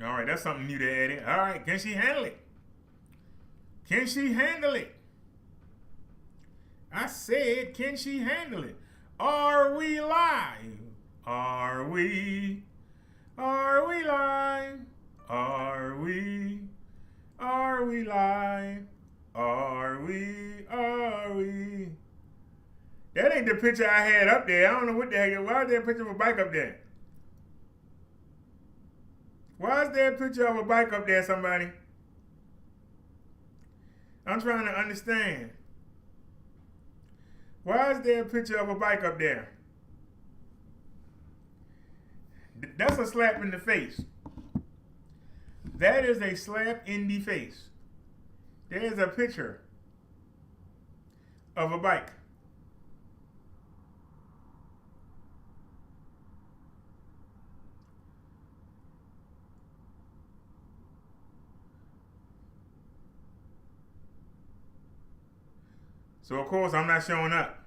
All right, that's something new to Eddie. All right, can she handle it? Can she handle it? I said, can she handle it? Are we live? Are we? Are we live? Are we? Are we live? Are we? Are we? That ain't the picture I had up there. I don't know what the heck. Why is there a picture of a bike up there? Why is there a picture of a bike up there, somebody? I'm trying to understand. Why is there a picture of a bike up there? That's a slap in the face. That is a slap in the face. There's a picture of a bike. So of course I'm not showing up.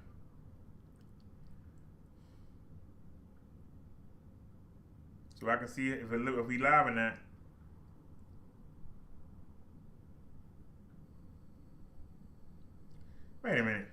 So I can see if we live or not. Wait a minute.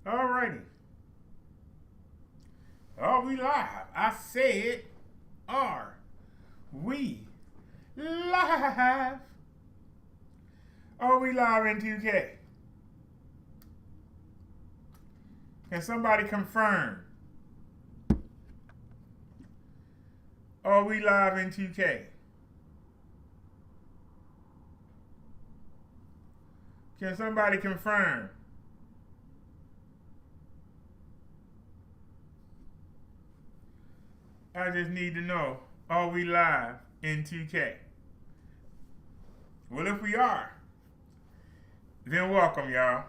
Alrighty. Are we live? I said, are we live? Are we live in 2K? Can somebody confirm? Are we live in 2K? Can somebody confirm? I just need to know, are we live in 2K? Well, if we are, then welcome, y'all.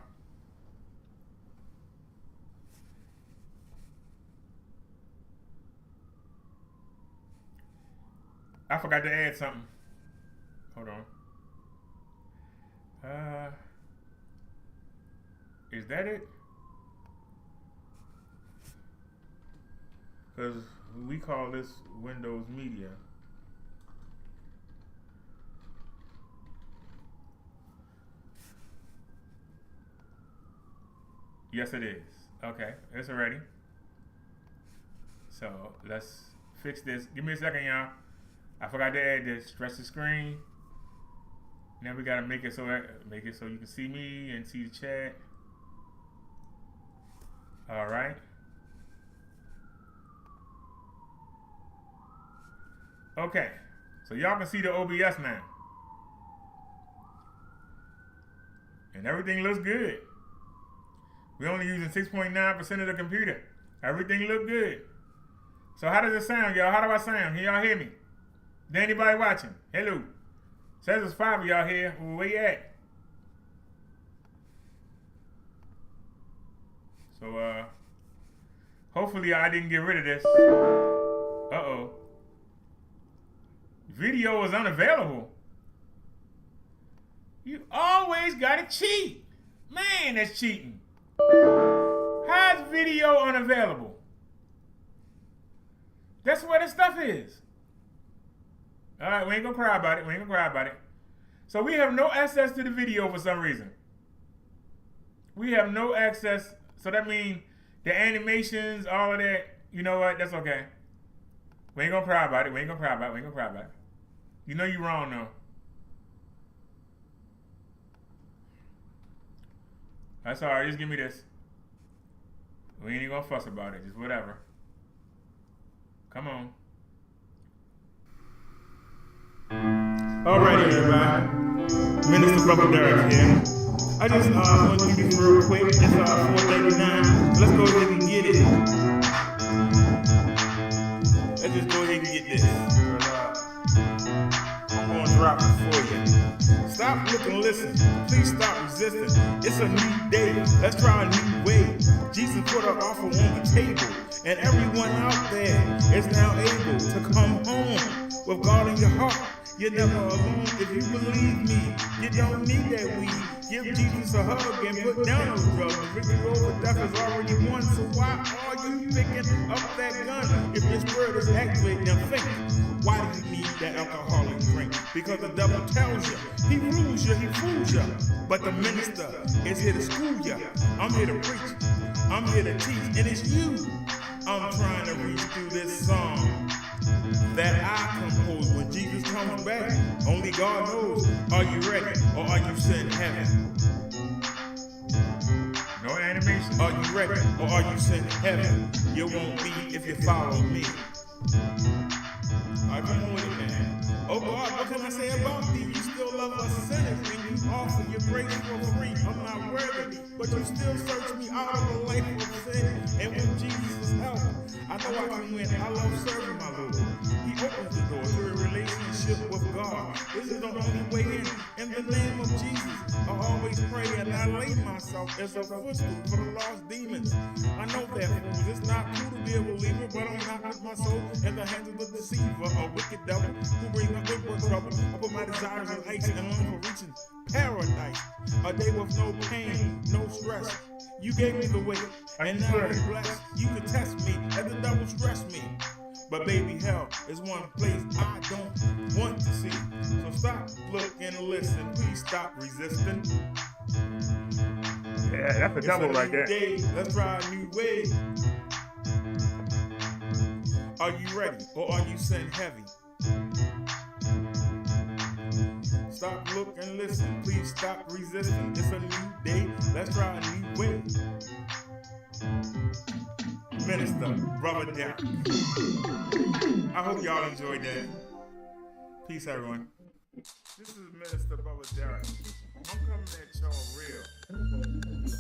I forgot to add something. Hold on. Is that it? Because we call this Windows Media. Yes, it is. Okay, it's ready. So let's fix this. Give me a second, y'all. I forgot to add this. Stretch the screen. Now we gotta make it so you can see me and see the chat. All right. Okay, so y'all can see the OBS now. And everything looks good. We're only using 6.9% of the computer. Everything look good. So how does it sound, y'all? How do I sound? Can y'all hear me? Is there anybody watching? Hello. Says there's 5 of y'all here. Where you at? So, hopefully I didn't get rid of this. Uh-oh. Video is unavailable. You always gotta cheat. Man, that's cheating. How's video unavailable? That's where the stuff is. Alright, we ain't gonna cry about it. We ain't gonna cry about it. So we have no access to the video for some reason. We have no access. So that means the animations, all of that, you know what? That's okay. We ain't gonna cry about it. We ain't gonna cry about it. We ain't gonna cry about it. You know you're wrong, though. That's all right. Just give me this. We ain't even gonna fuss about it. Just whatever. Come on. All right, everybody. Minister Bubba Derek here. I just want to do this real quick. It's 4:39. Let's go ahead and get it. Let's just go ahead and get this. I'm going drop it for you. Stop, look, and listen. Please stop resisting. It's a new day. Let's try a new way. Jesus put an offer on the table, and everyone out there is now able to come home with God in your heart. You're never alone if you believe me. You don't need that weed. Give Jesus a hug and put down those drugs. The victory over death is already won. So why are you picking up that gun? If your spirit is activated and think, why do you need that alcoholic drink? Because the devil tells you, he rules you, he fools you. But the minister is here to school you. I'm here to preach. I'm here to teach. And it's you I'm trying to reach through this song that I compose when Jesus comes back. Only God knows. Are you ready or are you sent heaven? No animation. Are you ready or are you sent heaven? You won't be if you follow me. Alright, come on with it, man. Oh God, what can I say about thee? You still love us sinners when you offer your grace for free. I'm not worthy, but you still search me out of a life of sin. And with Jesus' help, I know I can win. I love serving my Lord. He opens the door to a relationship with God. This is the only way in. In the name of Jesus, I always pray and I lay myself as a footstool for the lost demons. I know that fools. It's not cool to be a believer, but I'm not with my soul in the hands of the deceiver, a wicked devil who brings up inward trouble. I put my desires in ice and long for reaching paradise. A day with no pain, no stress. You gave me the way, and now I'm blessed. You can test me, let the devil stress me. But baby, hell is one place I don't want to see. So stop, look, and listen. Please stop resisting. Yeah, that's a double right there. Day. Let's try a new way. Are you ready or are you sent heavy? Stop, look, and listen. Please stop resisting. It's a new day. Let's try a new way. Minister, Brother Derek. I hope y'all enjoyed that. Peace, everyone. This is Minister Brother Derek. I'm coming at y'all real.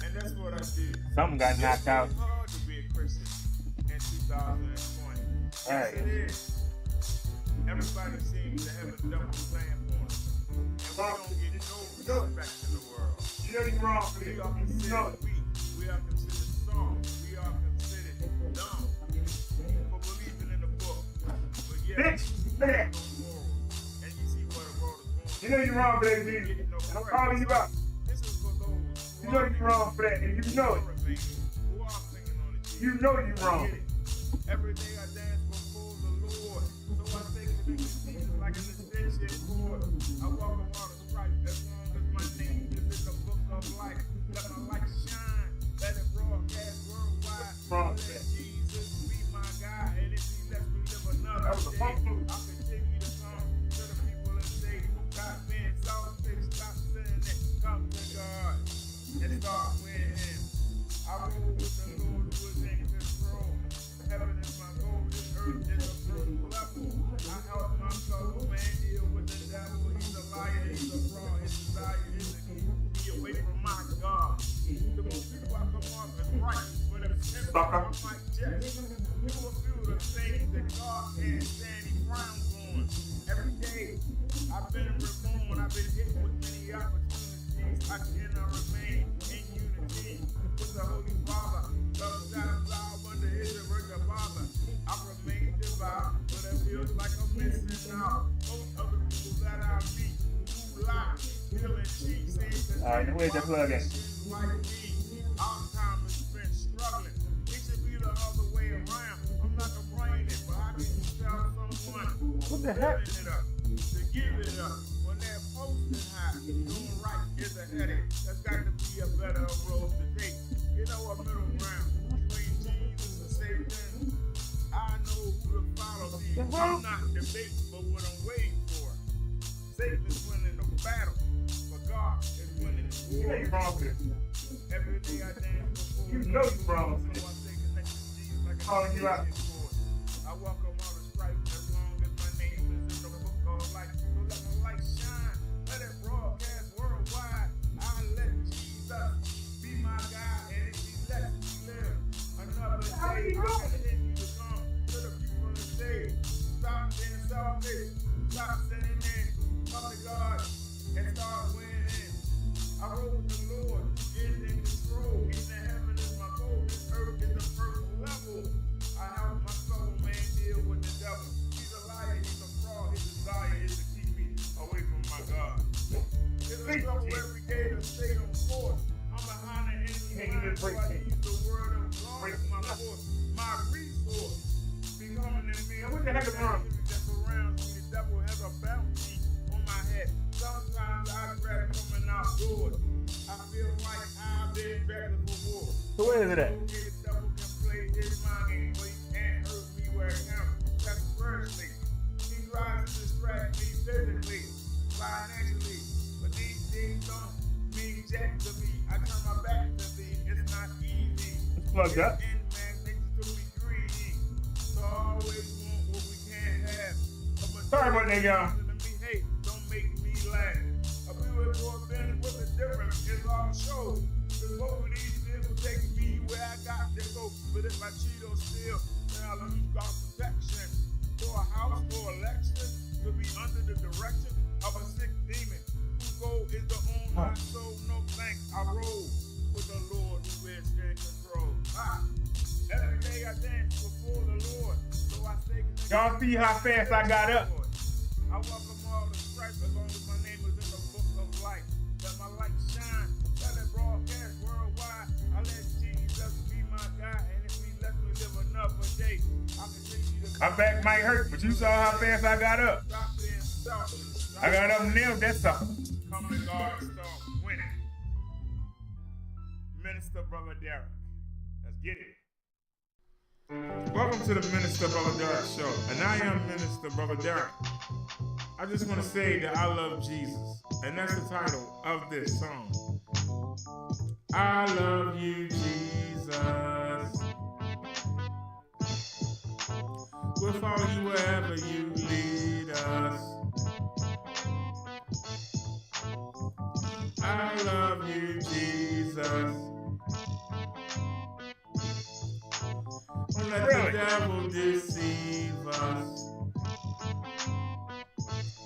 And that's what I did. Something got knocked out. It's hard to be a Christian in 2020. Yes, it is. Everybody seems to have a double plan for them. And we don't get no respect in the world. You know you're wrong for We are considered weak. We are considered soft. We are considered dumb for believing in the book. But yet, Bitch, look at that. and you see what the world is You going know you're wrong for that, through. dude. Getting no And I'm praise. calling you out. This is for those You know you're wrong for that, and you know it. who are singing on the Jesus. You know you're wrong. Every day I dance before the Lord. So I take the Jesus like an extension cord. I walk on water stripe as long as my name is in the book of life. Let my light shine. Let it broadcast worldwide. Wrong. Let Jesus be my guide. And if he lets me live another That was a day, funk move. I'll continue to come to the people and say, God been selfish, stop sinning and come to God and start with him. I roll with the Lord who is in control. Heaven is my goal, this earth is a first level. I help my fellow man deal with the devil. He's a liar, he's a fraud, his desire is to keep me away from my God. The most people I come off is right, but if it's Sucker. I might just do a few of the things that God can't stand, he frowns on. Every day I've been reborn, I've been hit with many opportunities. I cannot remain in unity with the Holy Father. Love satisfied under his rigor father. I remain devout, but it feels like I'm missing out. Most of the people that I meet who lie, steal and cheat, seem to All right, where's the plug at? like me. Our time has been struggling. It should be the other way around. I'm not complaining, but how can you tell someone What the heck? giving it up to give it up when they're posting high? Doing right is a headache. There's got to be a better road to take. You know, a middle ground between Jesus and Satan. I know who to follow. I'm not debating for what I'm waiting for. Satan is winning the battle, but God is winning the You know war. you're wrong for this. Every day I dance before You know you're wrong for so I this. stay connected to Jesus like a Calling you out. extension cord. I welcome all the strife as long as my name is in the book of life. So let my light shine, let it broadcast worldwide. I let Jesus be my guide, and if he lets me live another How day, you I doing? continue to come to the people and say, stop being selfish, stop sinning in, come to is it at? Financially, but these things don't mean jack to me. I turn my back to thee. It's not easy. It's plugged up. Man makes us to be greedy. So I always want what we can't have. Sorry about that, y'all. Hey, don't make me laugh. A beautiful for a bend with a difference is all show. Cause both of these things will take me where I got to go. But if I cheat or steal, then I lose God's protection. For a house, for election, to be under the direction of a sick demon whose goal is to own my soul. No thanks, I roll with the Lord who is in control. Every day I dance before the Lord, so I stay connected. Y'all see how fast I got up? I welcome all the strife as long as my name is in the book of life. Let my light shine, let it broadcast worldwide. I let Jesus be my guide, and if he lets me live another day, I continue to. My back might hurt, but you saw how fast I got up. Stop being selfish. I got up and nailed that sucker. Come to God's storm, winning. Minister Brother Derek. Let's get it. Welcome to the Minister Brother Derek Show, and I am Minister Brother Derek. I just want to say that I love Jesus, and that's the title of this song. I love you, Jesus. We'll follow you wherever you lead us. I love you, Jesus. Don't let the devil deceive us.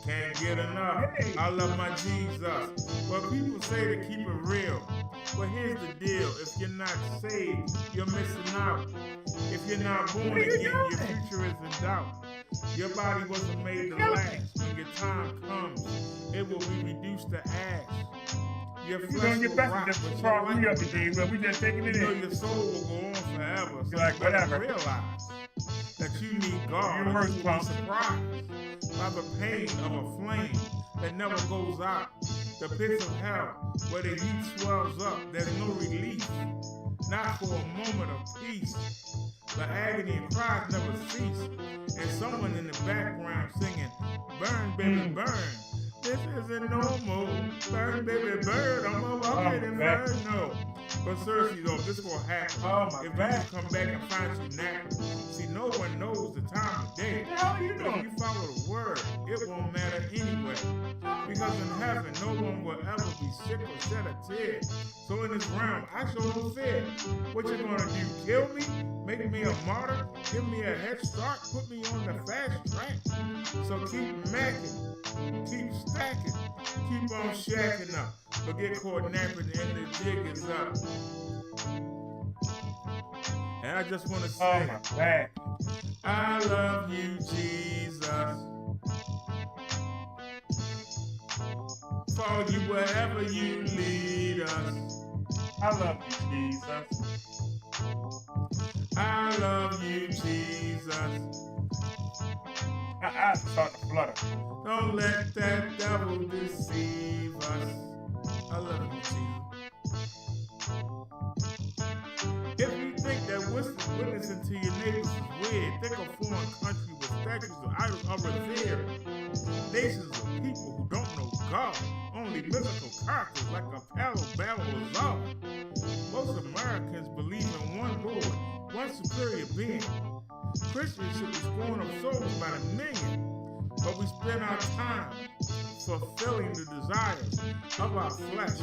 Can't get enough. I love my Jesus. Well, people say to keep it real. But here's the deal. If you're not saved, you're missing out. If you're not born again, your future is in doubt. Your body wasn't made to last. When your time comes, it will be reduced to ash. Your flesh will rot, just but cross your me life up will again, but we just taking it you know in. your soul will go on forever. So You're like, you better whatever. realize that you need God. You Or hurt, you will be punk. surprised by the pain of a flame that never goes out. The pits of hell where the heat swells up. There's no relief, not for a moment of peace. The agony and cries never cease. And someone in the background singing, "Burn, baby, burn. This isn't normal. Burn, baby, burn. I'm okay, then burn." No. But seriously though, this will happen. Oh, my if back. you come back and find you napping. See, no one knows the time of day. What the hell are you But if doing? you follow the word, it won't matter anyway. Because in heaven, no one will ever be sick or shed a tear. So in this realm, I show no fear. What you gonna do? Kill me? Make me a martyr? Give me a head start? Put me on the fast track? So keep macking, keep stacking, keep on shacking up. But get caught napping and the jig is up. And I just want to Oh, say, my back. I love you, Jesus. Follow you wherever you lead us. I love you, Jesus. I love you, Jesus. My eyes are starting to flutter. Don't let that devil deceive us. I love you, Jesus. If you think that witnessing to your neighbors is weird, think a foreign country with statues of idols are revered. Nations of people who don't know God, only mythical characters like a Palo Bell or Czar. Most Americans believe in one Lord, one superior being. Christians should be scorned of souls by the million, but we spend our time fulfilling the desires of our flesh.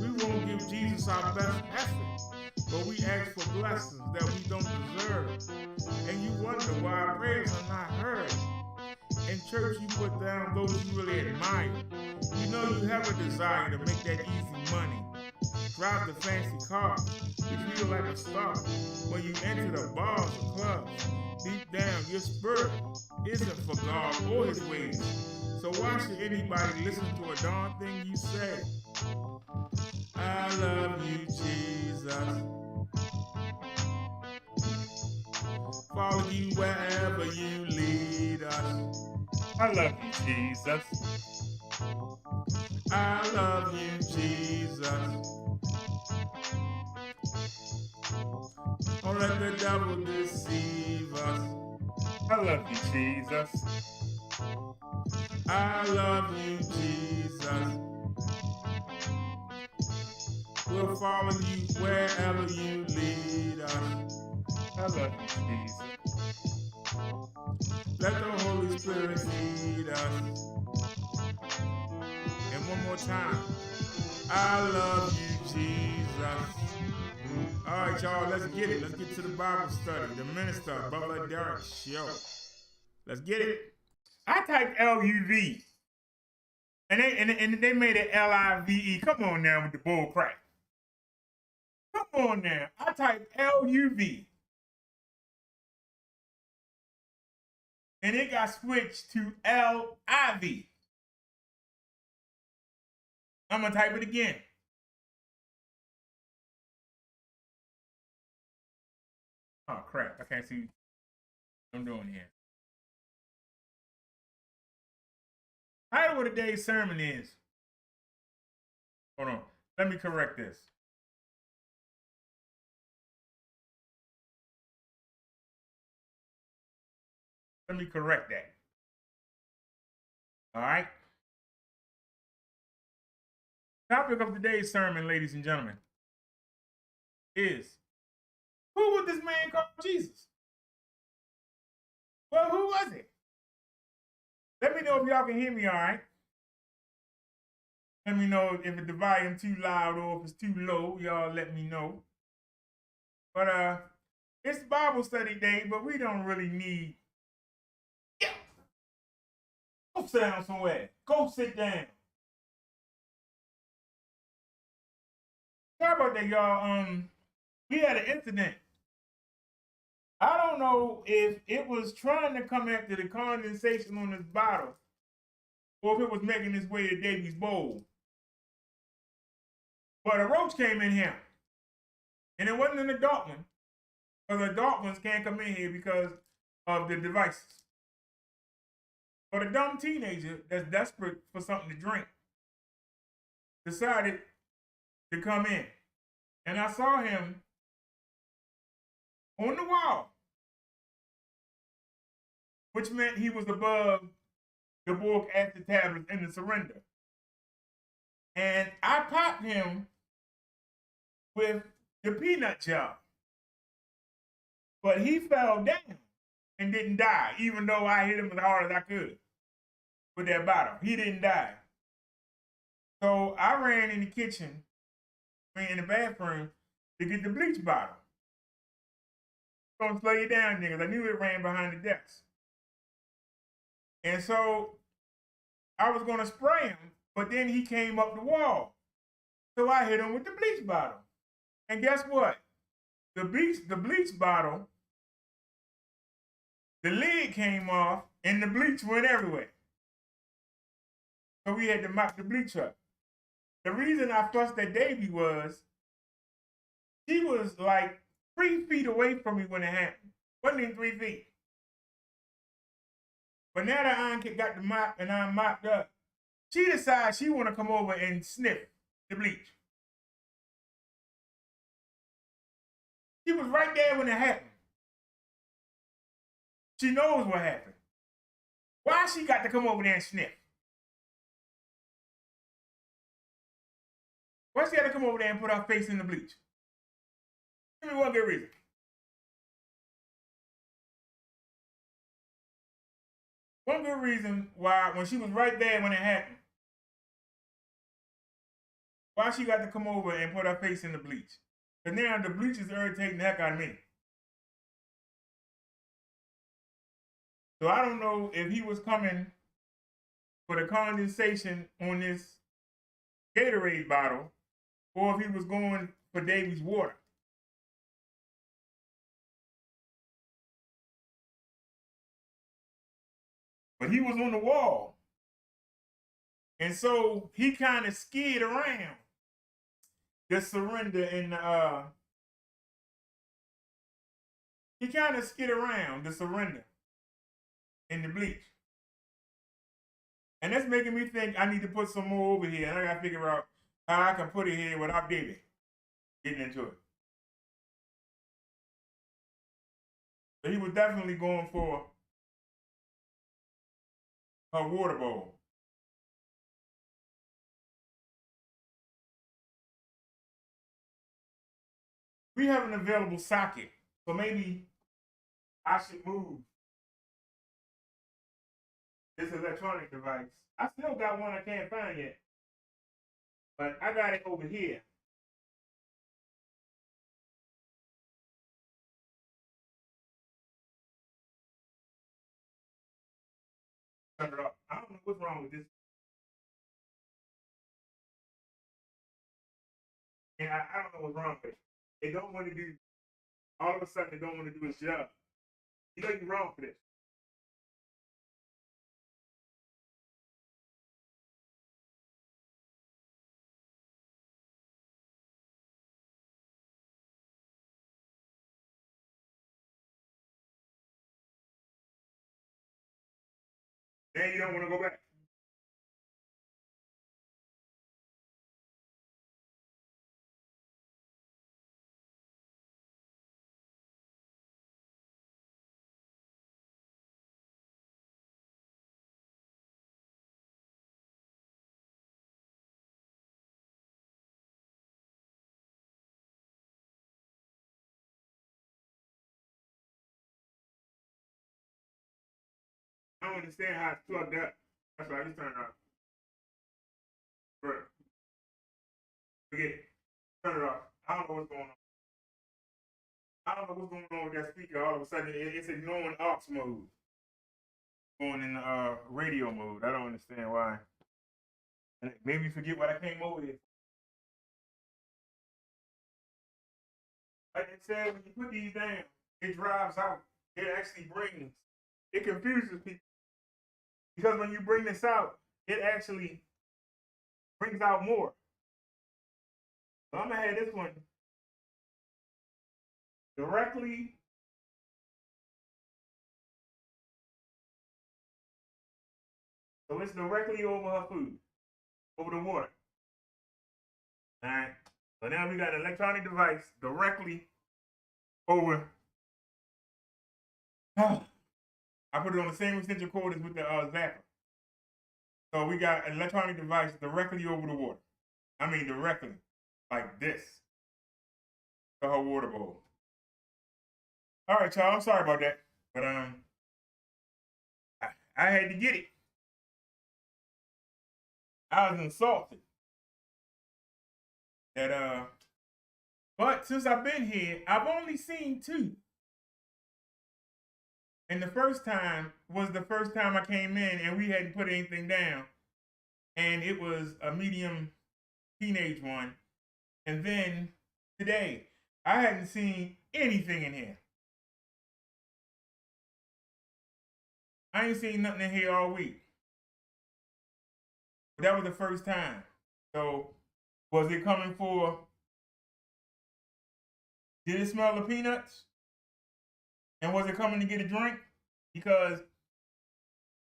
We won't give Jesus our best effort, but we ask for blessings that we don't deserve. And you wonder why our prayers are not heard. In church, you put down those you really admire. You know you have a desire to make that easy money. Drive the fancy car, you feel like a star. When you enter the bars or clubs, deep down your spirit isn't for God or his ways. So why should anybody listen to a darn thing you say? I love you, Jesus. Follow you wherever you lead us. I love you, Jesus. I love you, Jesus. Don't let the devil deceive us. I love you, Jesus. I love you, Jesus. We'll follow you wherever you lead us. I love you, Jesus. Let the Holy Spirit feed us. And one more time. I love you, Jesus. All right, y'all, let's get it. Let's get to the Bible study. The minister, Brother Derek Show. Let's get it. I typed L-U-V. And they made it L-I-V-E. Come on now with the bull crap. Come on now. I typed L-U-V. And it got switched to L-I-V. I'm going to type it again. Oh, crap. I can't see what I'm doing here. Title of today's sermon is, hold on, let me correct this. Let me correct that. All right. Topic of today's sermon, ladies and gentlemen, is, who would this man call Jesus? Well, who was it? Let me know if y'all can hear me all right. Let me know if the volume too loud or if it's too low. Y'all let me know. But it's Bible study day, but we don't really need. Yeah. Go sit down somewhere. Go sit down. Sorry about that, y'all. We had an incident. I don't know if it was trying to come after the condensation on this bottle or if it was making its way to Davy's bowl. But a roach came in here. And it wasn't an adult one. Because adult ones can't come in here because of the devices. But a dumb teenager that's desperate for something to drink decided to come in. And I saw him on the wall, which meant he was above the boric acid tablets in the syringe. And I popped him with the peanut jar. But he fell down and didn't die, even though I hit him as hard as I could with that bottle. He didn't die. So I ran in the kitchen, in the bathroom, to get the bleach bottle. Don't slow you down, niggas. I knew it ran behind the desk. And so I was going to spray him, but then he came up the wall. So I hit him with the bleach bottle. And guess what? The bleach bottle, the lid came off and the bleach went everywhere. So we had to mop the bleach up. The reason I fussed at Davy was she was like 3 feet away from me when it happened. Wasn't even 3 feet. But now that I got the mop and I'm mopped up, she decides she want to come over and sniff the bleach. She was right there when it happened. She knows what happened. Why she got to come over there and sniff? Why she got to come over there and put her face in the bleach? Give me one good reason. One good reason why, when she was right there when it happened, why she got to come over and put her face in the bleach. Because now the bleach is irritating the heck out of me. So I don't know if he was coming for the condensation on this Gatorade bottle or if he was going for Davy's water. But he was on the wall. And so he kind of skid around the syringe and he kind of skid around the syringe in the bleach. And that's making me think I need to put some more over here. And I got to figure out how I can put it here without Davy getting into it. So he was definitely going for her water bowl. We have an available socket, so maybe I should move this electronic device. I still got one I can't find yet, but I got it over here. Turn it off. I don't know what's wrong with this. And I don't know what's wrong with it. They don't want to do, all of a sudden, they don't want to do its job. You know you're wrong for this. Then you don't want to go back. I don't understand how it's plugged up. That's why I just turned it off. Right. Forget it. Turn it off. I don't know what's going on. I don't know what's going on with that speaker. All of a sudden, it's ignoring aux mode. Going in radio mode. I don't understand why. And it made me forget what I came over here. Like I said, when you put these down, it drives out. It actually brings, it confuses people. Because when you bring this out, it actually brings out more. So I'm gonna have this one directly so it's directly over her food, over the water. All right. So now we got an electronic device directly over. I put it on the same extension cord as with the zapper. So we got an electronic device directly over the water. I mean directly, like this, to her water bowl. All right, y'all. I'm sorry about that, but I had to get it. I was insulted that but since I've been here, I've only seen two. And the first time was the first time I came in and we hadn't put anything down. And it was a medium teenage one. And then today, I hadn't seen anything in here. I ain't seen nothing in here all week. But that was the first time. So, was it coming for, did it smell the peanuts? And was it coming to get a drink? Because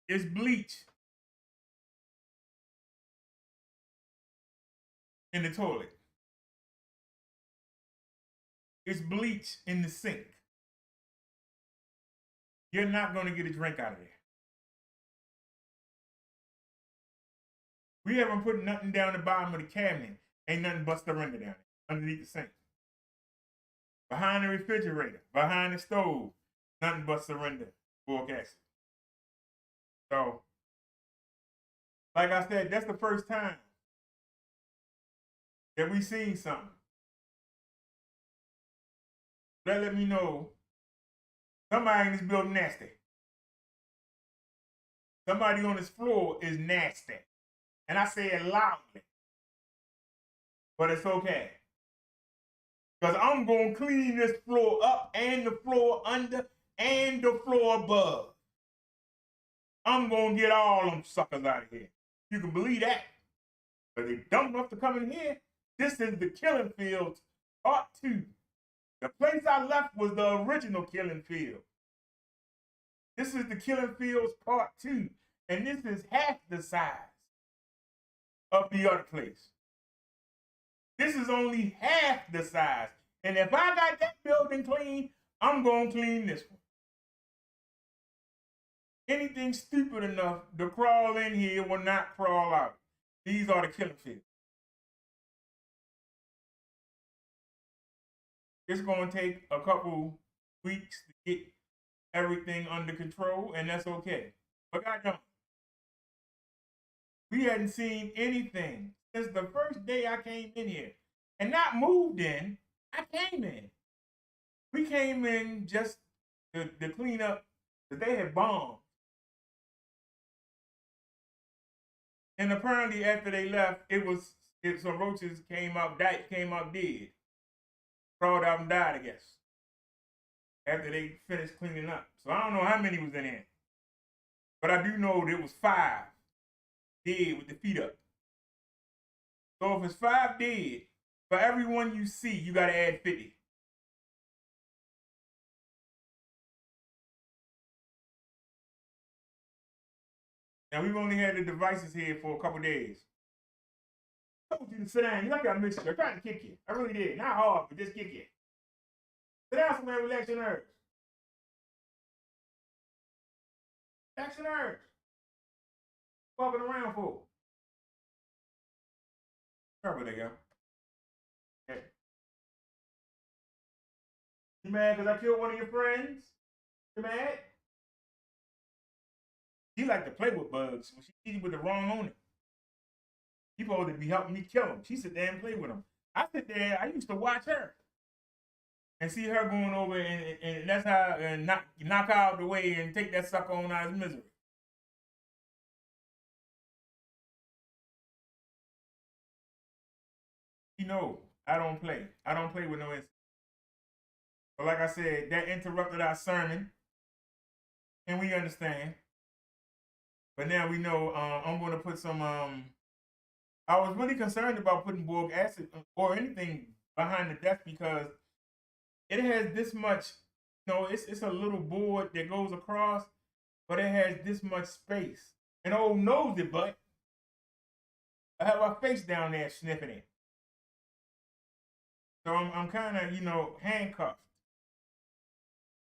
it's bleach in the toilet. It's bleach in the sink. You're not going to get a drink out of there. We haven't put nothing down the bottom of the cabinet. Ain't nothing but Surrender down there, underneath the sink. Behind the refrigerator, behind the stove, nothing but Surrender, boric acid. So, like I said, that's the first time that we seen something. That let me know somebody in this building nasty. Somebody on this floor is nasty. And I say it loudly. But it's okay. Because I'm going to clean this floor up and the floor under and the floor above. I'm going to get all them suckers out of here. You can believe that. But they dumb enough to come in here. This is the Killing Fields Part 2. The place I left was the original Killing Field. This is the Killing Fields Part 2. And this is half the size of the other place. This is only half the size. And if I got that building clean, I'm going to clean this one. Anything stupid enough to crawl in here will not crawl out. These are the killer fish. It's going to take a couple weeks to get everything under control, and that's okay. But goddamn, we hadn't seen anything since the first day I came in here. And not moved in, I came in. We came in just to clean up, because they had bombed. And apparently after they left, some roaches came out dead. Crawled out and died, I guess. After they finished cleaning up. So I don't know how many was in there. But I do know there was 5 dead with the feet up. So if it's 5 dead, for every one you see, you got to add 50. Now, we've only had the devices here for a couple days. I told you to sit down. You like I missed you. I tried to kick you. I really did. Not hard, but just kick you. Sit down somewhere, relax your nerves. Relax your nerves. Walking around for. Sorry, there you go. Okay. You mad because I killed one of your friends? You mad? She like to play with bugs. When she sees with the wrong owner. She supposed to be helping me kill them. She sit there and play with them. I sit there, I used to watch her. And see her going over and that's how knock her out the way and take that sucker on out of his misery. You know, I don't play. I don't play with no insects. But like I said, that interrupted our sermon. And we understand. But now we know I'm going to put some, I was really concerned about putting boric acid or anything behind the desk because it has this much, it's a little board that goes across, but it has this much space. And old nosy butt, I have our face down there sniffing it. So I'm kind of, handcuffed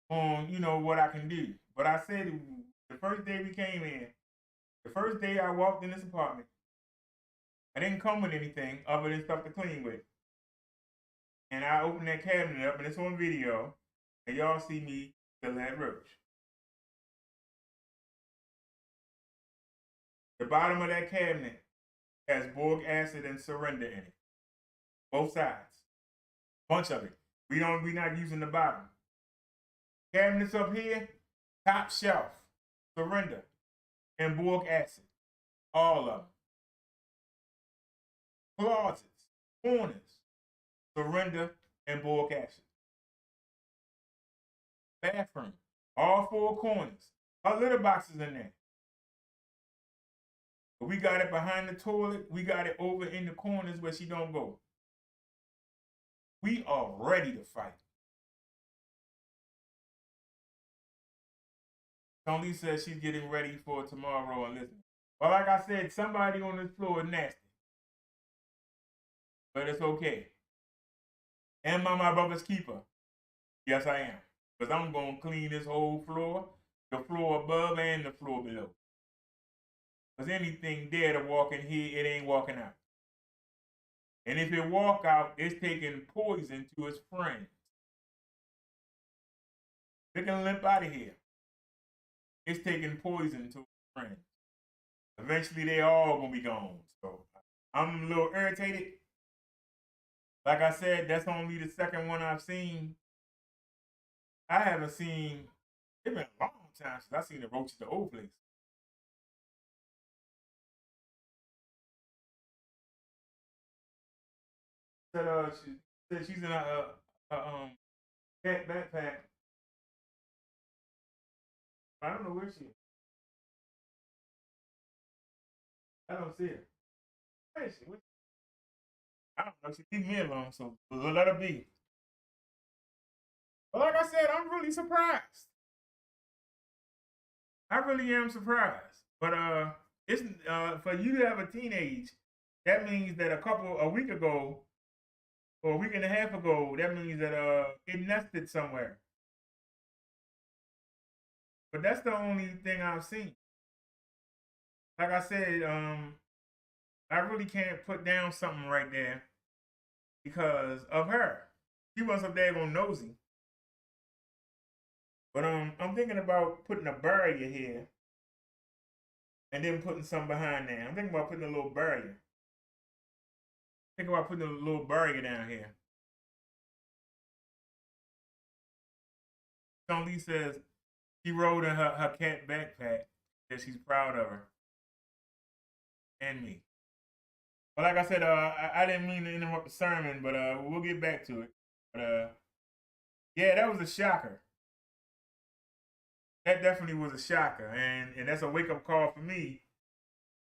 on, what I can do. But I said the first day we came in, the first day I walked in this apartment, I didn't come with anything other than stuff to clean with. And I opened that cabinet up, and it's on video, and y'all see me kill that roach. The bottom of that cabinet has boric acid and Surrender in it. Both sides. Bunch of it. We're not using the bottom. Cabinets up here, top shelf, Surrender, and boric acid. All of them. Closets, corners, Surrender, and boric acid. Bathroom, all 4 corners. Our litter boxes in there. But we got it behind the toilet. We got it over in the corners where she don't go. We are ready to fight. Tony says she's getting ready for tomorrow and listen. Well, like I said, somebody on this floor is nasty. But it's okay. Am I my brother's keeper? Yes, I am. Because I'm going to clean this whole floor, the floor above and the floor below. Because anything there to walk in here, it ain't walking out. And if it walk out, it's taking poison to its friends. They can limp out of here. It's taking poison to its friends. Eventually, they all going to be gone. So I'm a little irritated. Like I said, that's only the second one I've seen. I haven't seen, it's been a long time since I've seen the roach at the old place. She said she's in a cat backpack. I don't know where she is. I don't see her. Where is she? I don't know. She leave me alone, so let her be. But like I said, I'm really surprised. I really am surprised. But it's for you to have a teenage, that means that a week ago, or a week and a half ago, that means that it nested somewhere. But that's the only thing I've seen. Like I said, I really can't put down something right there because of her. She was so daggone nosy. But I'm thinking about putting a barrier here and then putting some behind there. I'm thinking about putting a little barrier. Think about putting a little barrier down here. Sean Lee says she rode in her cat backpack that she's proud of her and me. But like I said, I didn't mean to interrupt the sermon, but we'll get back to it. But yeah, that was a shocker. That definitely was a shocker, and that's a wake up call for me.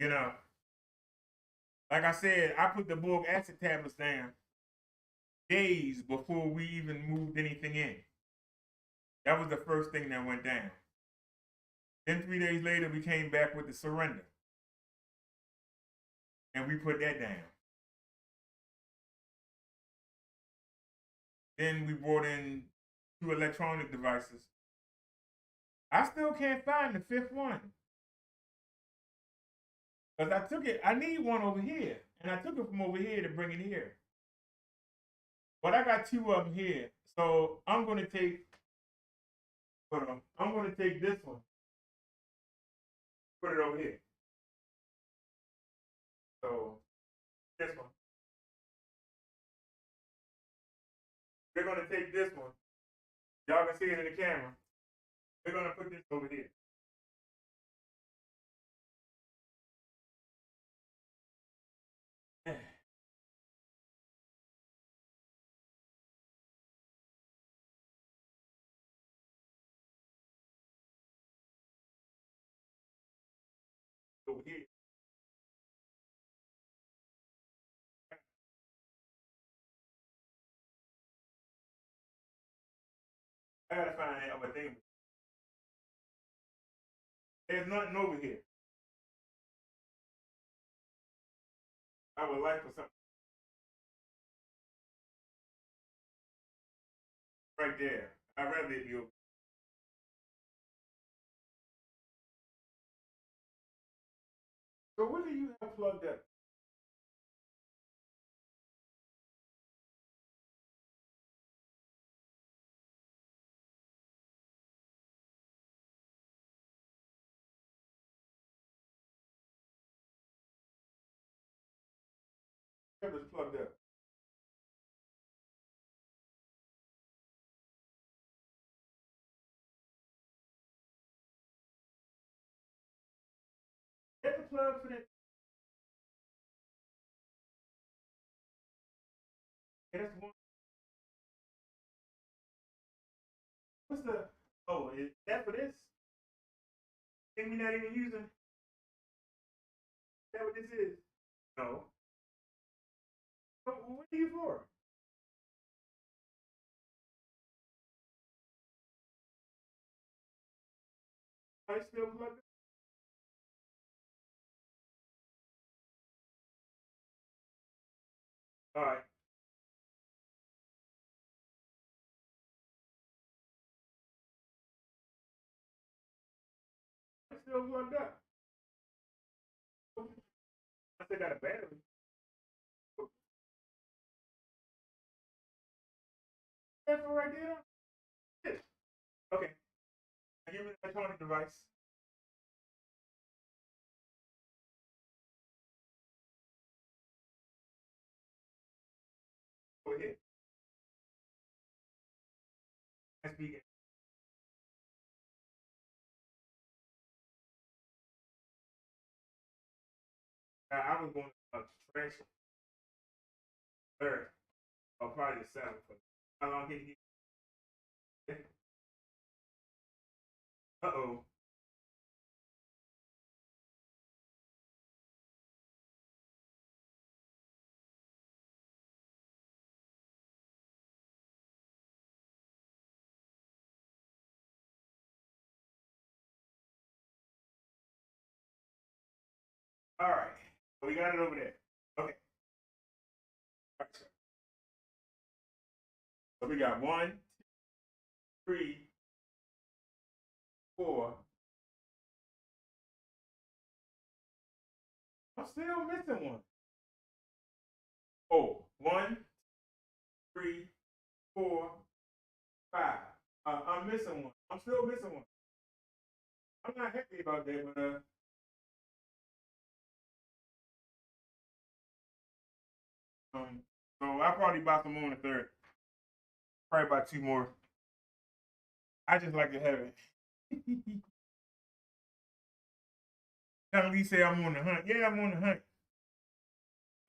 You know, like I said, I put the bulk acid tablets down days before we even moved anything in. That was the first thing that went down. Then 3 days later, we came back with the surrender, and we put that down. Then we brought in 2 electronic devices. I still can't find the 5th one. Because I took it, I need one over here. And I took it from over here to bring it here. But I got 2 of them here. So I'm going to take, I'm going to take this one. Put it over here. So this one. We're going to take this one. Y'all can see it in the camera. We're going to put this over here. Over here. I gotta find that other thing. There's nothing over here. I would like for something right there. I'd rather it be over. So what do you have plugged up? Whatever's plugged up. Get the plug for that. Yeah, that's one. What's the? Oh, is that for this? Think we not even using? Is that what this is? No. What are you for? Are you still plugged up? All right. It's still plugged up. I still got a battery. That's for right there. Yes. Okay. Now give me the electronic device. Go ahead. Let's begin. I was going to trash it. Third. Or probably the seventh. How long can you get? Uh-oh. All right. So we got it over there. Okay. All right. So we got 1, 2, 3, 4. I'm still missing one. Oh, 1, 3, 4, 5. I'm missing one. I'm still missing one. I'm not happy about that, but so I'll probably buy some more on the 3rd. Probably buy 2 more. I just like to have it. Lee say I'm on the hunt. Yeah, I'm on the hunt.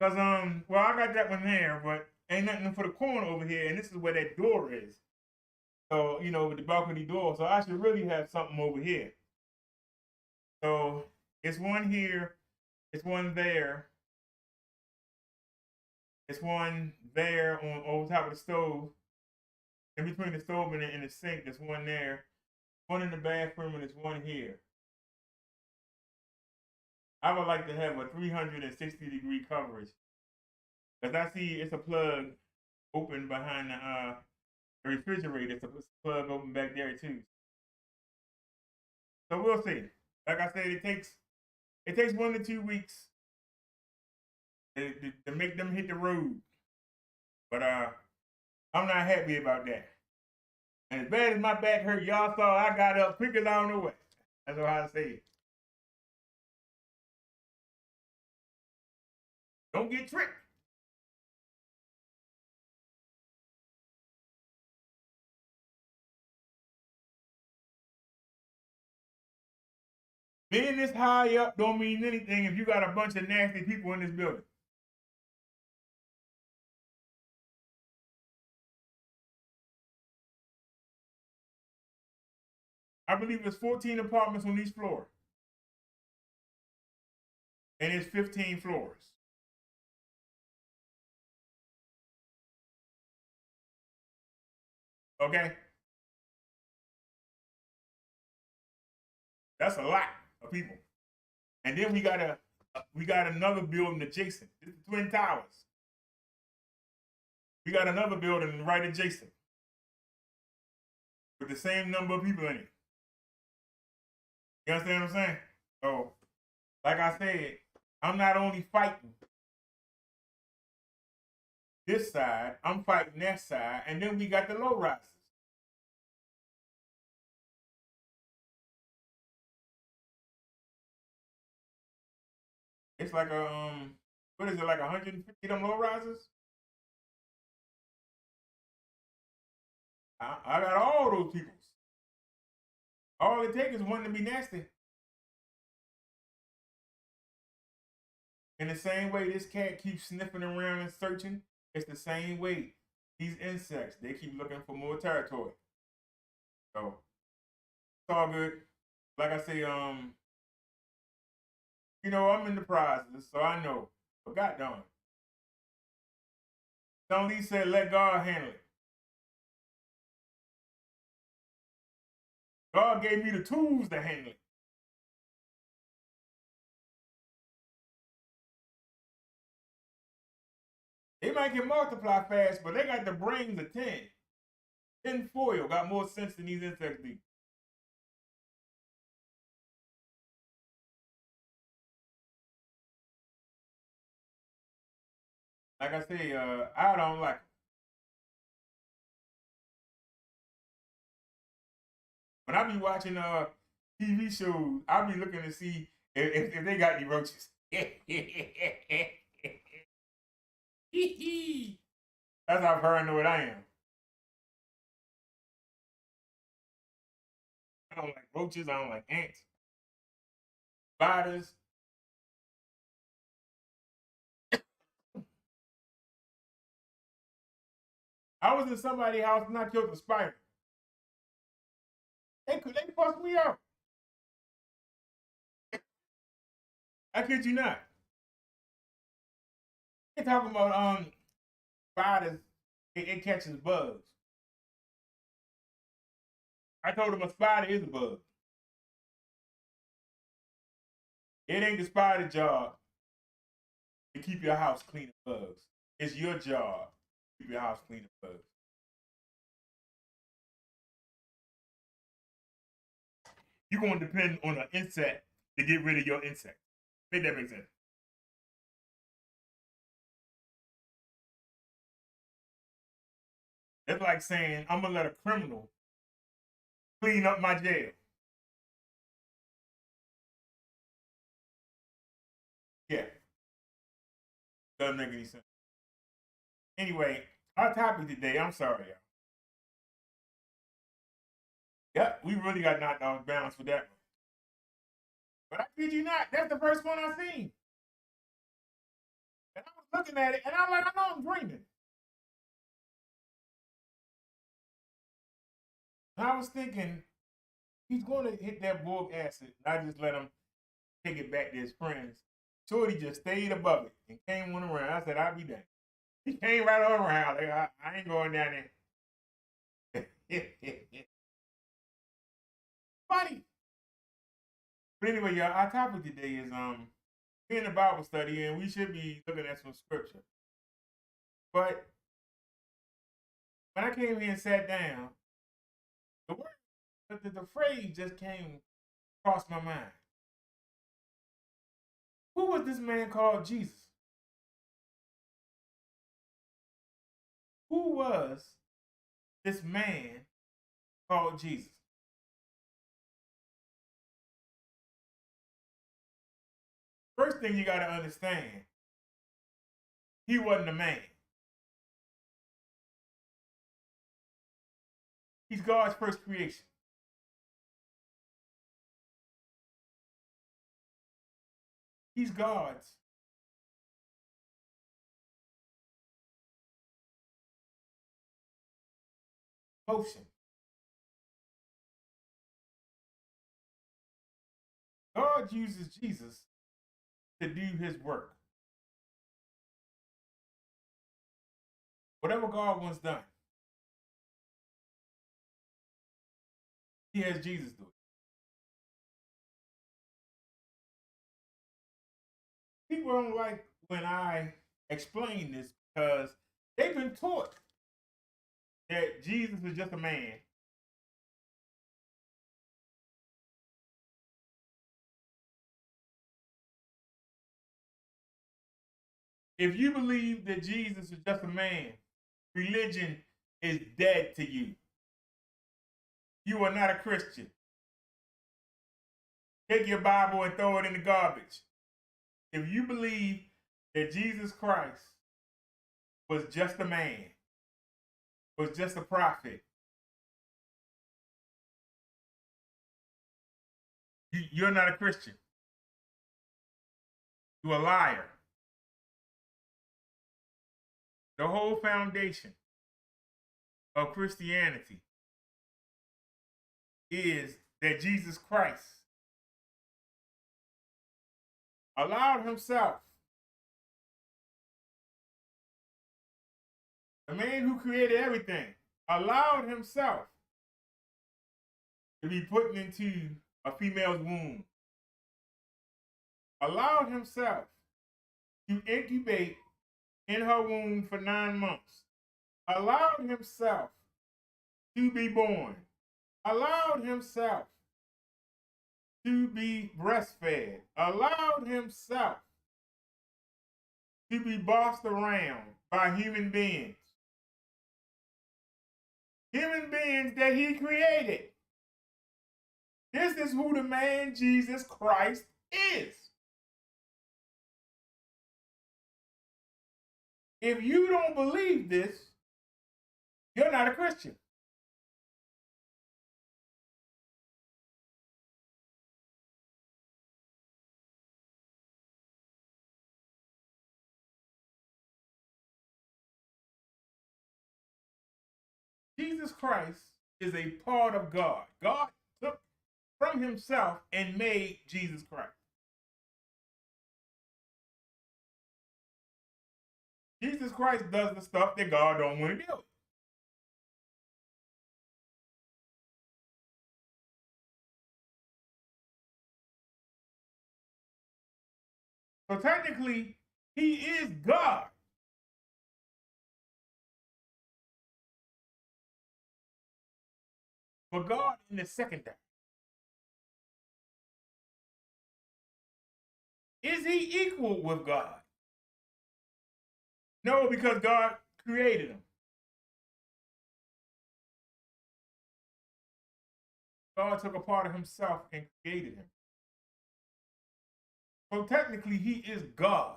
Cause well, I got that one there, but ain't nothing for the corner over here, and this is where that door is. So with the balcony door, so I should really have something over here. So it's one here, it's one there, it's one there on over top of the stove. In between the stove and the sink, there's one there, one in the bathroom, and there's one here. I would like to have a 360-degree coverage. Because I see it's a plug open behind the refrigerator. It's a plug open back there too. So we'll see. Like I said, it takes 1 to 2 weeks to make them hit the road. But I'm not happy about that. And as bad as my back hurt, y'all saw I got up quick as I don't know what. That's how I say it. Don't get tricked. Being this high up don't mean anything if you got a bunch of nasty people in this building. I believe it's 14 apartments on each floor. And it's 15 floors. Okay? That's a lot of people. And then we got another building adjacent. This is Twin Towers. We got another building right adjacent with the same number of people in it. You understand what I'm saying? So, like I said, I'm not only fighting this side, I'm fighting that side, and then we got the low risers. It's like what is it, like 150 of them low risers? I got all those people. All it takes is one to be nasty. In the same way this cat keeps sniffing around and searching, it's the same way these insects, they keep looking for more territory. So it's all good. Like I say, I'm in the process, so I know. But goddamn. Some Lee said, let God handle it. God gave me the tools to handle it. They might can multiply fast, but they got the brains of 10. 10 foil got more sense than these insects do. Like I say, I don't like it. When I be watching TV shows, I be looking to see if they got any roaches. That's how paranoid I am. I don't like roaches. I don't like ants, spiders. I was in somebody's house and I killed a spider. They bust me out. I kid you not. They talking about spiders. It catches bugs. I told him a spider is a bug. It ain't the spider job to keep your house clean of bugs. It's your job to keep your house clean of bugs. you're going to depend on an insect to get rid of your insect. Make that make sense? It's like saying, I'm going to let a criminal clean up my jail. Yeah. Doesn't make any sense. Anyway, our topic today, I'm sorry, y'all. Yep, we really got knocked off balance with that one. But I kid you not, that's the first one I seen. And I was looking at it, and I'm like, I know I'm dreaming. And I was thinking, he's going to hit that bulk acid. And I just let him take it back to his friends. Shorty just stayed above it and came on around. I said, I'll be there. He came right on around. Like, I ain't going down there. Funny. But anyway, y'all, our topic today is we're in a Bible study, and we should be looking at some scripture. But when I came here and sat down, the word, the phrase just came across my mind. Who was this man called Jesus? Who was this man called Jesus? First thing you got to understand, he wasn't a man. He's God's first creation. He's God's motion. God uses Jesus to do his work. Whatever God wants done, he has Jesus do it. People don't like when I explain this because they've been taught that Jesus is just a man. If you believe that Jesus is just a man, religion is dead to you. You are not a Christian. Take your Bible and throw it in the garbage. If you believe that Jesus Christ was just a man, was just a prophet, you're not a Christian. You're a liar. The whole foundation of Christianity is that Jesus Christ allowed himself, the man who created everything, allowed himself to be put into a female's womb, allowed himself to incubate in her womb for 9 months, allowed himself to be born, allowed himself to be breastfed, allowed himself to be bossed around by human beings. Human beings that he created. This is who the man Jesus Christ is. If you don't believe this, you're not a Christian. Jesus Christ is a part of God. God took from himself and made Jesus Christ. Jesus Christ does the stuff that God don't want to do. So technically, he is God. But God in the secondary. Is he equal with God? No, because God created him. God took a part of himself and created him. So technically, he is God.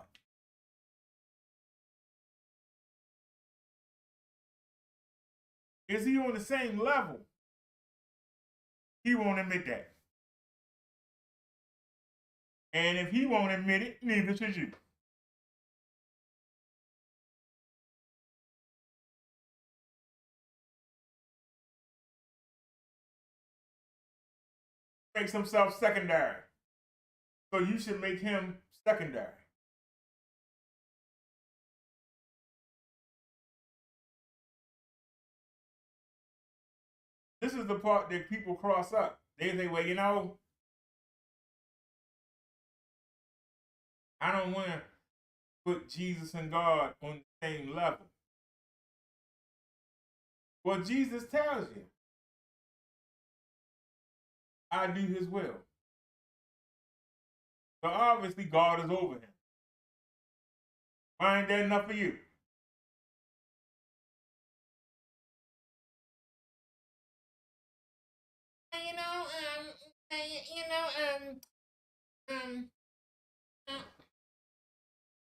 Is he on the same level? He won't admit that. And if he won't admit it, neither should you. Makes himself secondary. So you should make him secondary. This is the part that people cross up. They say, well, you know, I don't want to put Jesus and God on the same level. Well, Jesus tells you, I do his will. So obviously God is over him. Why ain't that enough for you?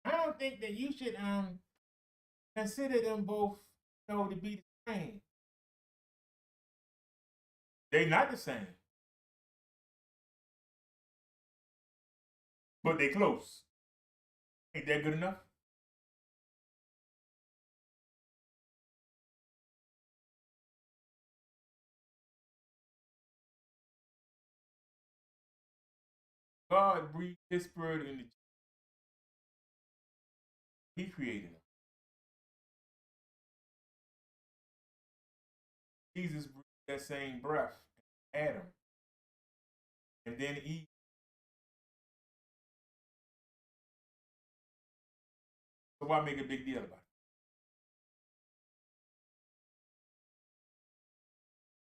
I don't think that you should consider them both, to be the same. They're not the same, but they close. Ain't that good enough? God breathed his spirit in the he created him. Jesus breathed that same breath in Adam. And then Eve. So why make a big deal about it?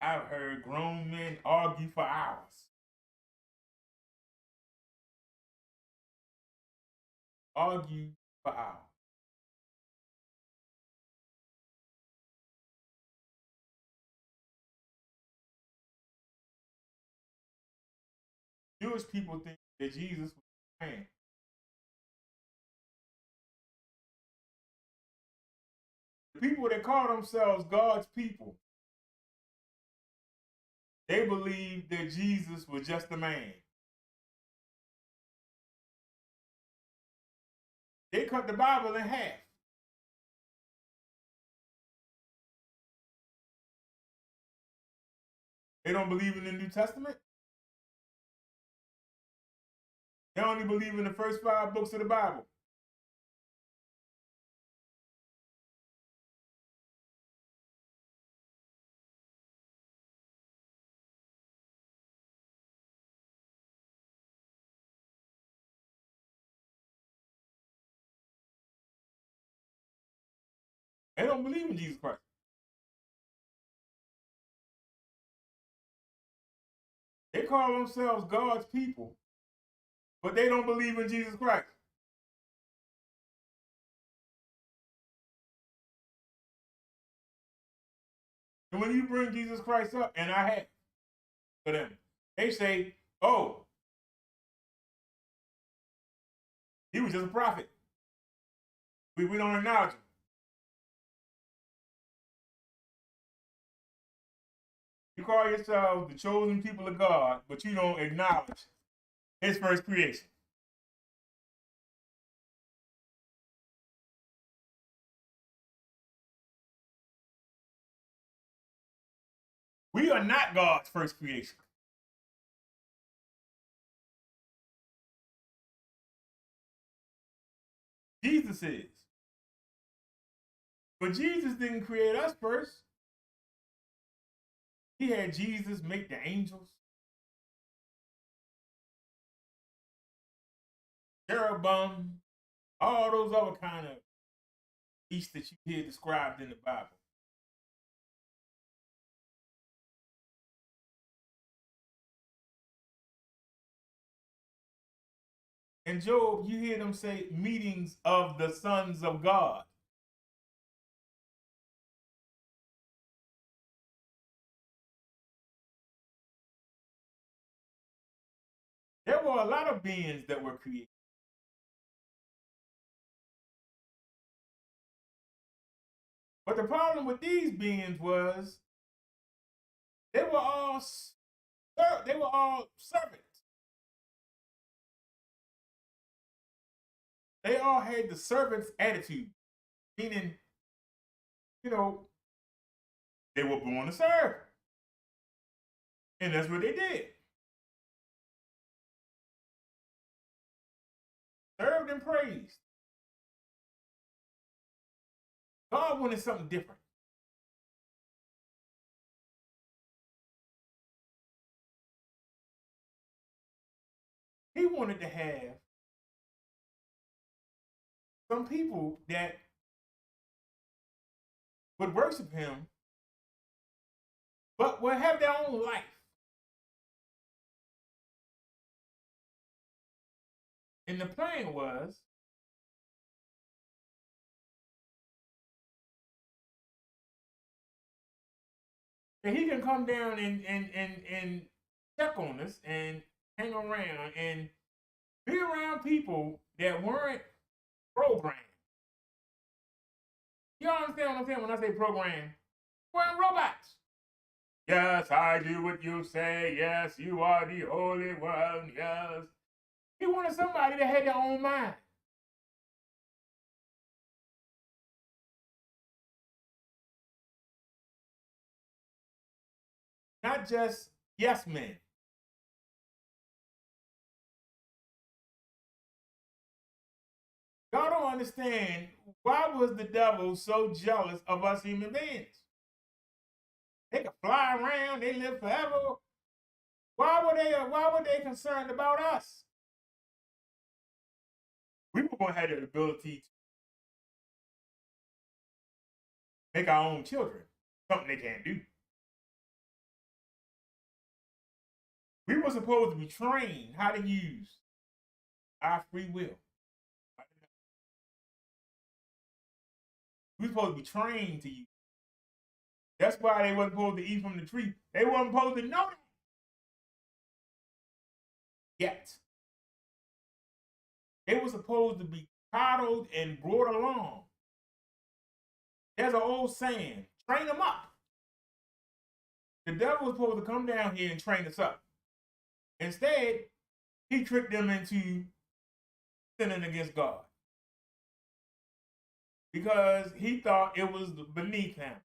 I've heard grown men argue for hours. Argue for hours. Jewish people think that Jesus was a man. The people that call themselves God's people, they believe that Jesus was just a man. They cut the Bible in half. They don't believe in the New Testament. They only believe in the first 5 books of the Bible. They don't believe in Jesus Christ. They call themselves God's people, but they don't believe in Jesus Christ. And when you bring Jesus Christ up, and I have for them, they say, oh, he was just a prophet. We don't acknowledge him. You call yourselves the chosen people of God, but you don't acknowledge his first creation. We are not God's first creation. Jesus is. But Jesus didn't create us first. He had Jesus make the angels, cherubim, all those other kind of beasts that you hear described in the Bible. In Job, you hear them say meetings of the sons of God. There were a lot of beings that were created. But the problem with these beings was they were all servants. They all had the servant's attitude, meaning, you know, they were born to serve. And that's what they did. Served and praised. God wanted something different. He wanted to have some people that would worship him, but would have their own life. And the plan was that he can come down and check on us and hang around and be around people that weren't programmed. You understand what I'm saying when I say programmed? Weren't robots. Yes, I do what you say. Yes, you are the Holy One. Yes. He wanted somebody that had their own mind. Not just yes men. Y'all don't understand why was the devil so jealous of us human beings? They could fly around, they live forever. Why were they concerned about us? We were going to have the ability to make our own children, something they can't do. We were supposed to be trained how to use our free will. We were supposed to be trained to use. That's why they wasn't supposed to eat from the tree. They weren't supposed to know that yet. They were supposed to be coddled and brought along. There's an old saying, train them up. The devil was supposed to come down here and train us up. Instead, he tricked them into sinning against God because he thought it was beneath him.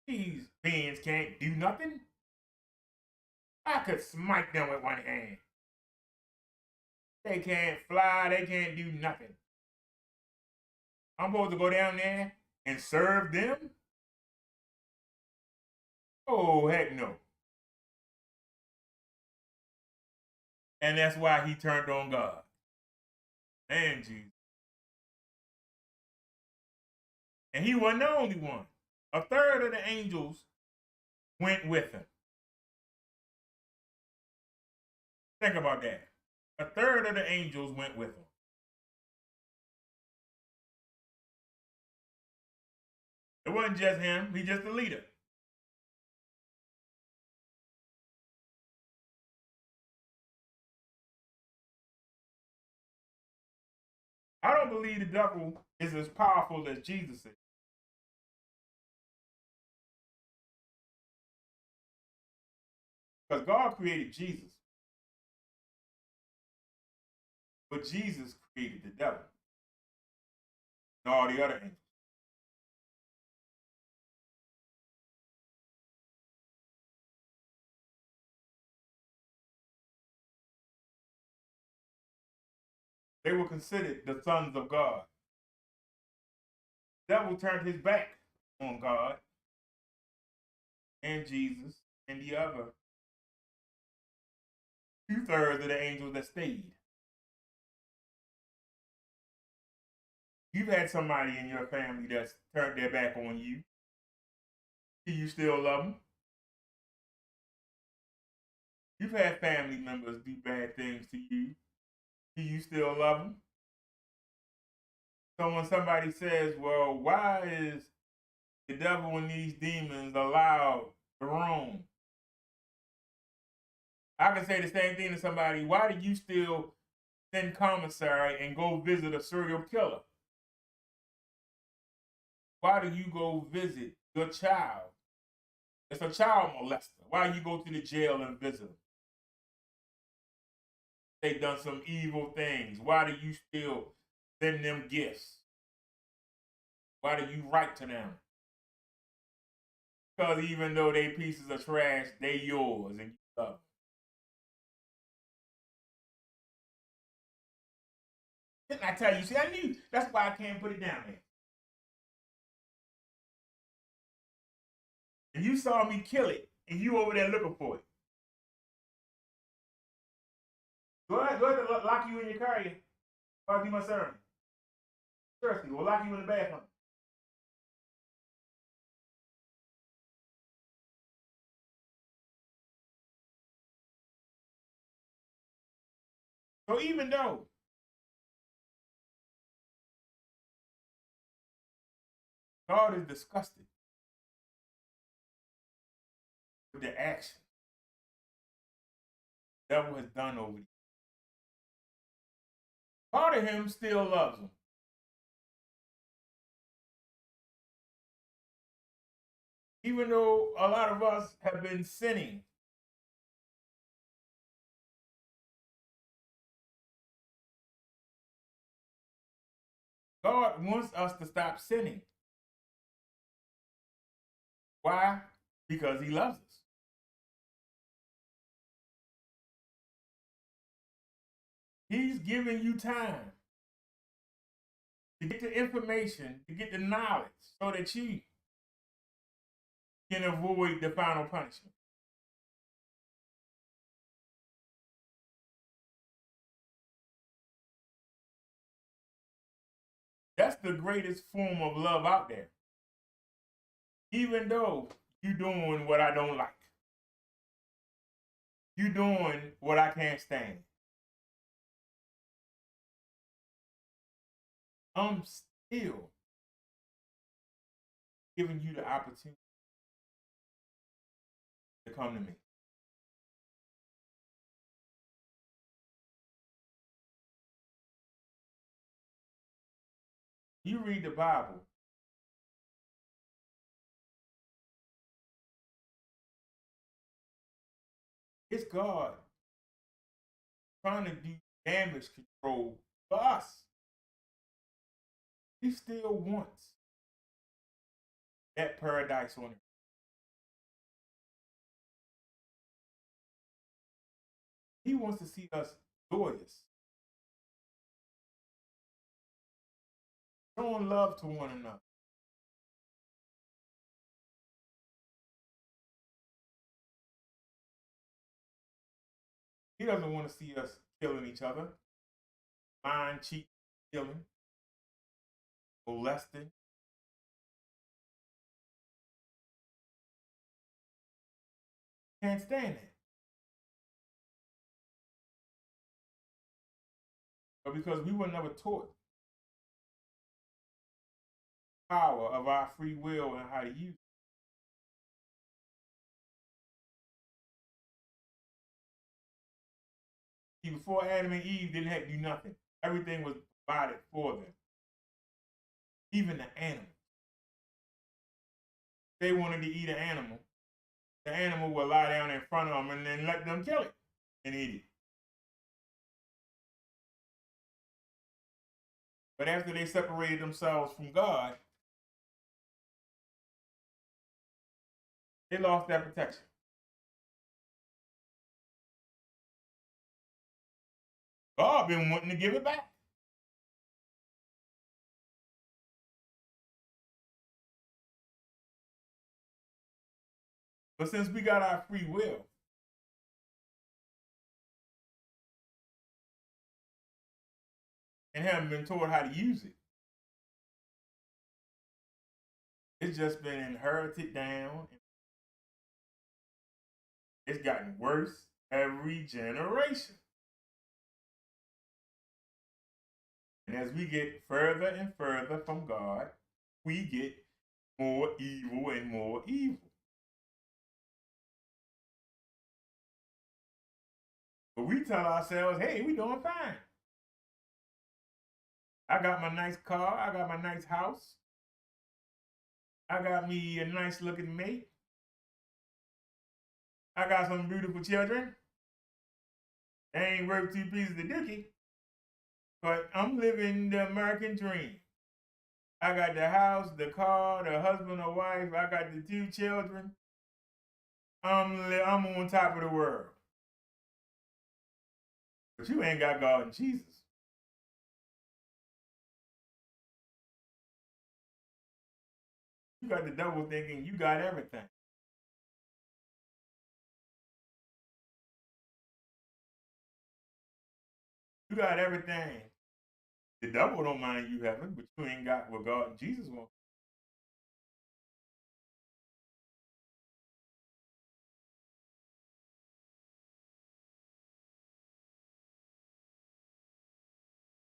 These beings can't do nothing. I could smite them with one hand. They can't fly, they can't do nothing. I'm supposed to go down there and serve them? Oh, heck no. And that's why he turned on God and Jesus. And he wasn't the only one. A third of the angels went with him. Think about that. A third of the angels went with him. It wasn't just him, he's just the leader. I don't believe the devil is as powerful as Jesus is. Because God created Jesus. But Jesus created the devil and all the other angels. They were considered the sons of God. The devil turned his back on God and Jesus and the other 2/3 of the angels that stayed. You've had somebody in your family that's turned their back on you. Do you still love them? You've had family members do bad things to you. Do you still love them? So when somebody says, well, why is the devil and these demons allowed to roam? I can say the same thing to somebody. Why do you still send commissary and go visit a serial killer? Why do you go visit your child? It's a child molester. Why you go to the jail and visit them? They've done some evil things. Why do you still send them gifts? Why do you write to them? Because even though they pieces of trash, they yours and you love them. Didn't I tell you? See, I knew. That's why I can't put it down there. And you saw me kill it, and you over there looking for it. Go ahead to lock you in your car. I'll do my sermon. Seriously, we'll lock you in the bathroom. So even though God is disgusted with the action the devil has done over you, part of him still loves him. Even though a lot of us have been sinning, God wants us to stop sinning. Why? Because he loves us. He's giving you time to get the information, to get the knowledge, so that you can avoid the final punishment. That's the greatest form of love out there. Even though you're doing what I don't like, you're doing what I can't stand, I'm still giving you the opportunity to come to me. You read the Bible, it's God trying to do damage control for us. He still wants that paradise on earth. He wants to see us joyous, showing love to one another. He doesn't want to see us killing each other, lying, cheating, killing, molesting. Can't stand it. But because we were never taught the power of our free will and how to use it. See, before Adam and Eve didn't have to do nothing. Everything was provided for them. Even the animals. They wanted to eat an animal. The animal would lie down in front of them and then let them kill it and eat it. But after they separated themselves from God, they lost that protection. God been wanting to give it back. But since we got our free will, and haven't been taught how to use it, it's just been inherited down. It's gotten worse every generation. And as we get further and further from God, we get more evil and more evil. But we tell ourselves, hey, we doing fine. I got my nice car. I got my nice house. I got me a nice looking mate. I got some beautiful children. They ain't worth 2 pieces of dookie. But I'm living the American dream. I got the house, the car, the husband or wife. I got the 2 children. I'm on top of the world. But you ain't got God and Jesus. You got the devil thinking you got everything. You got everything. The devil don't mind you having, but you ain't got what God and Jesus want.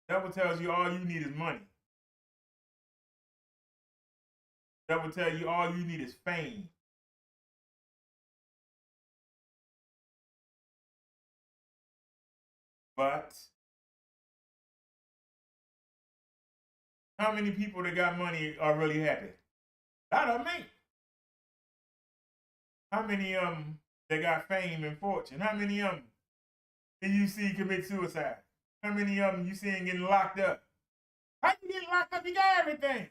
The devil tells you all you need is money. The devil tells you all you need is fame. But how many people that got money are really happy? A lot of them ain't. How many of them that got fame and fortune? How many of them do you see commit suicide? How many of them you seeing getting locked up? How you getting locked up? You got everything.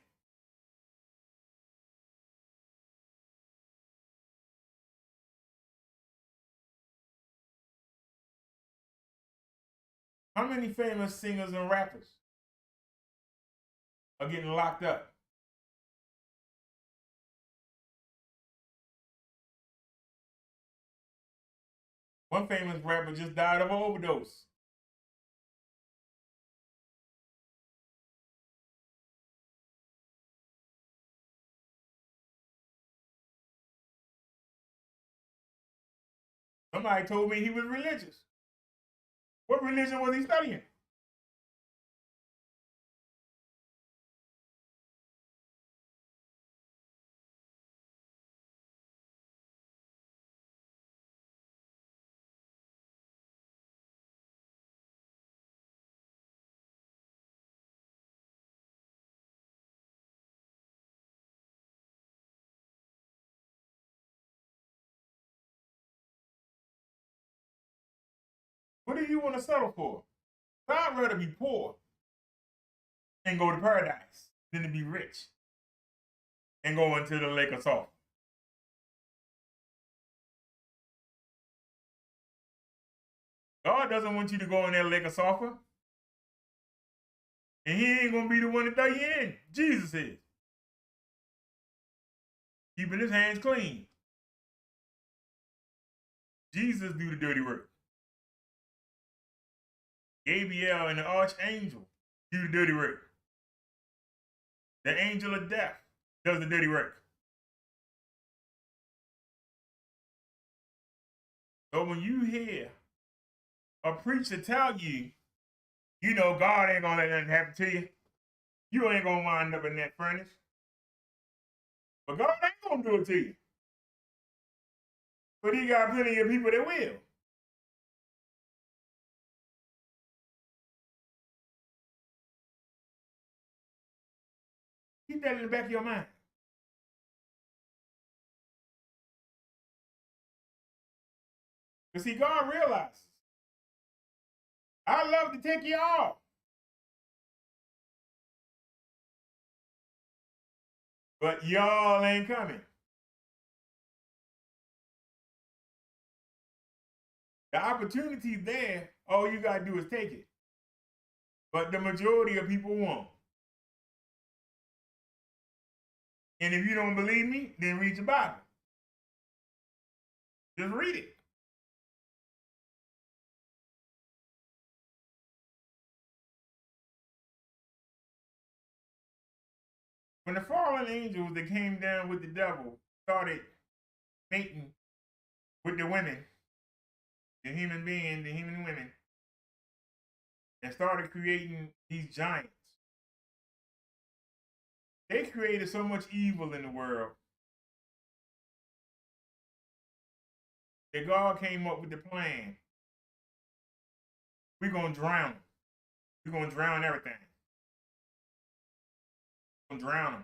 How many famous singers and rappers are getting locked up? One famous rapper just died of an overdose. Somebody told me he was religious. What religion was he studying? What do you want to settle for? I'd rather be poor and go to paradise than to be rich and go into the lake of salt. God doesn't want you to go in that lake of sulfur. And he ain't going to be the one to throw you in. Jesus is. Keeping his hands clean. Jesus do the dirty work. Gabriel and the archangel do the dirty work. The angel of death does the dirty work. So when you hear a preacher tell you, you know, God ain't gonna let nothing happen to you, you ain't gonna wind up in that furnace. But God ain't gonna do it to you. But he got plenty of people that will. Keep that in the back of your mind. Because see, God realizes, I love to take you off. But y'all ain't coming. The opportunity's there. All you got to do is take it. But the majority of people won't. And if you don't believe me, then read your Bible. Just read it. When the fallen angels that came down with the devil started mating with the women, the human being, the human women, and started creating these giants. They created so much evil in the world that God came up with the plan. We're going to drown them. We're going to drown everything. We're going to drown them.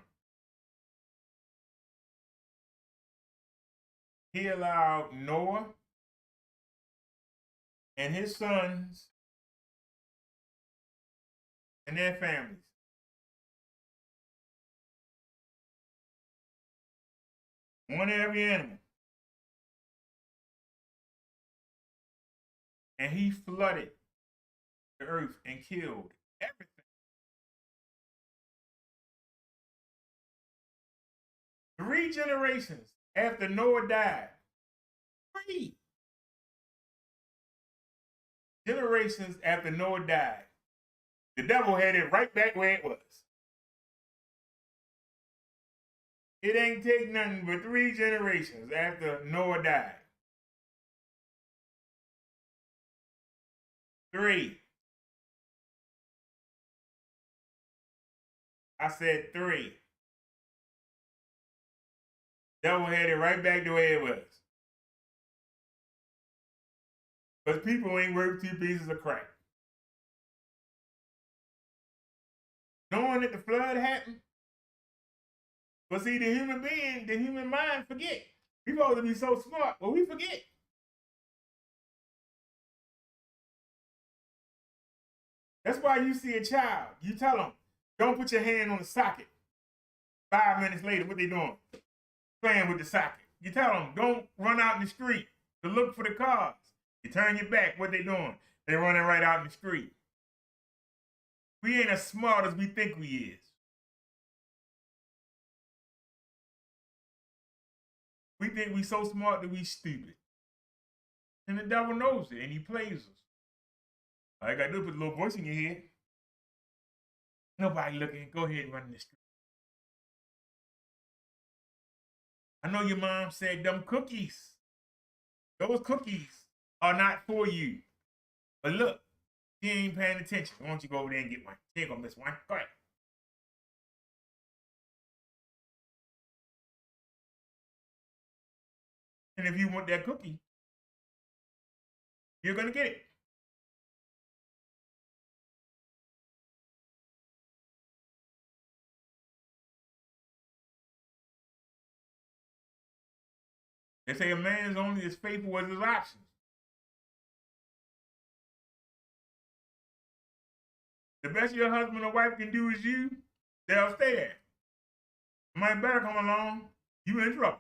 He allowed Noah and his sons and their families one in every animal. And he flooded the earth and killed everything. 3 generations after Noah died, 3 generations after Noah died, the devil had it right back where it was. It ain't take nothing but 3 generations after Noah died. 3. I said 3. Devil had it right back the way it was. Because people ain't worth 2 pieces of crack. Knowing that the flood happened. But see, the human being, the human mind forget. We supposed to be so smart, but we forget. That's why you see a child, you tell them, don't put your hand on the socket. 5 minutes later, what they doing? Playing with the socket. You tell them, don't run out in the street to look for the cars. You turn your back, what they doing? They running right out in the street. We ain't as smart as we think we is. We think we so smart that we stupid. And the devil knows it, and he plays us. All you gotta do is put a little voice in your head. Nobody looking, go ahead and run in the street. I know your mom said them cookies. Those cookies are not for you. But look, she ain't paying attention. Why don't you go over there and get one? Here you go, Miss One. Go ahead. And if you want that cookie, you're going to get it. They say a man is only as faithful as his options. The best your husband or wife can do is you, they'll stay there. Somebody better come along, you in trouble.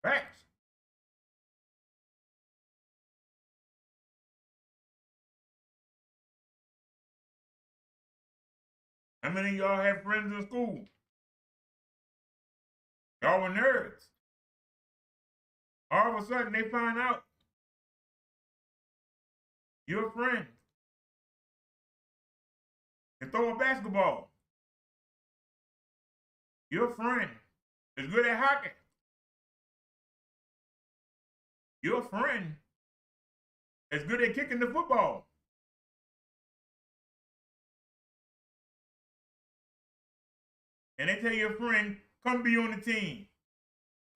Facts. How many of y'all have friends in school? Y'all were nerds. All of a sudden, they find out your friend can throw a basketball. Your friend is good at hockey. Your friend is good at kicking the football. And they tell your friend, come be on the team.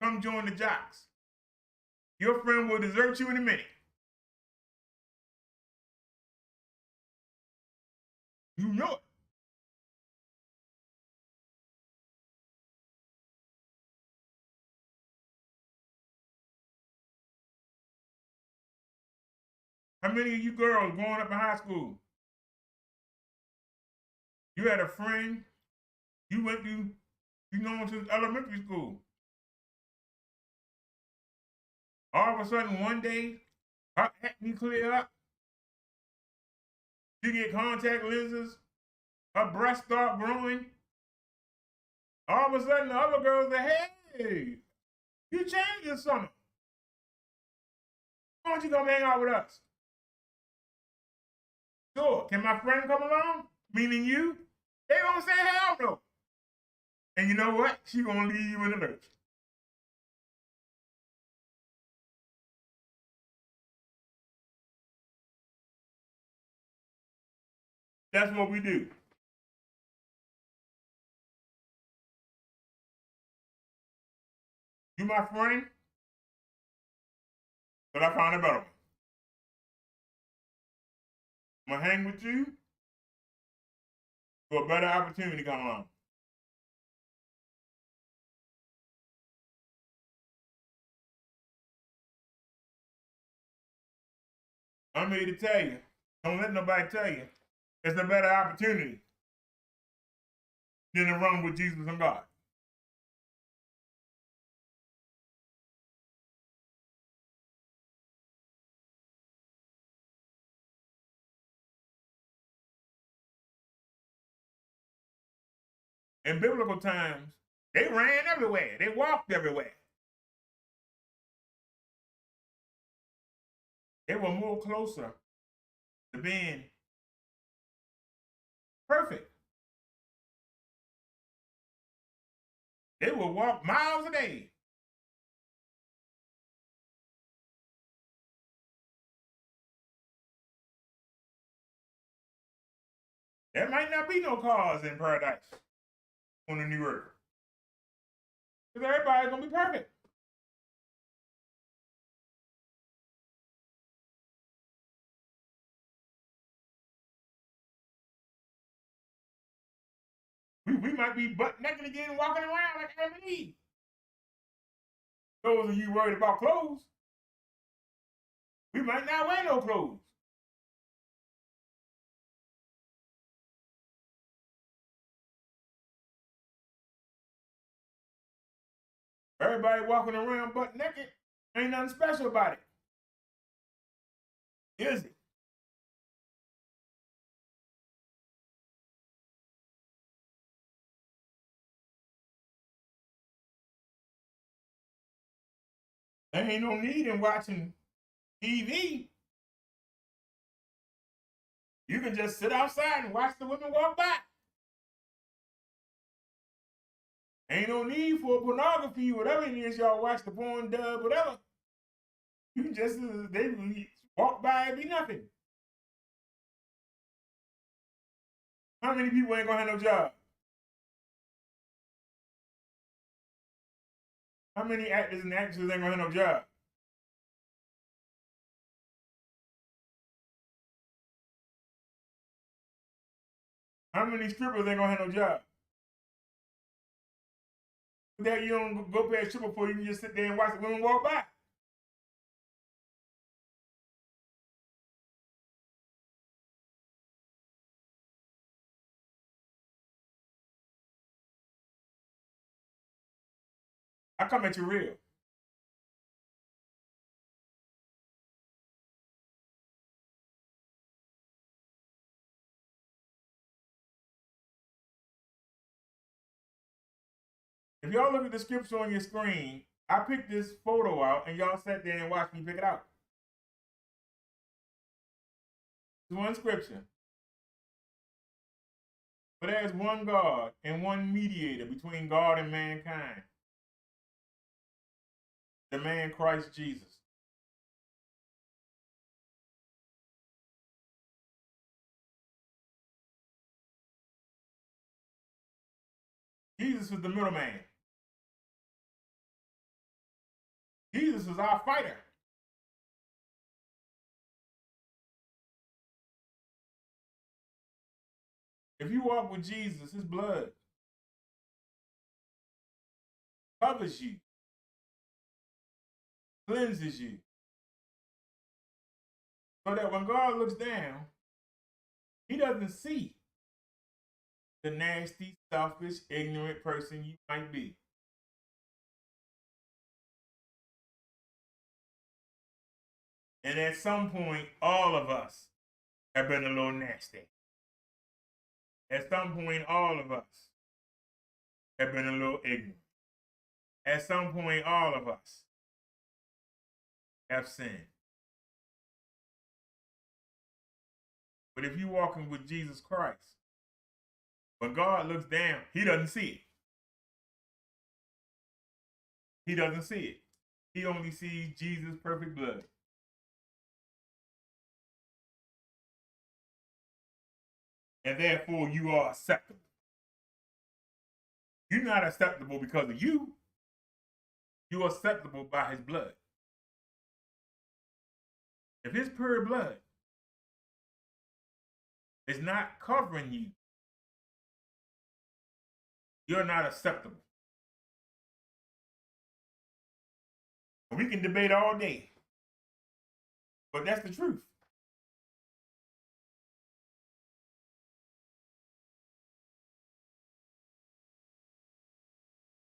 Come join the Jocks. Your friend will desert you in a minute. You know it. How many of you girls growing up in high school, you had a friend, you went to, to elementary school. All of a sudden, one day, her acne clear up. She get contact lenses. Her breasts start growing. All of a sudden, the other girls say, hey, you changed this summer. Why don't you come hang out with us? Sure. Can my friend come along? Meaning you? They gonna say hell no. And you know what? She gonna leave you in the lurch. That's what we do. You my friend, but I found a better one. I'm gonna hang with you for a better opportunity come along. I'm here to tell you. Don't let nobody tell you. It's a better opportunity than to run with Jesus and God. In biblical times, they ran everywhere. They walked everywhere. They were more closer to being perfect. They would walk miles a day. There might not be no cars in paradise on the new earth. Because everybody's going to be perfect. We might be butt naked again walking around like Adam and Eve. Those of you worried about clothes, we might not wear no clothes. Everybody walking around butt naked, ain't nothing special about it. Is it? There ain't no need in watching TV. You can just sit outside and watch the women walk by. Ain't no need for pornography, whatever it is y'all watch, the porn dub, whatever. You can just, they walk by and be nothing. How many people ain't gonna have no job? How many actors and actresses ain't gonna have no job? How many strippers ain't gonna have no job? That you don't go pay a stripper for, you can just sit there and watch the women walk by. I come at you real. If y'all look at the scripture on your screen, I picked this photo out and y'all sat there and watched me pick it out. It's one scripture. But there's one God and one mediator between God and mankind. The man Christ Jesus. Jesus is the middleman. Jesus is our fighter. If you walk with Jesus, his blood covers you, cleanses you, so that when God looks down, he doesn't see the nasty, selfish, ignorant person you might be. And at some point, all of us have been a little nasty. At some point, all of us have been a little ignorant. At some point, all of us have sinned. But if you're walking with Jesus Christ, When God looks down, he doesn't see it. He doesn't see it. He only sees Jesus' perfect blood. And therefore, you are acceptable. You're not acceptable because of you. You're acceptable by his blood. If his pure blood is not covering you, you're not acceptable. We can debate all day, but that's the truth.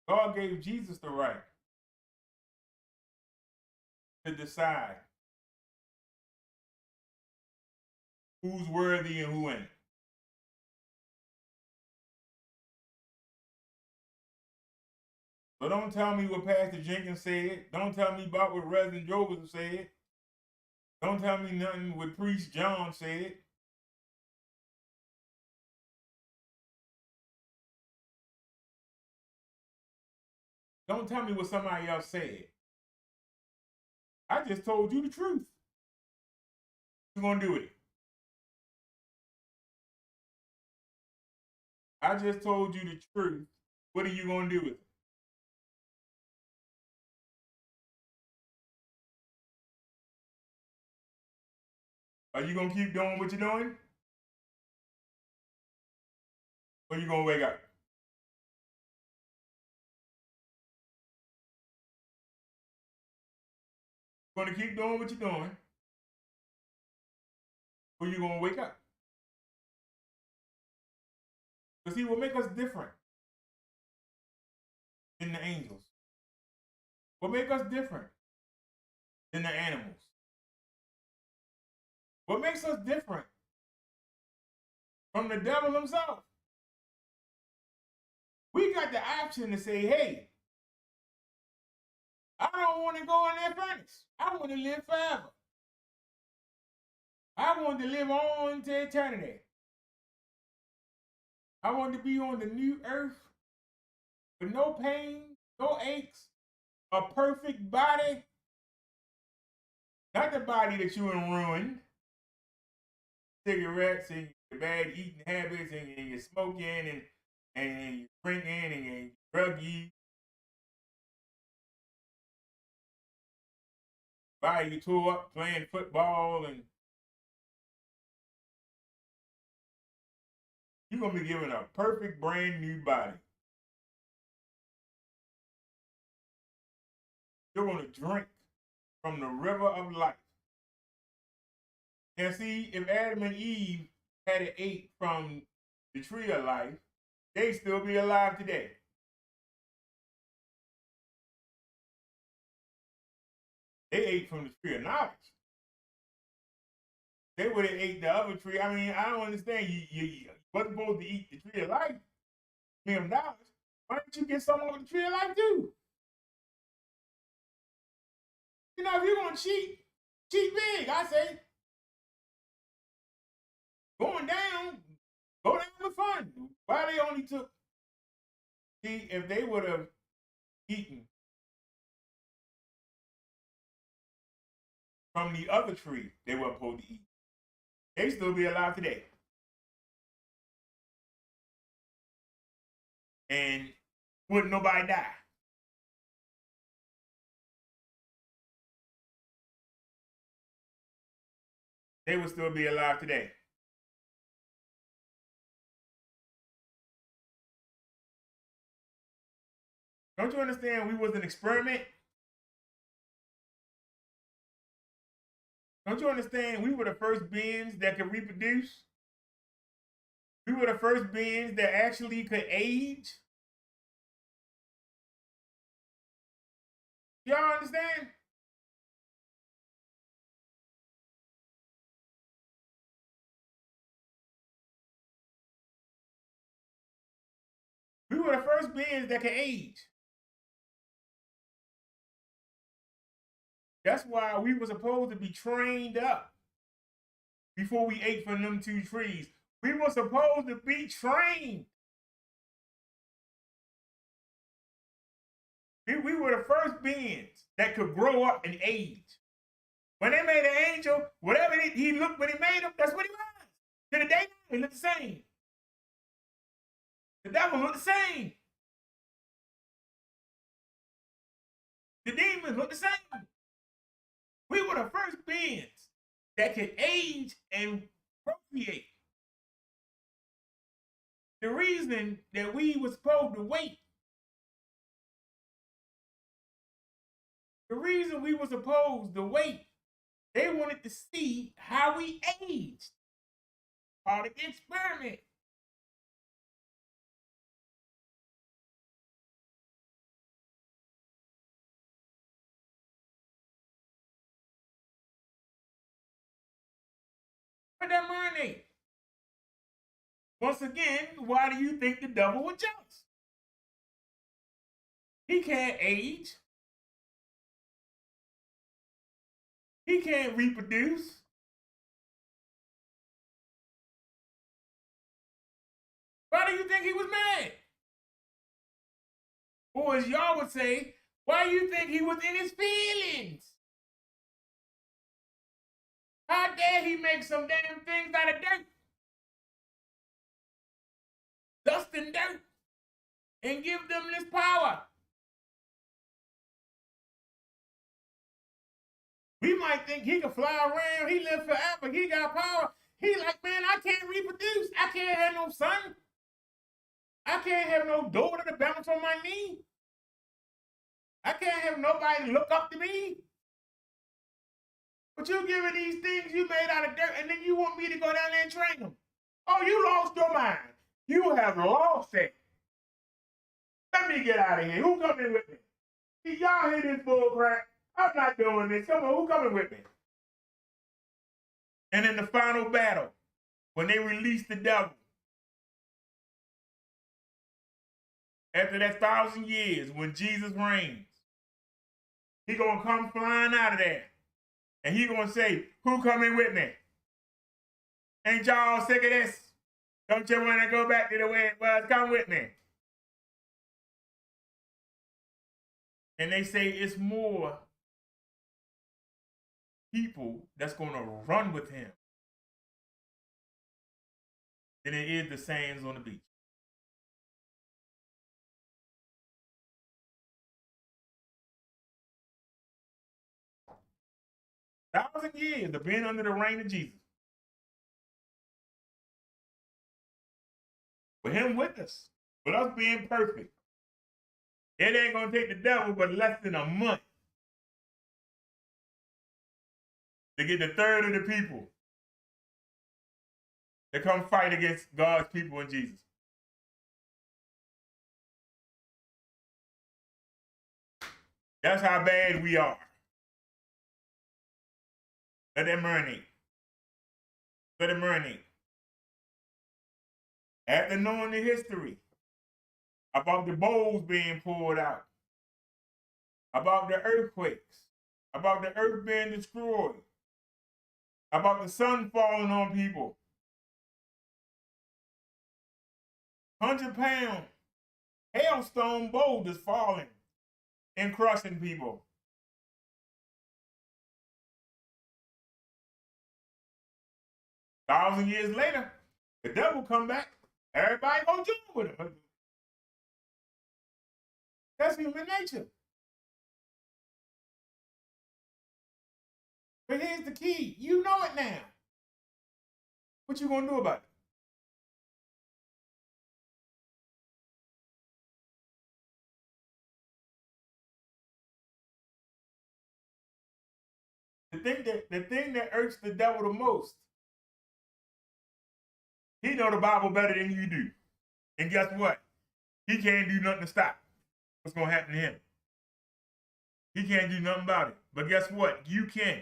God gave Jesus the right to decide who's worthy and who ain't. So don't tell me what Pastor Jenkins said. Don't tell me about what Reverend Joseph said. Don't tell me nothing what Priest John said. Don't tell me what somebody else said. I just told you the truth. What you gonna do with it? I just told you the truth. What are you gonna do with it? Are you gonna keep doing what you're doing? Or are you gonna wake up? You gonna keep doing what you're doing? Or you gonna wake up? Because he will make us different than the angels. What make us different than the animals? What makes us different from the devil himself? We got the option to say, hey, I don't want to go in that furnace. I want to live forever. I want to live on to eternity. I want to be on the new earth with no pain, no aches, a perfect body. Not the body that you ruined. Cigarettes and your bad eating habits and your smoking and your drinking and your drug use. Body you tore up playing football, and you're going to be given a perfect brand new body. You're going to drink from the river of life. And see, if Adam and Eve had ate from the tree of life, they'd still be alive today. They ate from the tree of knowledge. They would have ate the other tree. I mean, I don't understand. You wasn't supposed to eat the tree of life, $1 million. Why don't you get some of the tree of life too? You know, if you're going to cheat big, I say. Going down, go down with fun. Why they only took, see, if they would have eaten from the other tree they weren't supposed to eat, they still be alive today. And wouldn't nobody die. They would still be alive today. Don't you understand we was an experiment? Don't you understand we were the first beings that could reproduce? We were the first beings that actually could age. Y'all understand? We were the first beings that could age. That's why we were supposed to be trained up before we ate from them two trees. We were supposed to be trained. We were the first beings that could grow up and age. When they made an angel, whatever he looked when he made him, that's what he was. To the day, he looked the same. The devil looked the same. The demons looked the same. We were the first beings that could age and procreate. The reason that we were supposed to wait, they wanted to see how we aged. Part of the experiment. But that marinate. Once again, why do you think the devil was jealous? He can't age. He can't reproduce. Why do you think he was mad? Or as y'all would say, why do you think he was in his feelings? How dare he make some damn things out of dirt? Dust and dirt. And give them this power. We might think he can fly around, he live forever, he got power. He like, man, I can't reproduce. I can't have no son. I can't have no daughter to bounce on my knee. I can't have nobody look up to me. But you giving these things you made out of dirt, and then you want me to go down there and train them. Oh, you lost your mind. You have lost it. Let me get out of here. Who coming with me? Y'all hear this bull crap? I'm not doing this. Come on, who coming with me? And in the final battle, when they released the devil, after that 1,000 years, when Jesus reigns, he gonna come flying out of there. And he gonna say, who coming with me? Ain't y'all sick of this? Don't you wanna go back to the way it was? Come with me. And they say it's more people that's gonna run with him than it is the sands on the beach. Thousand years of being under the reign of Jesus. With him with us, with us being perfect. It ain't gonna take the devil but less than a month to get the third of the people to come fight against God's people in Jesus. That's how bad we are. Let it marinate. Let it marinate. After knowing the history about the bowls being poured out, about the earthquakes, about the earth being destroyed, about the sun falling on people, 100-pound hailstone boulders falling and crushing people. Thousand years later, the devil come back. Everybody go join with him. That's human nature. But here's the key. You know it now. What you gonna do about it? The thing that irks the devil the most, he know the Bible better than you do. And guess what? He can't do nothing to stop what's going to happen to him. He can't do nothing about it. But guess what? You can.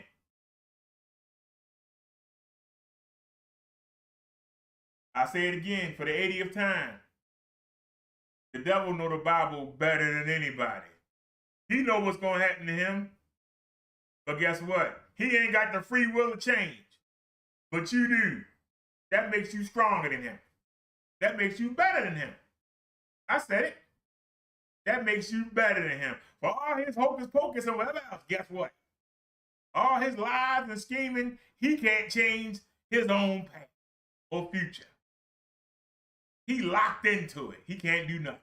I say it again for the 80th time. The devil know the Bible better than anybody. He know what's going to happen to him. But guess what? He ain't got the free will to change. But you do. That makes you stronger than him. That makes you better than him. I said it. That makes you better than him. For all his hocus pocus and whatever else, guess what? All his lies and scheming, he can't change his own path or future. He locked into it. He can't do nothing.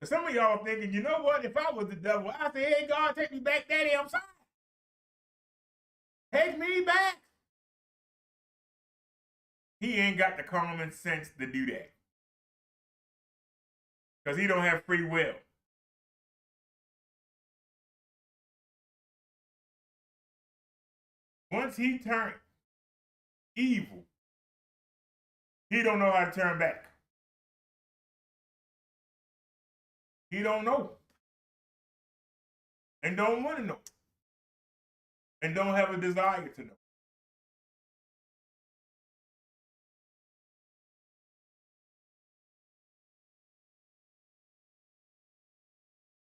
But some of y'all are thinking, you know what? If I was the devil, I'd say, hey, God, take me back, Daddy. I'm sorry. Take me back. He ain't got the common sense to do that. Because he don't have free will. Once he turned evil, he don't know how to turn back. He don't know. And don't want to know. And don't have a desire to know.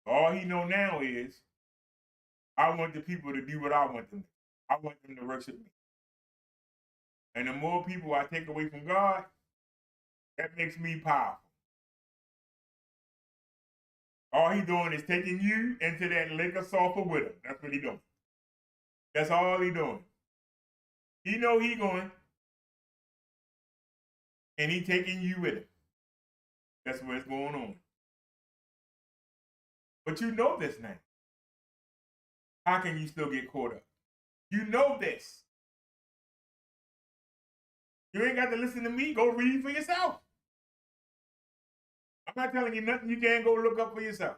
All he know now is, I want the people to do what I want them to do. I want them to worship me. And the more people I take away from God, that makes me powerful. All he doing is taking you into that lake of sulfur with him. That's what he doing. That's all he doing. He know he going, and he taking you with him. That's what's going on. But you know this now. How can you still get caught up? You know this. You ain't got to listen to me. Go read for yourself. I'm not telling you nothing you can't go look up for yourself.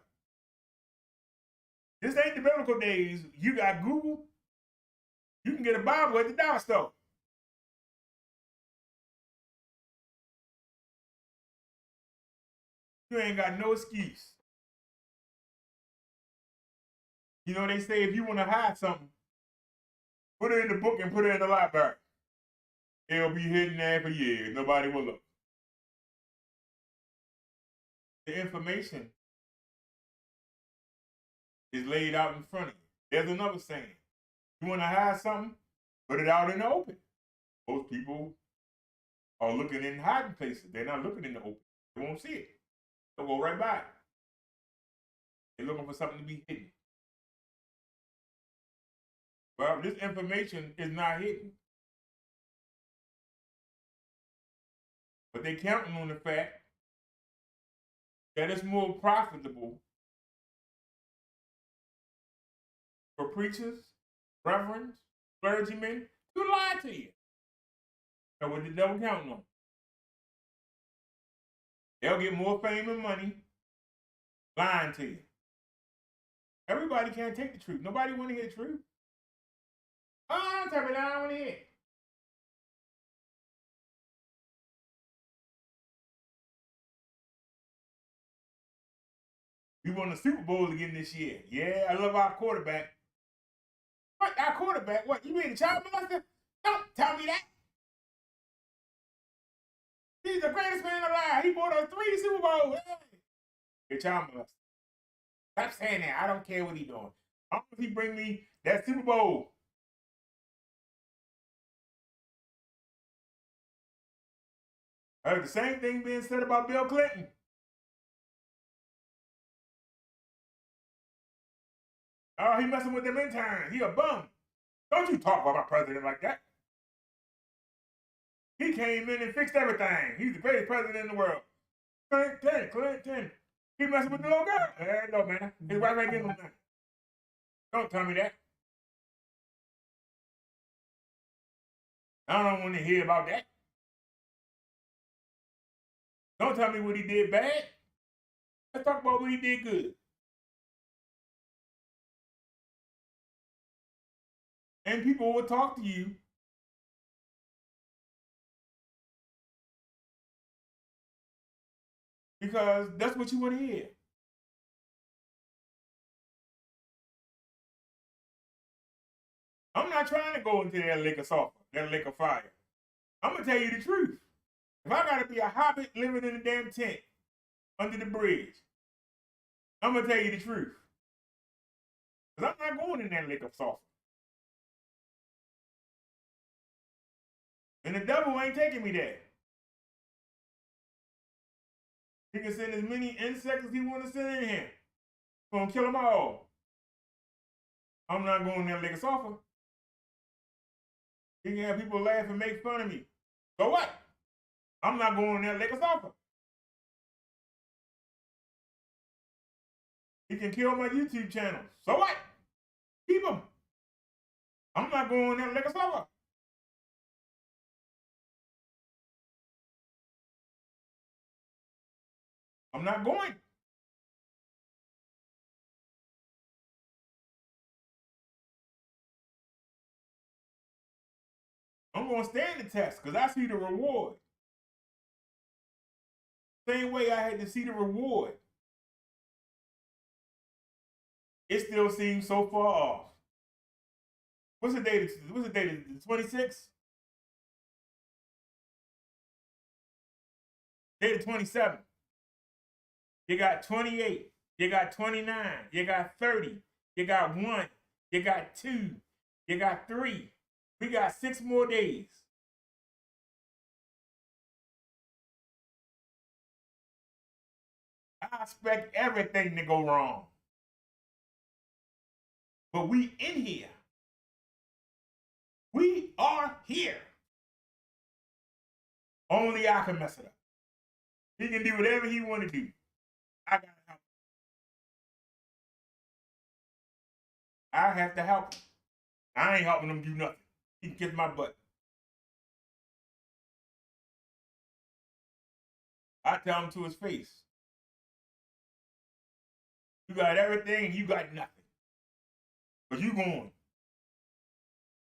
This ain't the biblical days. You got Google. You can get a Bible at the dollar store. You ain't got no excuse. You know, they say if you want to hide something, put it in the book and put it in the library. It'll be hidden there for years. Nobody will look. The information is laid out in front of you. There's another saying. You want to hide something, put it out in the open. Most people are looking in hiding places. They're not looking in the open. They won't see it. They'll go right by it. They're looking for something to be hidden. Well, this information is not hidden. But they're counting on the fact that it's more profitable for preachers, reverends, clergymen to lie to you. That's what the devil counting on. They'll get more fame and money lying to you. Everybody can't take the truth. Nobody want to hear the truth. Oh, don't tell me that. I don't want to hear it. We won the Super Bowl again this year. Yeah, I love our quarterback. What? Our quarterback? What? You mean the child molester? Don't tell me that. He's the greatest man alive. He bought us 3 Super Bowls. Hey. The child molester. Stop saying that. I don't care what he's doing. I don't know if he bring me that Super Bowl. I heard the same thing being said about Bill Clinton. Oh, he messing with them interns. He a bum. Don't you talk about my president like that. He came in and fixed everything. He's the greatest president in the world. Clinton. He messing with the little girl. No, man. His wife ain't getting no money. Don't tell me that. I don't want to hear about that. Don't tell me what he did bad. Let's talk about what he did good. And people will talk to you because that's what you want to hear. I'm not trying to go into that lake of sulfur, that lake of fire. I'm going to tell you the truth. If I got to be a hobbit living in a damn tent under the bridge, I'm going to tell you the truth. Because I'm not going in that lake of sulfur. And the devil ain't taking me there. He can send as many insects as he want to send in here. Gonna kill them all. I'm not going there like a sulfur. He can have people laugh and make fun of me. So what? I'm not going there like a sulfur. He can kill my YouTube channel. So what? Keep him. I'm not going there like a sulfur. I'm not going. I'm going to stand the test because I see the reward. Same way I had to see the reward. It still seems so far off. What's the date? What's the date? The 26th? Date the 27th. You got 28. You got 29. You got 30. You got 1. You got 2. You got 3. We got 6 more days. I expect everything to go wrong. But we in here. We are here. Only I can mess it up. He can do whatever he want to do. I gotta help him. I have to help him. I ain't helping him do nothing. He can kiss my butt. I tell him to his face. You got everything and you got nothing. But you going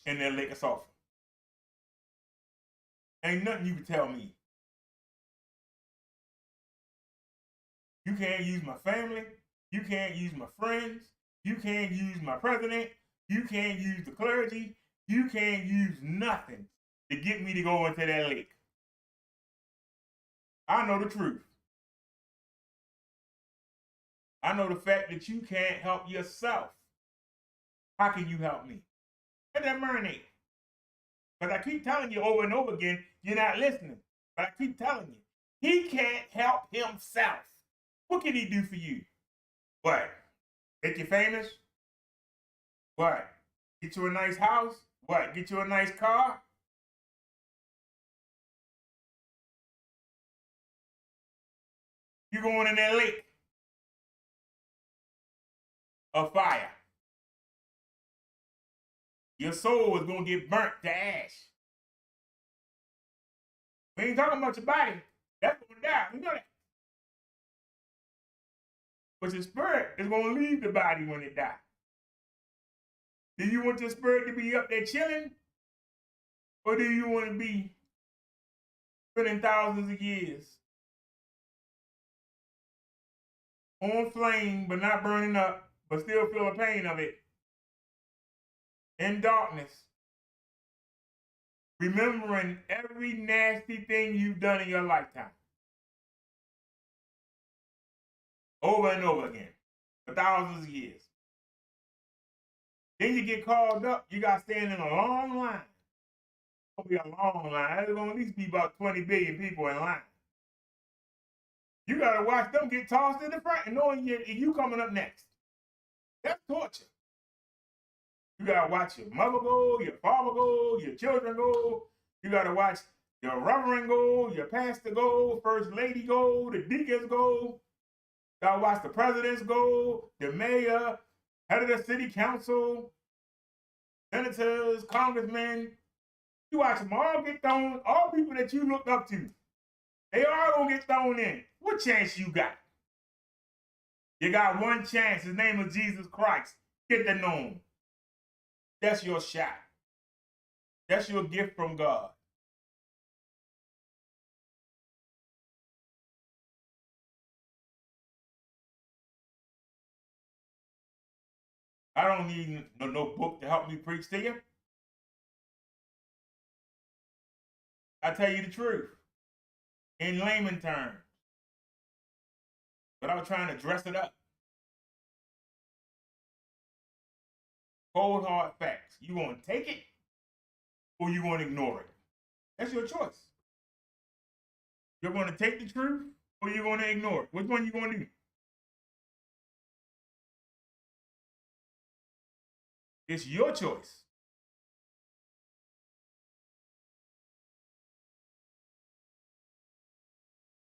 in that lake of sulfur. Ain't nothing you can tell me. You can't use my family. You can't use my friends. You can't use my president. You can't use the clergy. You can't use nothing to get me to go into that lake. I know the truth. I know the fact that you can't help yourself. How can you help me? Let that marinate. Because I keep telling you over and over again, you're not listening. But I keep telling you, he can't help himself. What can he do for you? What? Make you famous? What? Get you a nice house? What? Get you a nice car? You're going in that lake of fire. Your soul is going to get burnt to ash. We ain't talking about your body. That's going to die. We know that. But your spirit is going to leave the body when it dies. Do you want your spirit to be up there chilling? Or do you want to be spending thousands of years on flame, but not burning up, but still feel the pain of it, in darkness, remembering every nasty thing you've done in your lifetime, over and over again, for thousands of years. Then you get called up, you got to stand in a long line. It's going to be a long line. There's going to at least be about 20 billion people in line. You got to watch them get tossed in the front and knowing you coming up next. That's torture. You got to watch your mother go, your father go, your children go. You got to watch your reverend go, your pastor go, first lady go, the deacons go. You got to watch the presidents go, the mayor, head of the city council, senators, congressmen. You watch them all get thrown, all people that you looked up to. They all going to get thrown in. What chance you got? You got one chance. His name is Jesus Christ. Get to know him. That's your shot. That's your gift from God. I don't need no book to help me preach to you. I tell you the truth. In layman terms. Without trying to dress it up. Cold hard facts. You want to take it or you want to ignore it. That's your choice. You're going to take the truth or you going to ignore it? Which one you going to do? It's your choice.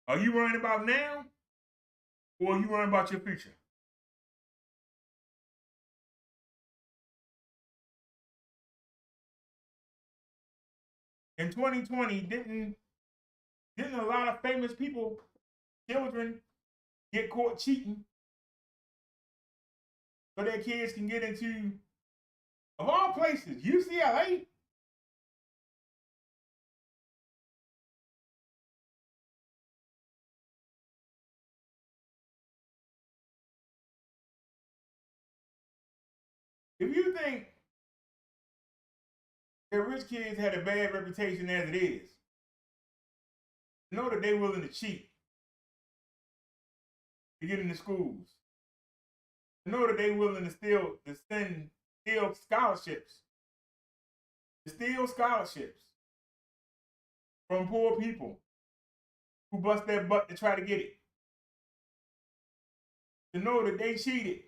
Are you worrying about now, or are you worrying about your future? In 2020, didn't a lot of famous people, children, get caught cheating so their kids can get into, of all places, UCLA? If you think that rich kids had a bad reputation as it is, know that they're willing to cheat to get into schools. Know that they're willing to steal scholarships. To steal scholarships from poor people who bust their butt to try to get it. To know that they cheated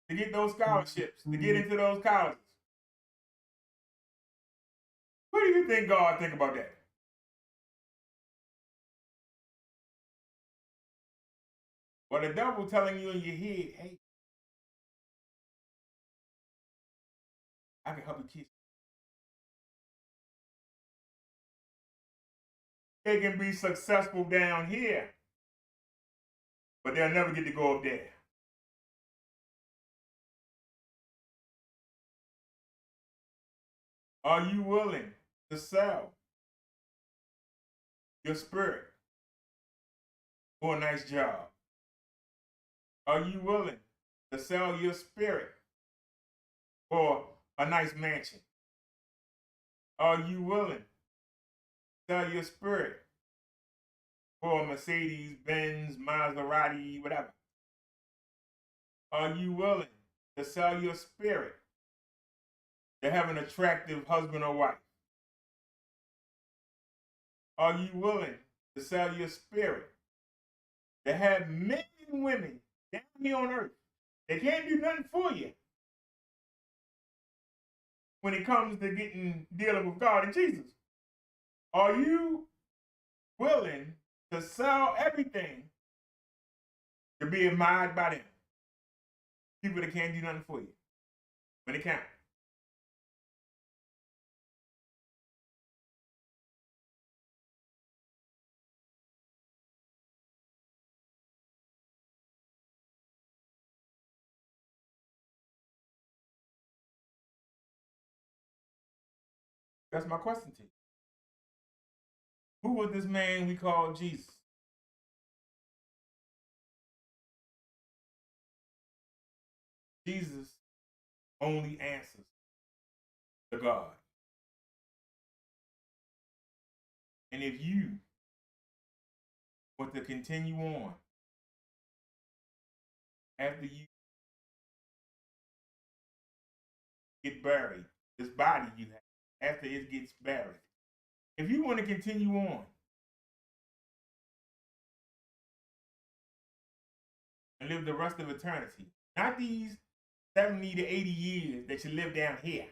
to get those scholarships, to get into those colleges. What do you think God think about that? Well, the devil telling you in your head, hey, I can help you kids. They can be successful down here, but they'll never get to go up there. Are you willing to sell your spirit for a nice job? Are you willing to sell your spirit for a nice mansion? Are you willing to sell your spirit for a Mercedes, Benz, Maserati, whatever? Are you willing to sell your spirit to have an attractive husband or wife? Are you willing to sell your spirit to have men and women down here on earth that can't do nothing for you when it comes to dealing with God and Jesus? Are you willing to sell everything to be admired by them? People that can't do nothing for you when it counts. That's my question to you. Who was this man we call Jesus? Jesus only answers to God. And if you were to continue on after you get buried, this body you have, after it gets buried, if you want to continue on and live the rest of eternity, not these 70 to 80 years that you live down here,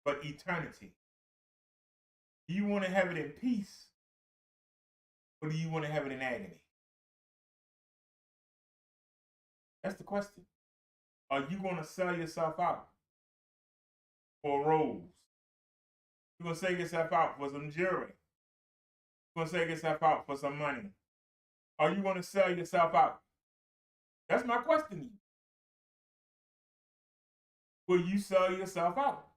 but eternity, do you want to have it in peace, or do you want to have it in agony? That's the question. Are you going to sell yourself out for roles? You're going to sell yourself out for some jewelry? You're going to sell yourself out for some money? Are you going to sell yourself out? That's my question to you. Will you sell yourself out?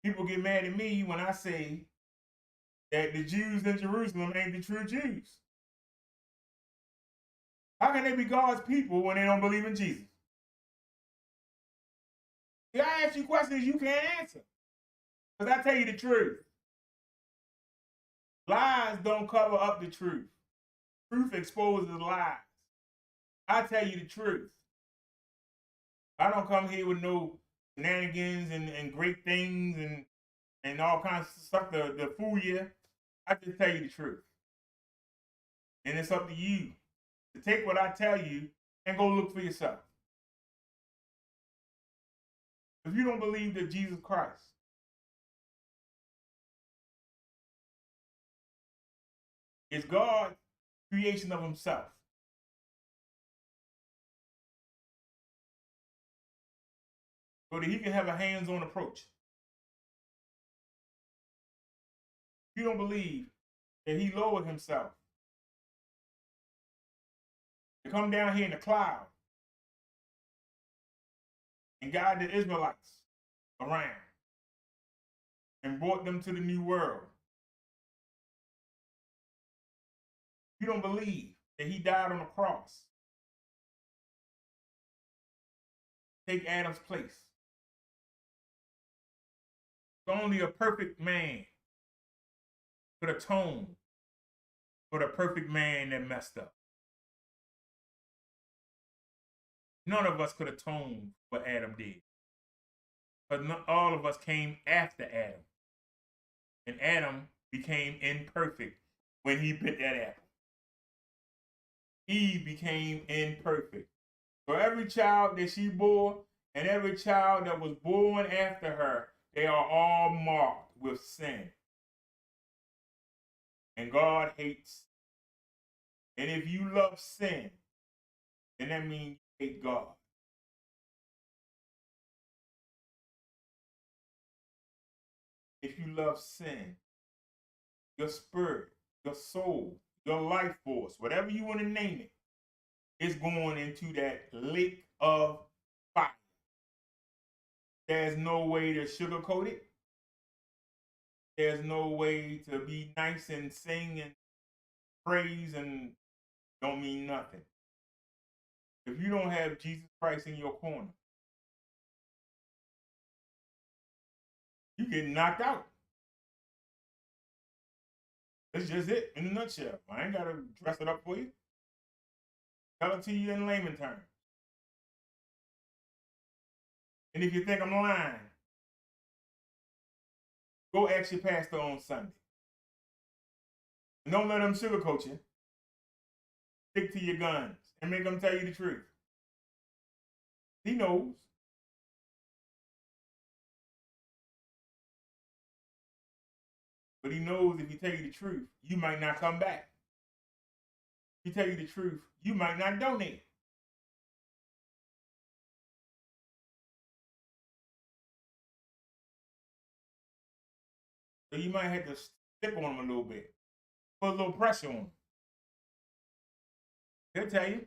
People get mad at me when I say that the Jews in Jerusalem ain't the true Jews. How can they be God's people when they don't believe in Jesus? See, I ask you questions you can't answer, because I tell you the truth. Lies don't cover up the truth. Truth exposes lies. I tell you the truth. I don't come here with no shenanigans and great things and all kinds of stuff to fool you. I just tell you the truth. And it's up to you to take what I tell you and go look for yourself. If you don't believe that Jesus Christ is God's creation of himself, so that he can have a hands-on approach. If you don't believe that he lowered himself to come down here in the cloud and guide the Israelites around and brought them to the new world. You don't believe that he died on a cross, take Adam's place. Only a perfect man could atone for the perfect man that messed up. None of us could atone for what Adam did. But not all of us came after Adam. And Adam became imperfect when he bit that apple. Eve became imperfect. So every child that she bore and every child that was born after her, they are all marked with sin. And God hates. And if you love sin, then that means you hate God. If you love sin, your spirit, your soul, your life force, whatever you want to name it, is going into that lake of fire. There's no way to sugarcoat it. There's no way to be nice and sing and praise and don't mean nothing. If you don't have Jesus Christ in your corner, you get knocked out. That's just it in a nutshell. I ain't got to dress it up for you. Tell it to you in layman terms. And if you think I'm lying, go ask your pastor on Sunday. And don't let them sugarcoat you. Stick to your guns and make them tell you the truth. He knows. But he knows if he tell you the truth, you might not come back. If he tell you the truth, you might not donate. So you might have to stick on him a little bit. Put a little pressure on him. He'll tell you.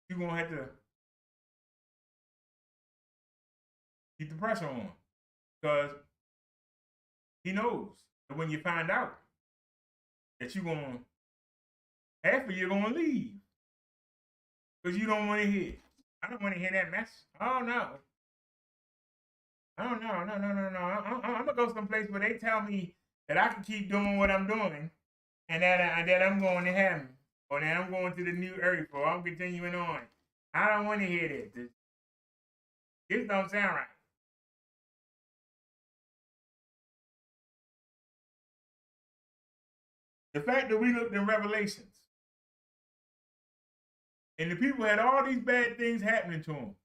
You're going to have to keep the pressure on him. Because he knows that when you find out that you're going to, half of you are going to leave. Because you don't want to hear it. I don't want to hear that mess. Oh, no. Oh, no. I'm going to go someplace where they tell me that I can keep doing what I'm doing and that I'm going to heaven or that I'm going to the new earth or I'm continuing on. I don't want to hear this. This don't sound right. The fact that we looked in Revelations and the people had all these bad things happening to them,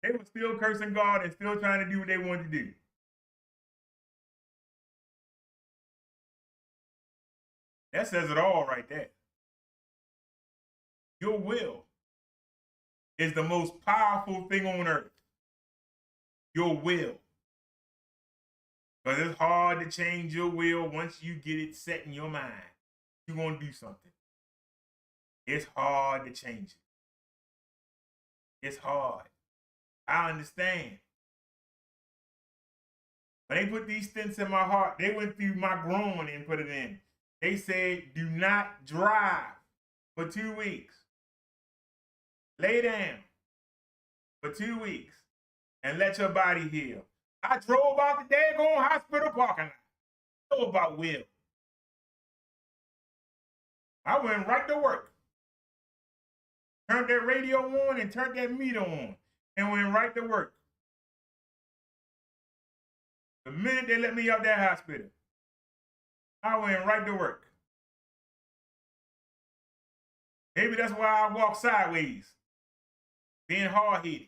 they were still cursing God and still trying to do what they wanted to do. That says it all right there. Your will is the most powerful thing on earth. Your will. Because it's hard to change your will once you get it set in your mind. You're going to do something. It's hard to change it. It's hard. I understand. When they put these stents in my heart, they went through my groin and put it in. They said, do not drive for 2 weeks. Lay down for 2 weeks and let your body heal. I drove out the daggone hospital parking lot. I know about will. I went right to work. Turned that radio on and turned that meter on and went right to work. The minute they let me out that hospital, I went right to work. Maybe that's why I walk sideways, being hard-headed.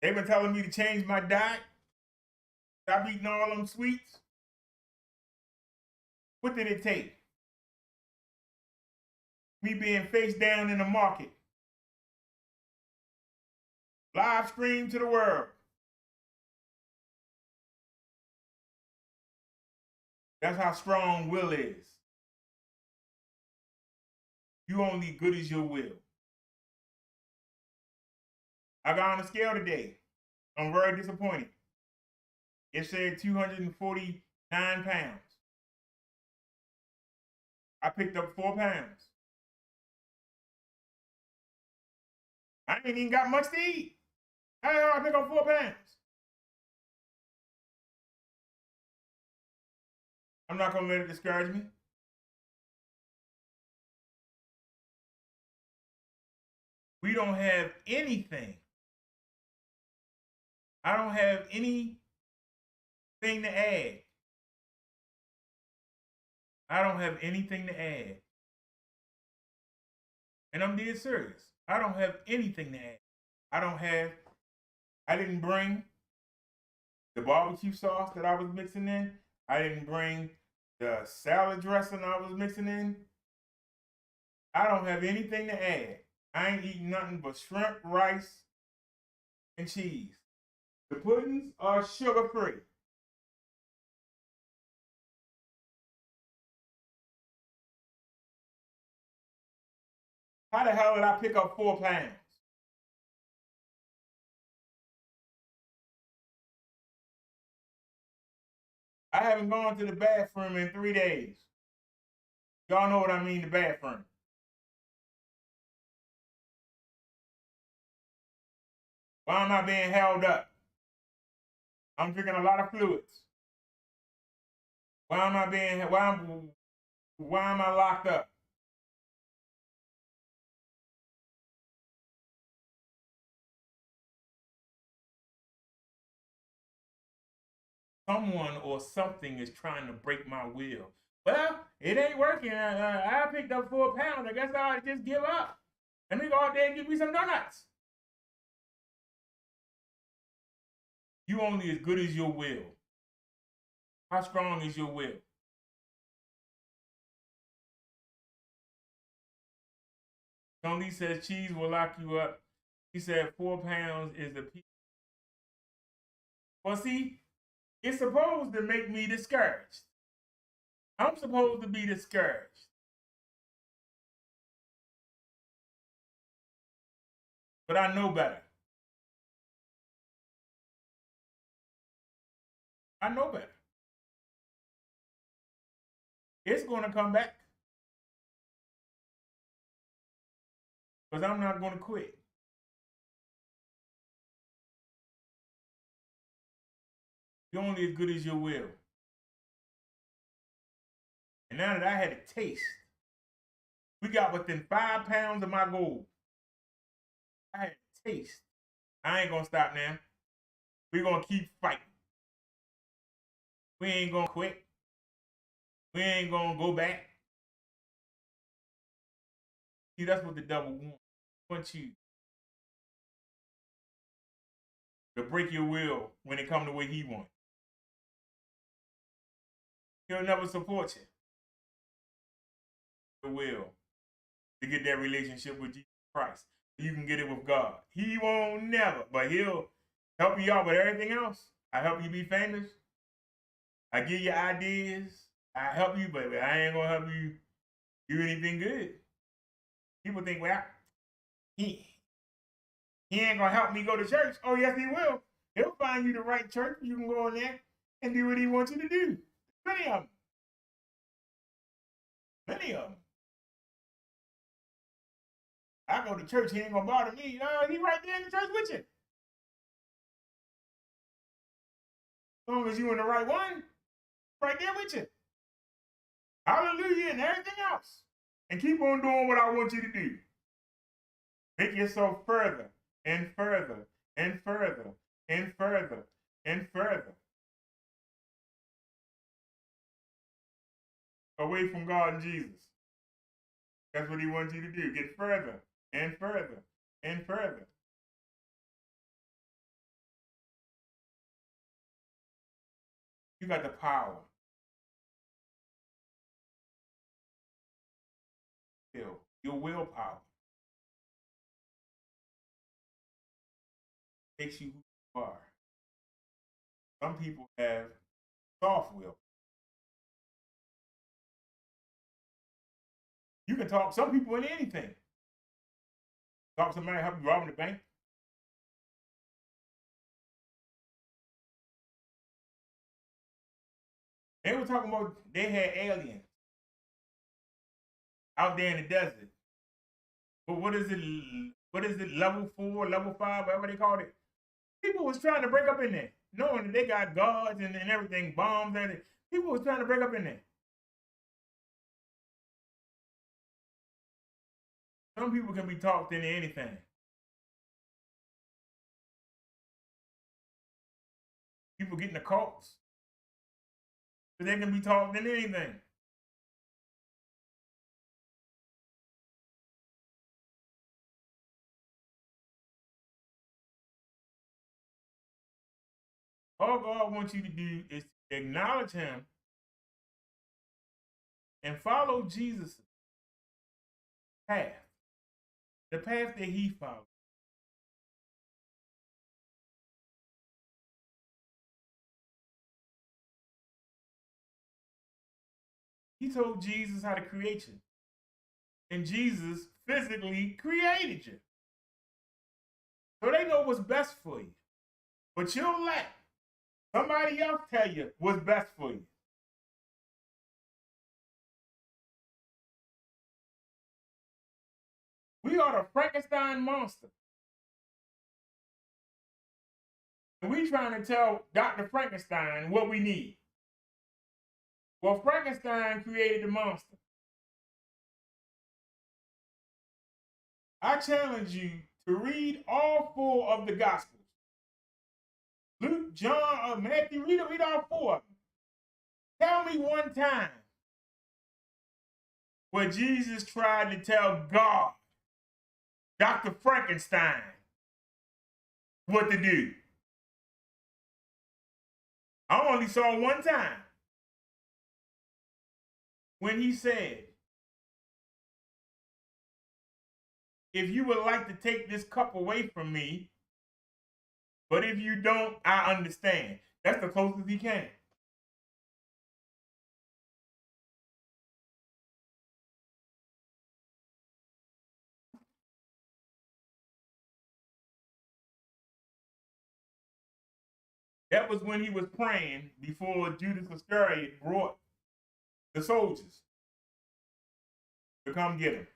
They've been telling me to change my diet, stop eating all them sweets. What did it take? Me being face down in the market. Live stream to the world. That's how strong will is. You only good as your will. I got on the scale today. I'm very disappointed. It said 249 pounds. I picked up 4 pounds. I ain't even got much to eat. I picked up 4 pounds. I'm not going to let it discourage me. We don't have anything. I don't have anything to add. I don't have anything to add. And I'm dead serious. I don't have anything to add. I didn't bring the barbecue sauce that I was mixing in. I didn't bring the salad dressing I was mixing in. I don't have anything to add. I ain't eating nothing but shrimp, rice, and cheese. The puddings are sugar-free. How the hell did I pick up 4 pounds? I haven't gone to the bathroom in 3 days. Y'all know what I mean, the bathroom. Why am I being held up? I'm drinking a lot of fluids. Why am I locked up? Someone or something is trying to break my will. Well, it ain't working. I picked up 4 pounds. I guess I'll just give up. Let me go out there and give me some donuts. You only as good as your will. How strong is your will? Tony says cheese will lock you up. He said 4 pounds is the peak. Well, see, it's supposed to make me discouraged. I'm supposed to be discouraged. But I know better. I know better. It's going to come back. Because I'm not going to quit. You're only as good as your will. And now that I had a taste, we got within 5 pounds of my goal. I had a taste. I ain't going to stop now. We're going to keep fighting. We ain't going to quit. We ain't going to go back. See, that's what the devil wants. He wants you to break your will when it comes to what he wants. He'll never support you. Your will to get that relationship with Jesus Christ. You can get it with God. He won't never, but he'll help you out with everything else. I help you be famous. I give you ideas. I help you, but I ain't gonna help you do anything good. People think, well, he ain't gonna help me go to church. Oh, yes, he will. He'll find you the right church. You can go in there and do what he wants you to do. Many of them. Many of them. I go to church, he ain't gonna bother me. He right there in the church with you. As long as you in the right one, right there with you. Hallelujah and everything else. And keep on doing what I want you to do. Make yourself further and further and further and further and further away from God and Jesus. That's what he wants you to do. Get further and further and further. You got the power. Your willpower makes you who you are. Some people have soft will. You can talk some people into anything. Talk to somebody help you rob the bank. They were talking about they had aliens out there in the desert. But what is it? What is it? Level 4, level 5, whatever they called it. People was trying to break up in there, knowing that they got guards and everything, bombs and everything. People was trying to break up in there. Some people can be talked into anything. People get in the cults, but they can be talked into anything. All God wants you to do is acknowledge him and follow Jesus' path, the path that he followed. He told Jesus how to create you. And Jesus physically created you. So they know what's best for you. But you'll let somebody else tell you what's best for you. We are the Frankenstein monster. And we trying to tell Dr. Frankenstein what we need. Well, Frankenstein created the monster. I challenge you to read all 4 of the Gospels. Luke, John, Matthew, read all 4 of them. Tell me one time where Jesus tried to tell God, Dr. Frankenstein, what to do. I only saw one time when he said, if you would like to take this cup away from me, but if you don't, I understand. That's the closest he came. That was when he was praying before Judas Iscariot brought the soldiers to come get him.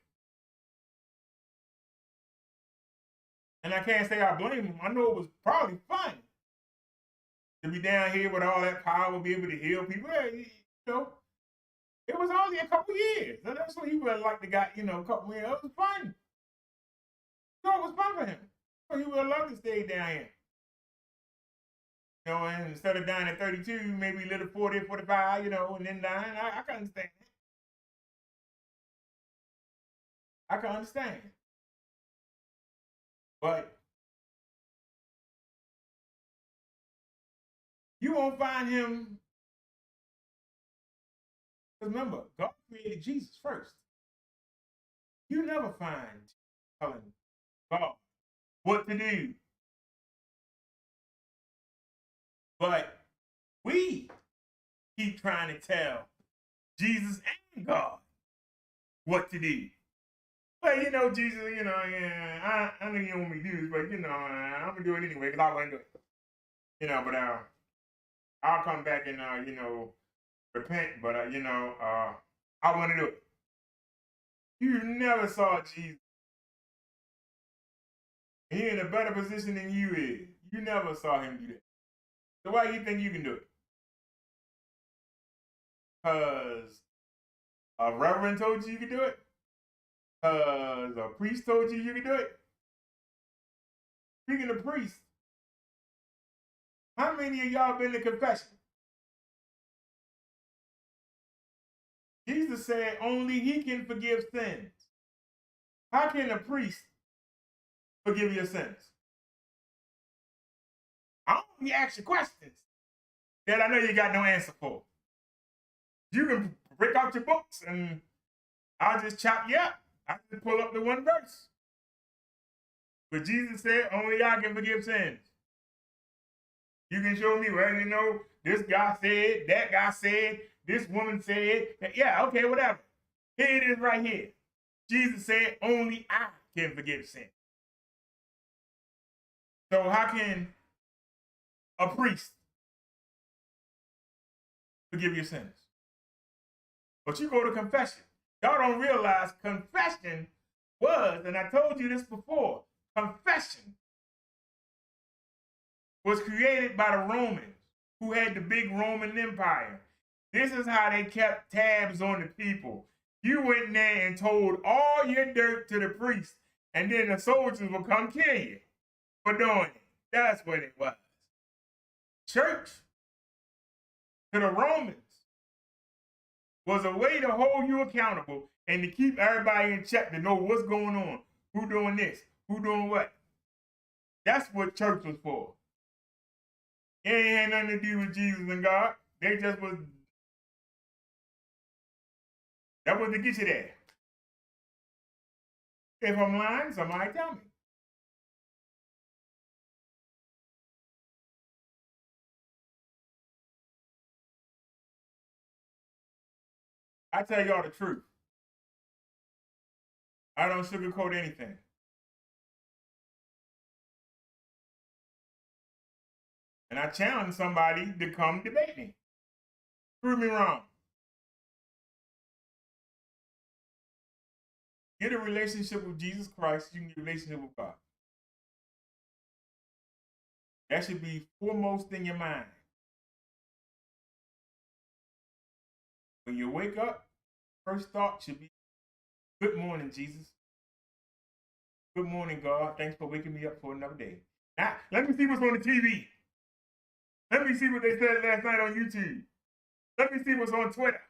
And I can't say I blame him. I know it was probably fun to be down here with all that power, be able to heal people. You know, it was only a couple years. So that's what he would have liked to got, a couple years. It was fun. It was fun for him. So he would have loved to stay down here. And instead of dying at 32, maybe live at 40, 45, and then dying. I can understand that. I can understand. But you won't find him. Remember, God created Jesus first. You never find telling God what to do. But we keep trying to tell Jesus and God what to do. But Jesus, I know you don't want me to do this, but I'm gonna do it anyway because I want to do it. But I'll come back and repent. But I want to do it. You never saw Jesus. He in a better position than you is. You never saw him do that. So why do you think you can do it? Because A reverend told you could do it? A priest told you could do it? Speaking of priests, how many of y'all been to confession? Jesus said only he can forgive sins. How can a priest forgive your sins? I only ask you questions that I know you got no answer for. You can break out your books and I'll just chop you up. I just pull up the one verse. But Jesus said only I can forgive sins. You can show me, well, you know, this guy said, that guy said, this woman said, yeah, okay, whatever. Here it is right here. Jesus said only I can forgive sin. So how can a priest forgive your sins? But you go to confession. Y'all don't realize confession was, and I told you this before, confession was created by the Romans, who had the big Roman Empire. This is how they kept tabs on the people. You went there and told all your dirt to the priest, and then the soldiers will come kill you for doing it. That's what it was. Church, to the Romans, was a way to hold you accountable and to keep everybody in check, to know what's going on, who doing this, who doing what. That's what church was for. It ain't had nothing to do with Jesus and God. They just was, that was to get you there. If I'm lying, somebody tell me. I tell y'all the truth. I don't sugarcoat anything. And I challenge somebody to come debate me. Prove me wrong. Get a relationship with Jesus Christ, you can get a relationship with God. That should be foremost in your mind. When you wake up, first thought should be, good morning, Jesus. Good morning, God. Thanks for waking me up for another day. Now, let me see what's on the TV. Let me see what they said last night on YouTube. Let me see what's on Twitter.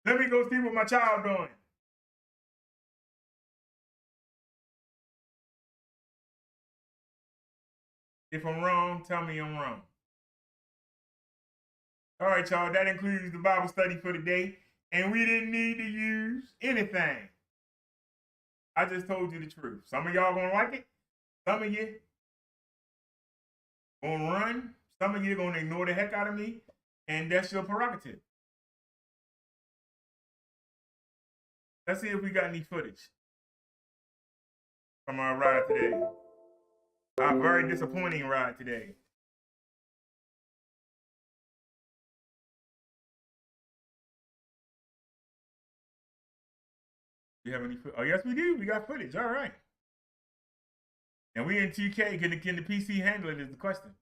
Let me go see what my child doing. If I'm wrong, tell me I'm wrong. All right, y'all, that includes the Bible study for today. And we didn't need to use anything. I just told you the truth. Some of y'all gonna like it. Some of you gonna run. Some of you gonna ignore the heck out of me. And that's your prerogative. Let's see if we got any footage from our ride today. Our very disappointing ride today. You have any footage? Oh, yes, we do. We got footage. All right. And we in 2K. Can the PC handle it is the question.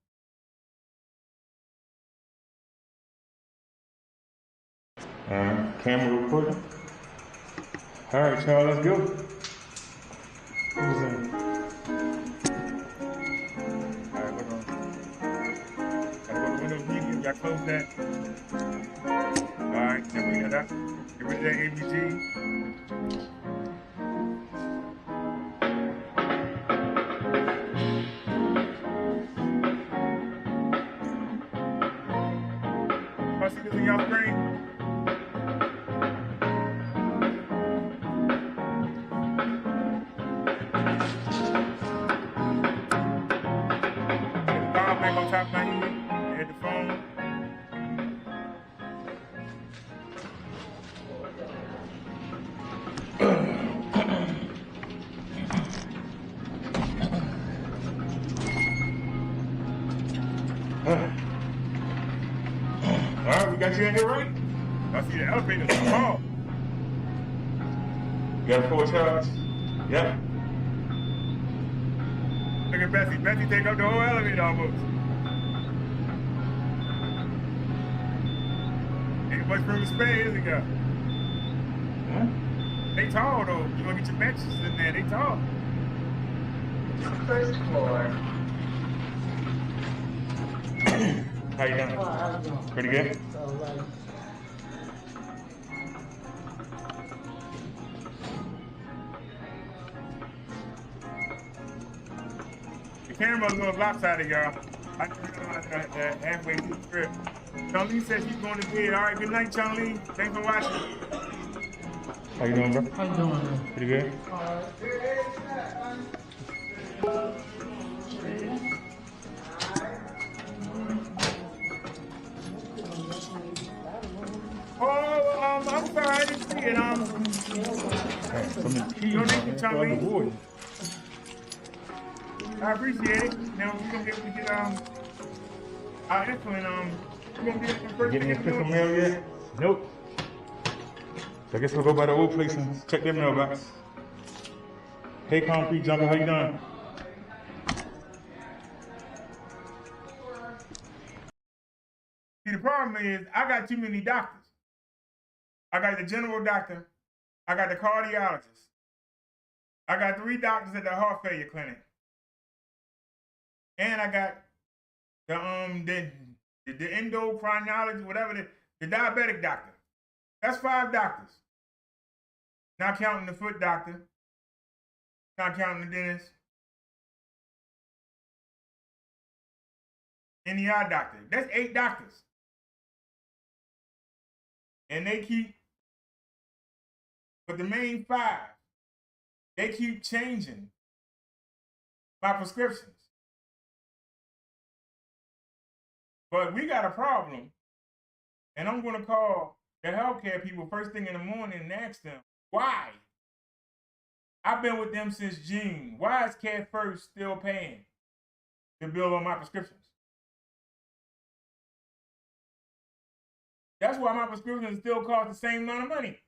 Camera recording. All right, y'all, let's go. Who's in? All right, we're going. Gotta go to Windows Media. Y'all close that. All right, then we got that. Get rid of that ABG. I see this in y'all screen. On top of my head, I had the phone. All right, we got you in here right. I see the elevator. Oh, you got a full charge? Yep. Look at Bessie. Bessie take up the whole elevator almost. ain't much room to spare, is it, girl? Huh? They tall though. You gonna get your benches in there? They tall. First floor. How you doing? How you doing? Pretty good. All right. The camera's a little lopsided, y'all. I didn't realize that halfway through the trip. Chun-Li said she's going to bed. All right, good night, Chun-Li. Thanks for watching. How you doing, bro? How you doing? Pretty good. Oh, I'm sorry, I didn't see it. Donation, Chun-Li. I appreciate it. Now we're gonna be able to get our insulin. We're gonna get it first. Getting your official mail yet? Nope. So I guess we'll go by the old place and check their mailbox. Hey, Concrete Jungle, how you doing? See, the problem is I got too many doctors. I got the general doctor. I got the cardiologist. I got 3 doctors at the heart failure clinic. And I got the endocrinologist, whatever, the diabetic doctor. That's 5 doctors. Not counting the foot doctor. Not counting the dentist. And the eye doctor. That's 8 doctors. And they keep, but the main 5, they keep changing my prescriptions. But we got a problem, and I'm going to call the healthcare people first thing in the morning and ask them, why? I've been with them since June. Why is Care First still paying the bill on my prescriptions? That's why my prescriptions still cost the same amount of money.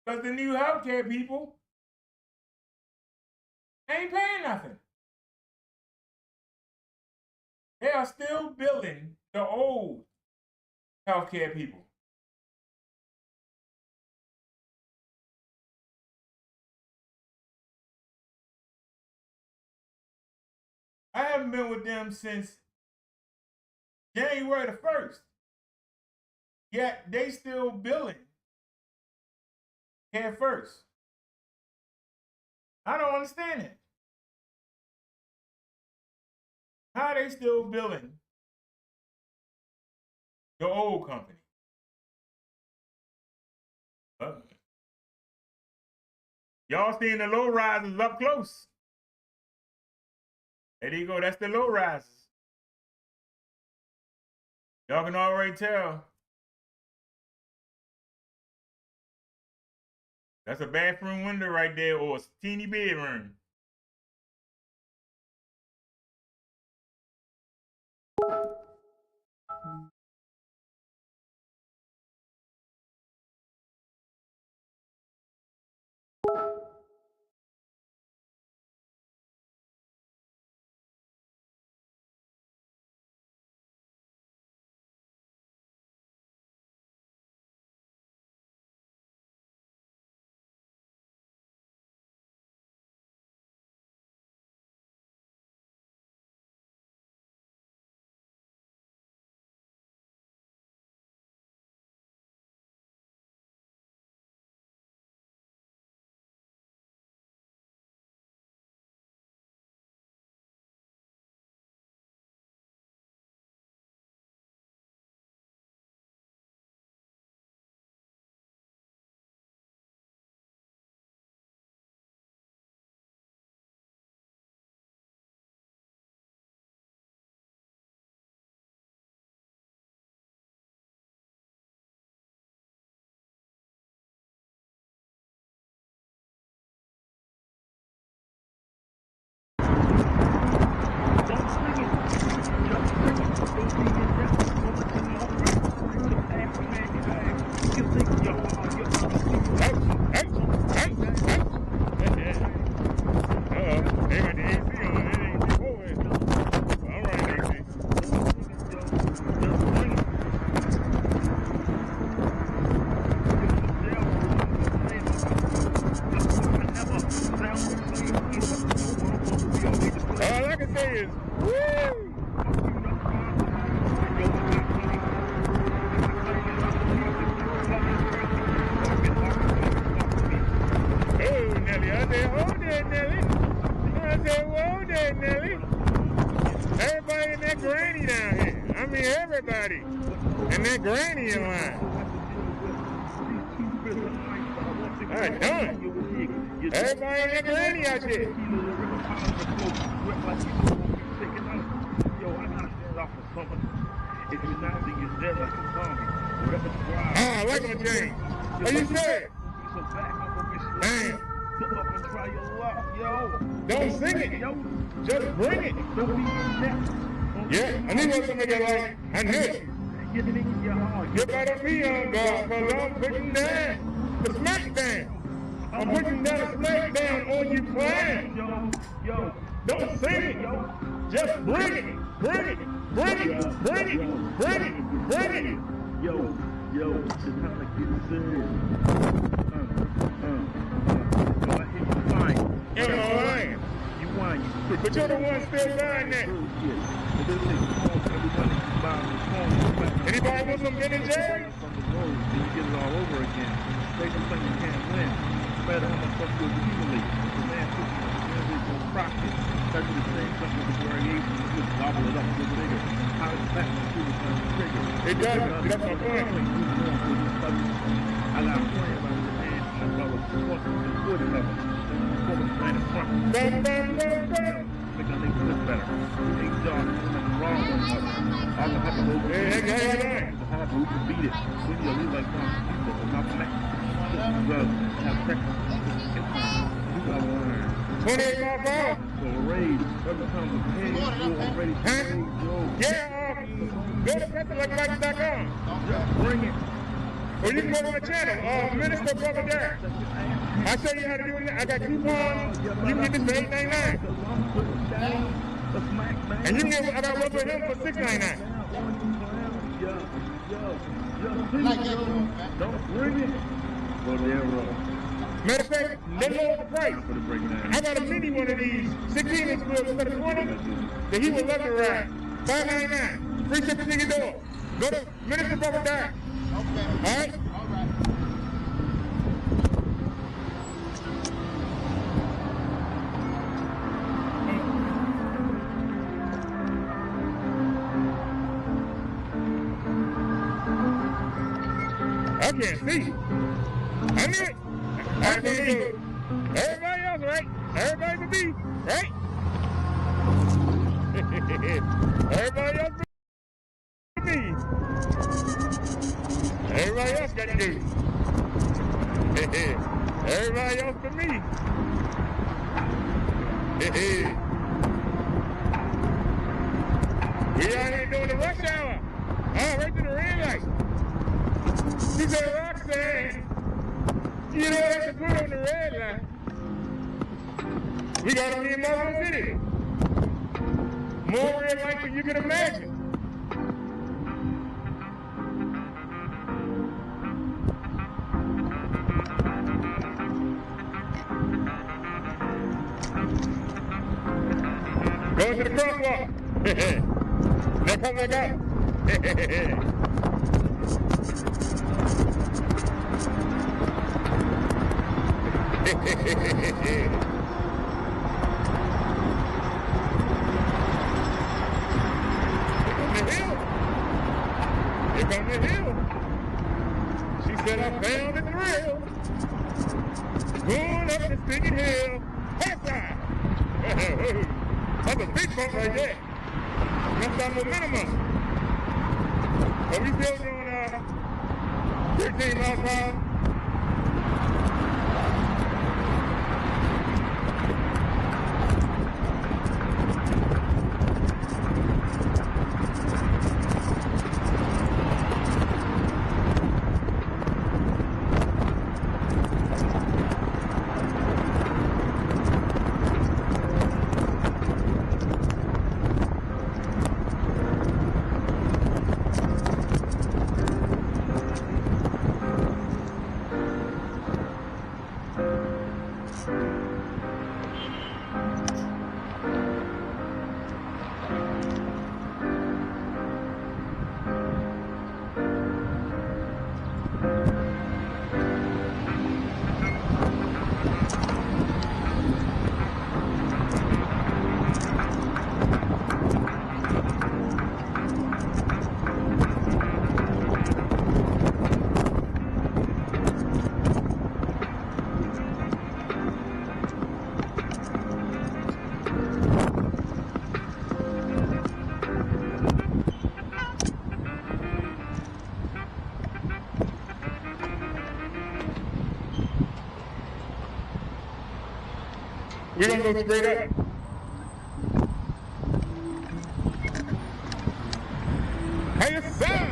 Because the new healthcare people ain't paying nothing. They are still billing the old healthcare people. I haven't been with them since January the 1st. Yet they still billing Care First. I don't understand it. How are they still billing the old company? Y'all seeing the low risers up close. There you go. That's the low risers. Y'all can already tell. That's a bathroom window right there, or a teeny bedroom. said, hold there, Nelly. I said, whoa there, Nelly. Everybody in that granny down here. I mean, everybody. And that granny in line. I done. Everybody in that granny out there. Oh, I like my James. Are you scared? Damn. Don't sing it. Just bring it. Yeah, I need something that like, I knew it. You better be on guard, cause I'm putting down the smack down. I'm putting down the smack down on you clown. Don't sing it. Just bring it. Bring it. Bring it. Bring it. Bring it. Bring it. Yo, it's time to get serious. I hear you whine. You're lying. You whine, you spit. But you're the one still buying that. Anybody want some Ben and Jerry's? From the road, then you get it all over again. Say something you can't win. No matter how much stuff you do easily. The man puts you in the will rock it. Start to the same stuff with the variations. You just gobble it up a little bigger. How does that feel the trigger? It does. That's my point. I got a plan about the man. I thought it was good enough. Before the plan in front. Make our niggas look better. You ain't done. Nothing wrong with us. All the hustle over there. The hard who can beat it. We need to leave like some people. Not the next. Have practice. You gotta learn. 28 miles per hour. So raise. Every time the page, you already paid. Yeah, go to PetlerLikeBikes.com. Just bring it. Or you can go to my channel, Minister Brother Derek. I show you how to do it. I got coupons. You can get this for $8.99. And you can get, I got one for him for $6.99. Don't bring it. Matter of fact, they lowered the price. I got a mini one of these, 16-inch wheels instead of 20, that he would love to ride. $5.99. Free shipping to your door. Go to Minister Brother Derek. Okay. All right? All right. I can't see. I knew it. I knew it. Everybody else, right? Everybody but me, right? Everybody else but me. Everybody else got to do. Everybody else but me. We out here doing the rush hour. Oh, right to the red light. She said, Roxanne, you don't have to put on the red light. We got to be in Muscle City. More red lights than you can imagine. Going to the crosswalk. Now come back out. Here come the hill. She said, I found the thrill. Going up the singing hill. High side. That's a big bump right there. That's our momentum. But we still doing 13 miles per hour. We're gonna go straight up. How you sound?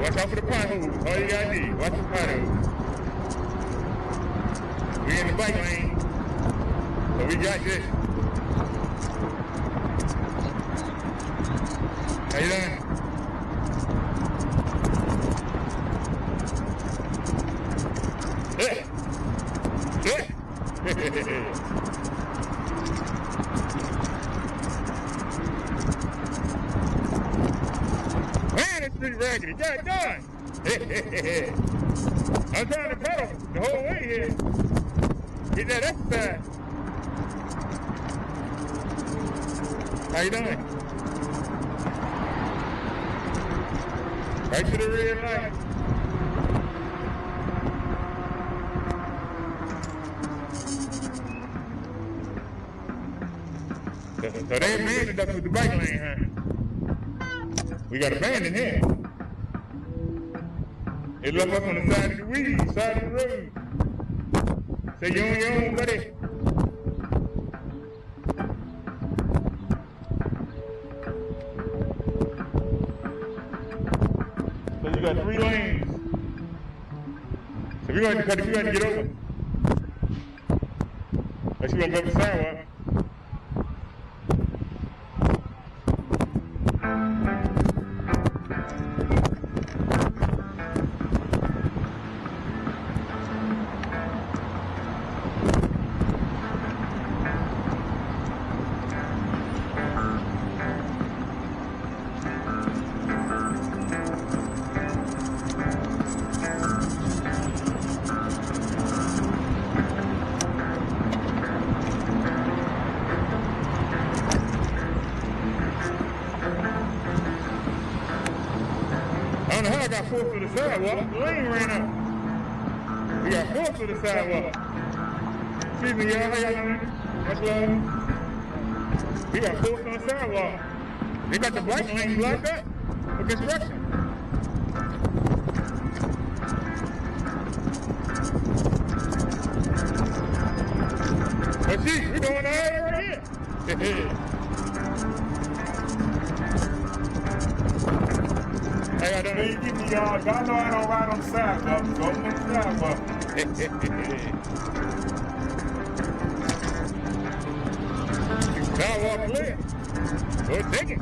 Watch out for the potholes. All you gotta do, watch the potholes. We in the bike lane, so we got this. How you doing? Man, it's pretty raggedy. God darn. I'm trying to pedal the whole way here. Get that exercise. How you doing? Right to the red light. So they abandoned us with the bike lane, huh? We got abandoned here. It left us on the side of the weed, side of the road. Say you on your own, buddy. So you got 3 lanes. So we're going to cut it, we're going to get over. Unless you want to go up the sidewalk. I don't know how I got forced to the sidewalk. The lane ran out. We got forced to the sidewalk. Excuse me, y'all. How y'all doing? Much love. We got forced on the sidewalk. They got the bike lane blocked up for construction. But see, we're doing all right here. Hey, I don't know. Give me y'all. Y'all know I don't ride on the sidewalk. So I'm on the sidewalk. Sidewalk clear. Go take it.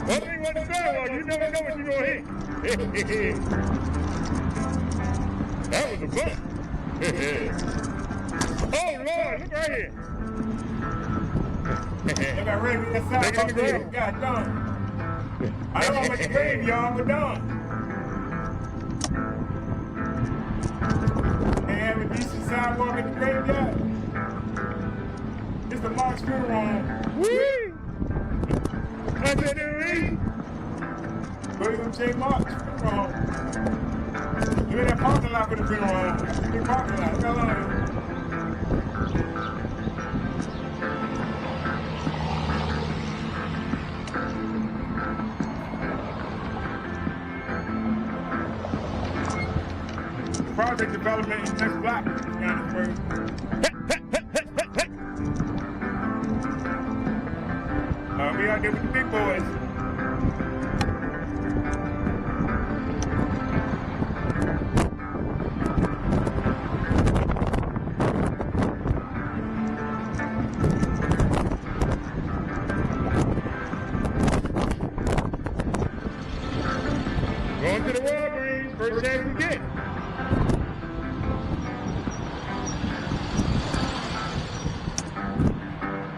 One thing on the sidewalk, you never know what you're going to hit. That was a bump. Oh, Lord, look right here. They got ready to get that sidewalk there. God done. I don't know what the grave, y'all, but done. They have a decent sidewalk at the graveyard. It's the Mark's funeral home. Woo! I said, Louis. William J. Mark's funeral home. Look at that parking lot for the funeral home. That's a big parking lot. Look how long it is. Project development in next block. We out there with the big boys. Going to the Walgreens, first chance we get.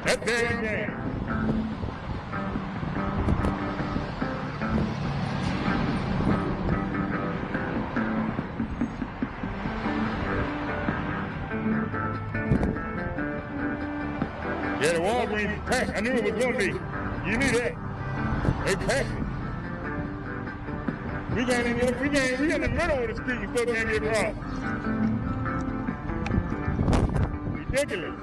That's damn game. Yeah, the Walgreens is packed. I knew it was going to be. You knew that. They packed it. We got the murder on the street and still can't get robbed. Ridiculous.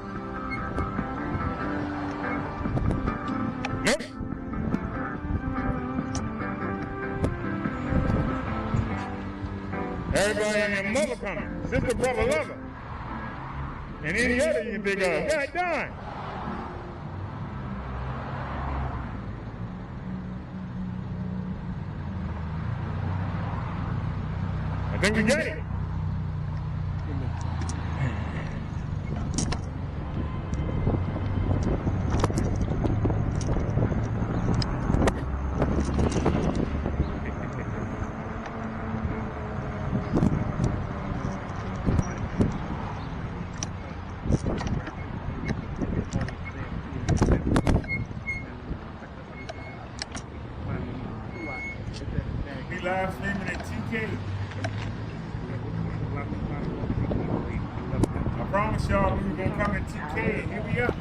Nope. Everybody and their mother coming. Sister, brother, lover. And any other you can think of. God darn. I think we got it. We live streaming at TK. I promise y'all we were gonna come at TK, and here we are.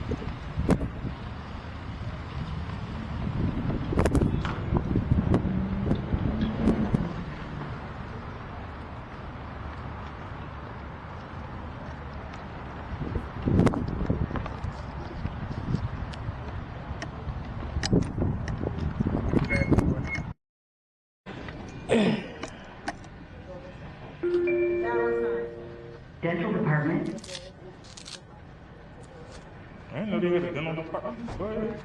Dental department. I didn't know they had a dental department. Go ahead.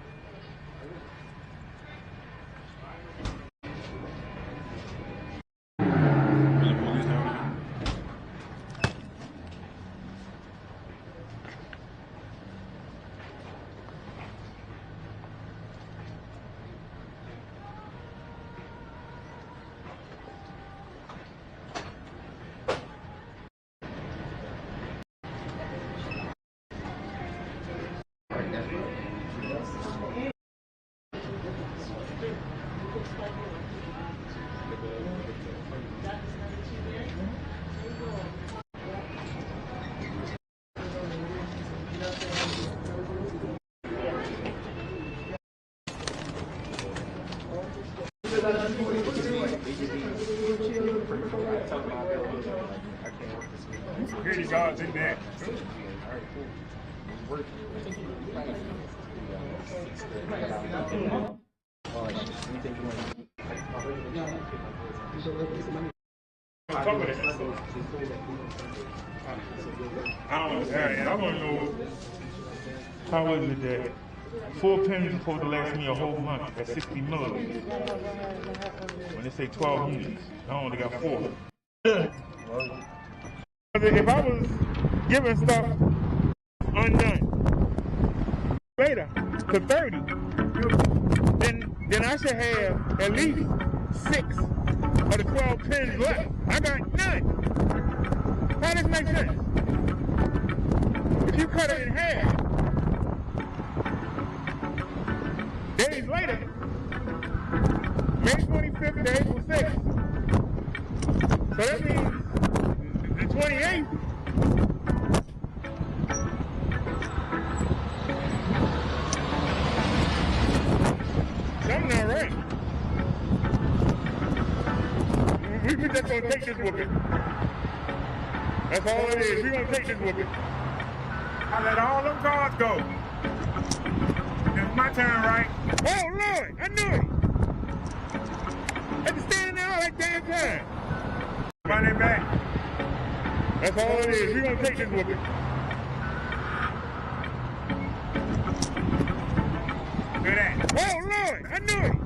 Security guards in there. I don't know. I want to know how is it that 4 pens is supposed to last me a whole month at 60 milliliters? When they say 12 units, I only got 4. If I was giving stuff undone later to 30, then I should have at least 6 of the 12 pens left. I got none. How does this make sense? If you cut it in half, days later, May 25th to April 6th. So that means the 28th. Something not right. We just gonna take this whooping. That's all it is. We're gonna take this whooping. I let all them cards go. It's my turn, right? Oh Lord, I knew it. I've been standing there all that damn time. Run it back. That's all it is. We're gonna take this whooping. Look at that. Oh Lord, I knew it.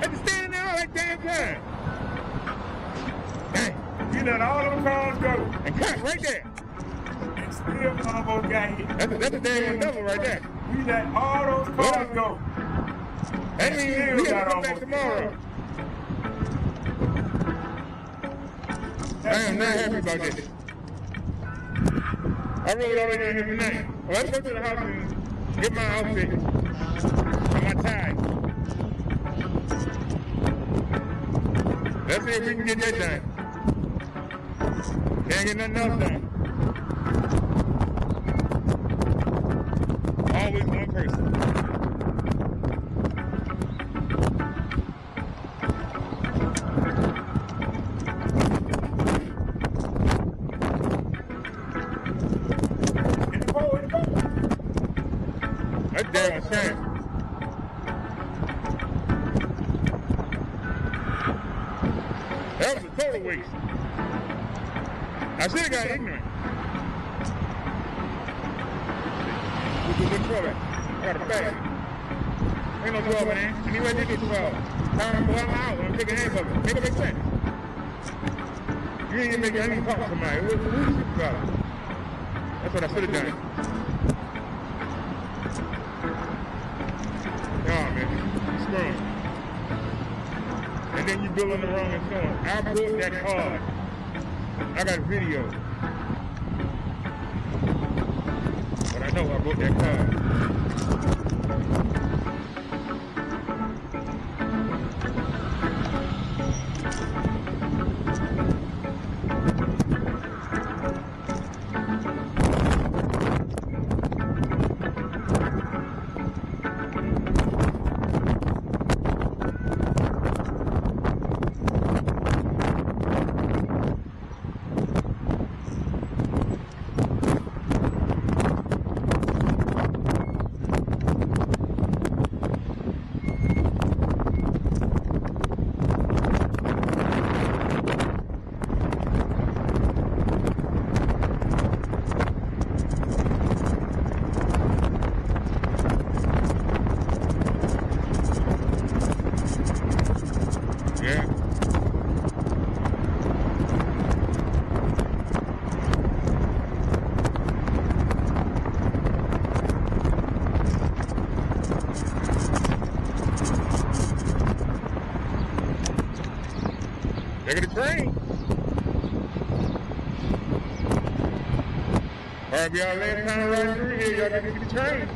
I've been standing there all that damn time. Dang. You let all them cards go. And cut right there. And still almost got hit. That's a damn double right there. You let all those cards go. That means we gotta come back tomorrow. I am not happy about this. I rode all the way down here tonight. Well, let's go to the house and get my outfit and my tie. Let's see if we can get that done. Can't get nothing else done. Always one person. hair on shine. That was a total waste. I should have got ignorant. Good 12 at? I got a bag. Ain't no 12 in there. Anyway, they get 12. I'm out. I'm taking hands of it. Make it make sense. You ain't even making any talk to somebody. What's the shit about it? That's what I should have done. Nah, man. You screwing. And then you building the wrong insurance. I built that car. I got video. But I know I built that car. Look at the train. Alright, y'all last time riding through here, y'all gotta get the train.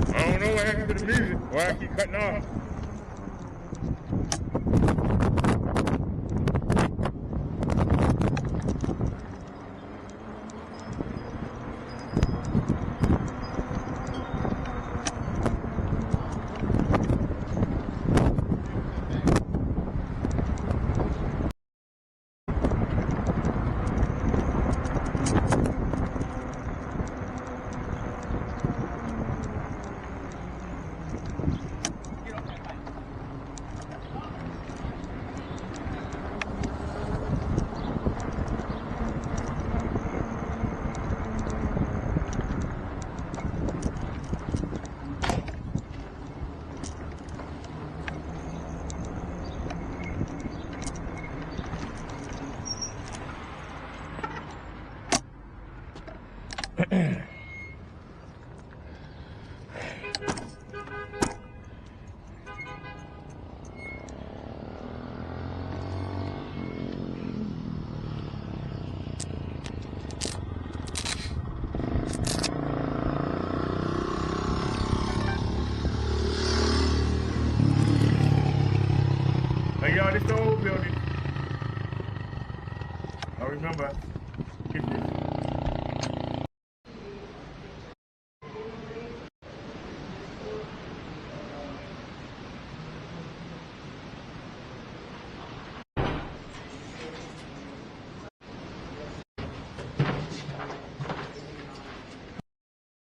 I don't know what happened to the music. Why I keep cutting off. Hey y'all, this the old building. I remember. Get this.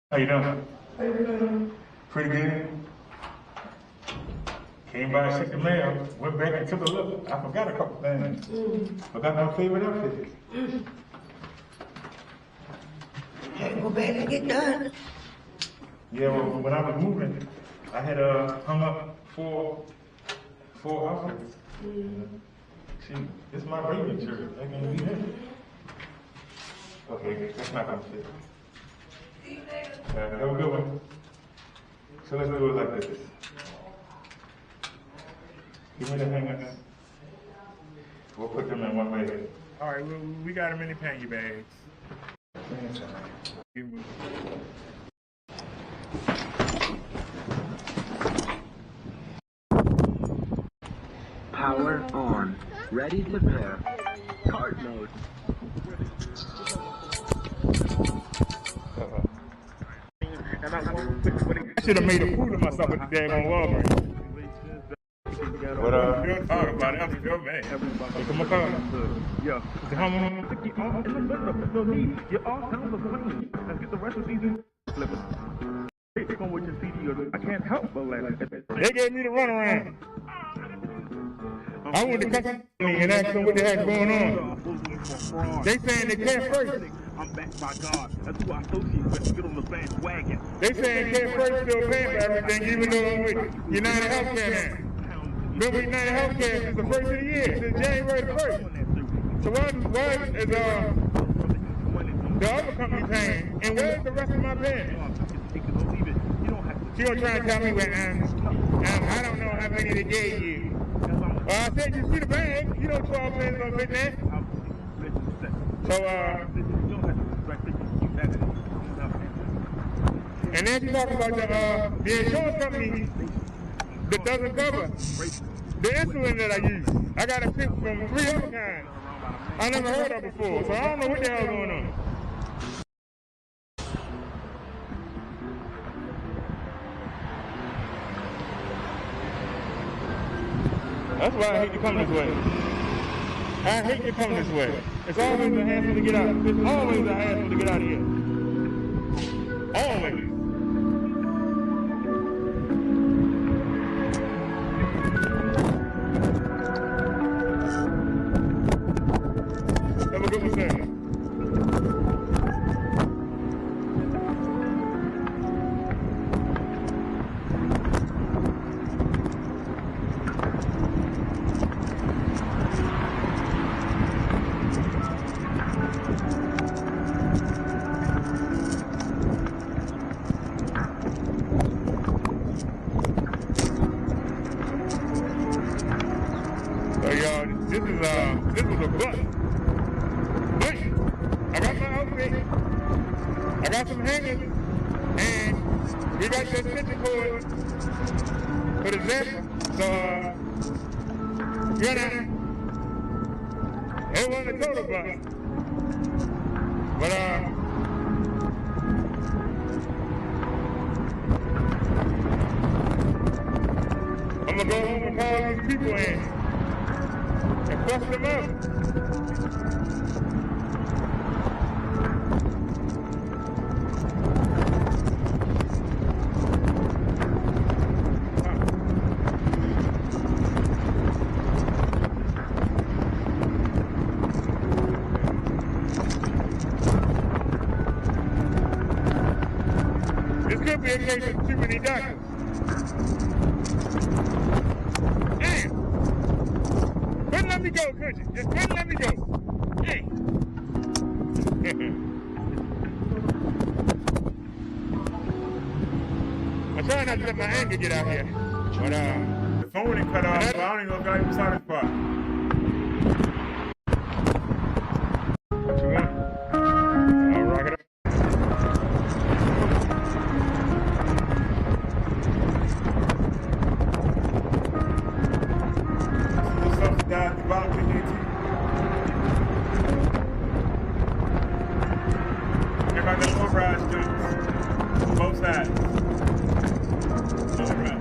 How you doing? Pretty good. Came by and checked the mail, went back and took a look. I forgot a couple things. Forgot my favorite outfit. Had to go back and get done. Yeah, well, when I was moving, I had hung up four outfits. See, this is my Raven shirt. That can be it. Okay, that's not gonna fit. Have a good one. So let's do it like this. Give me the hanger. We'll put them in one way. All right, we got them in the pangy bags. Power on. Ready to pair. Card mode. I should have made a fool of myself at the daggone Walgreens. But we'll talk about it. I'm still mad. Look at my car. Yeah. No need. You're all sounds of clean. Let's get the rest of these flippers. Take on with your CD. I can't help but laugh. They gave me the runaround. I went to customer and asked them what the heck's going on. They saying they can't first. I'm backed by God. That's who I associate with. Get on the bandwagon. They saying can't first still paying for everything, even though I'm with United Healthcare now. Been with United Healthcare since the first of the year, since January the 1st. So why is the other company paying? And where's the rest of my payment? She gonna try and tell me what I don't know how many they gave you. I said you see the bag, you know 12 pens gonna fit that. So and then she talking about the insurance company that doesn't cover the insulin that I use. I got a pick from 3 other kinds I never heard of before, so I don't know what the hell's going on. That's why I hate to come this way. I hate to come this way. It's always a hassle to get out. It's always a hassle to get out of here. Always. Have a good one, sir. This was a bus. But I got my outfit. I got some hangers, and we got the extension cord for the zip. So it wasn't a total bus. But I'm gonna go home and call these people in. And bust them up. This could be a case of too many doctors. Let me go, could you? Just let me go. Hey. I'm trying not to let my anger get out here. But the phone ain't cut off, so I don't even know if I even saw this part. What you want? I'll rock it up. Everybody got four rides, dude. Both sides. All right.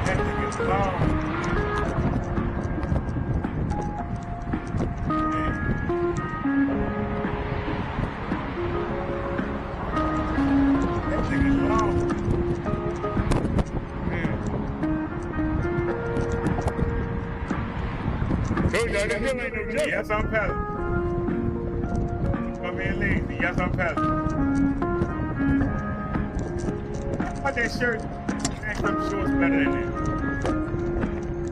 That thing is long. That thing is long. Told y'all this hill ain't no joke. Yes, I'm paddling. Come in lazy. Yes, I'm paddling. How that shirt and some shorts better than that?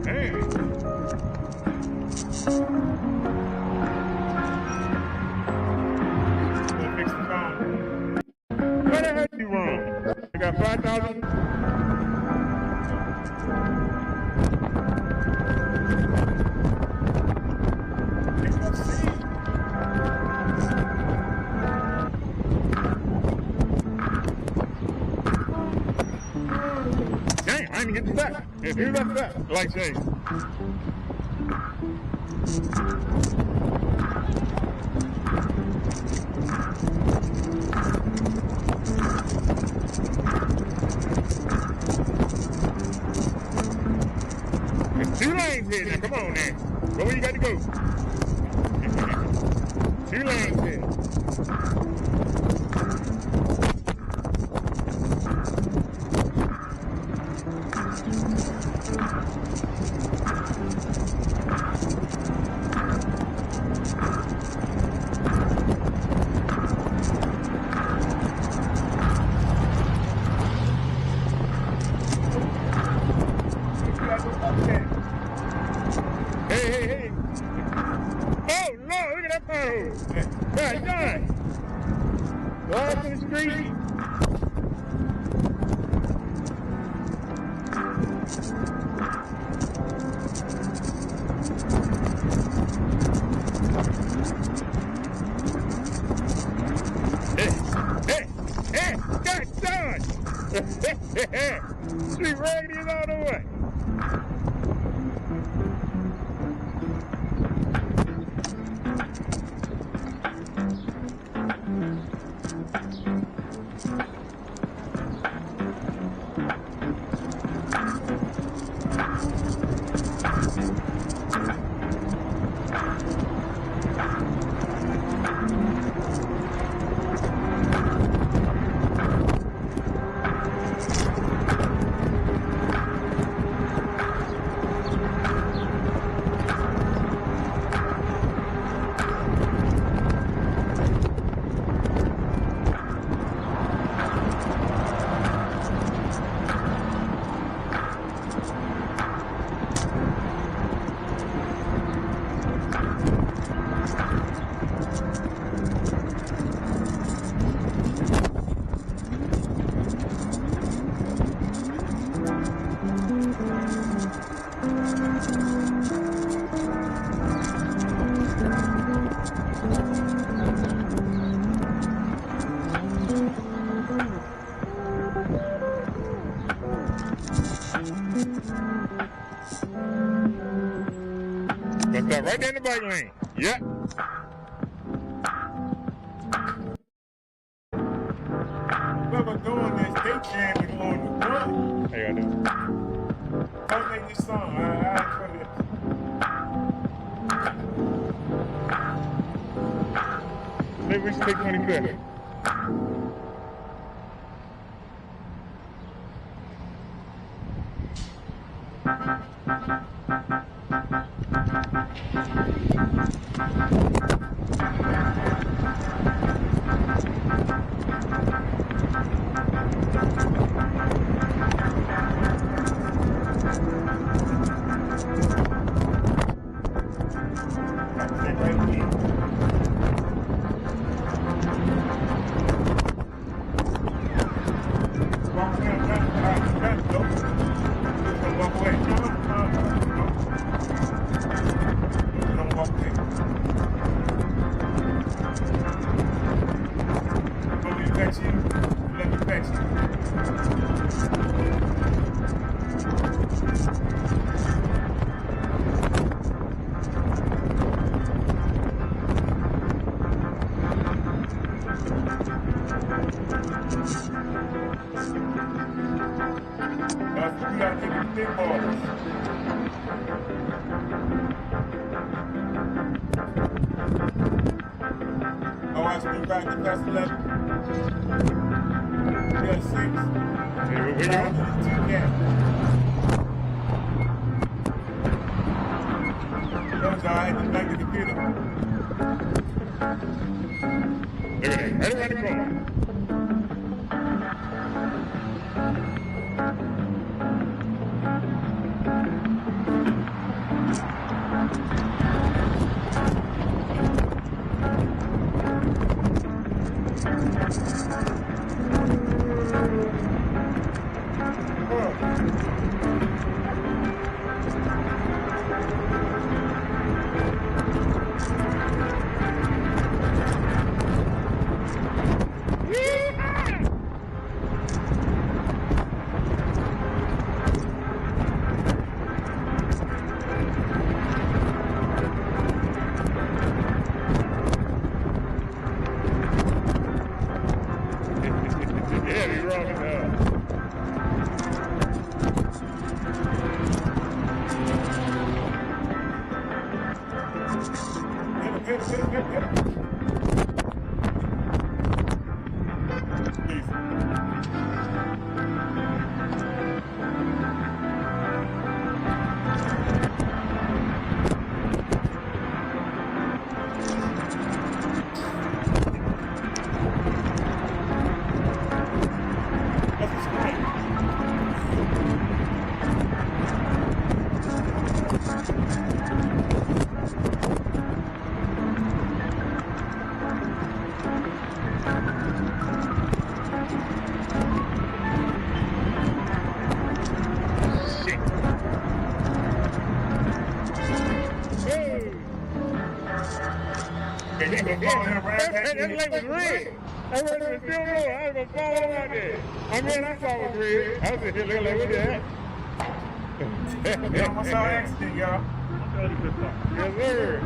Damn. Gonna fix the phone. What the heck you wrong? that? Who left that? Like saying. There's 2 lanes here now. Come on now. Go where you got to go. 2 lanes here. Hey. Oh, no, look at that pothole. God, darn. Go out to the street. Hey, God, darn. Street raggedy is all the way. Gonna stop right there in the bike lane. Yep. Whoever doing this, they jamming on the front. How y'all doing? Don't make this song. I for this. Maybe we should take 20 credit. Hit him. That light was red. I wasn't still know. I was gonna fall out there. I mean, I saw it was red. I was just here looking like, what the heck? Yeah, what's our accident, y'all? Yes, sir.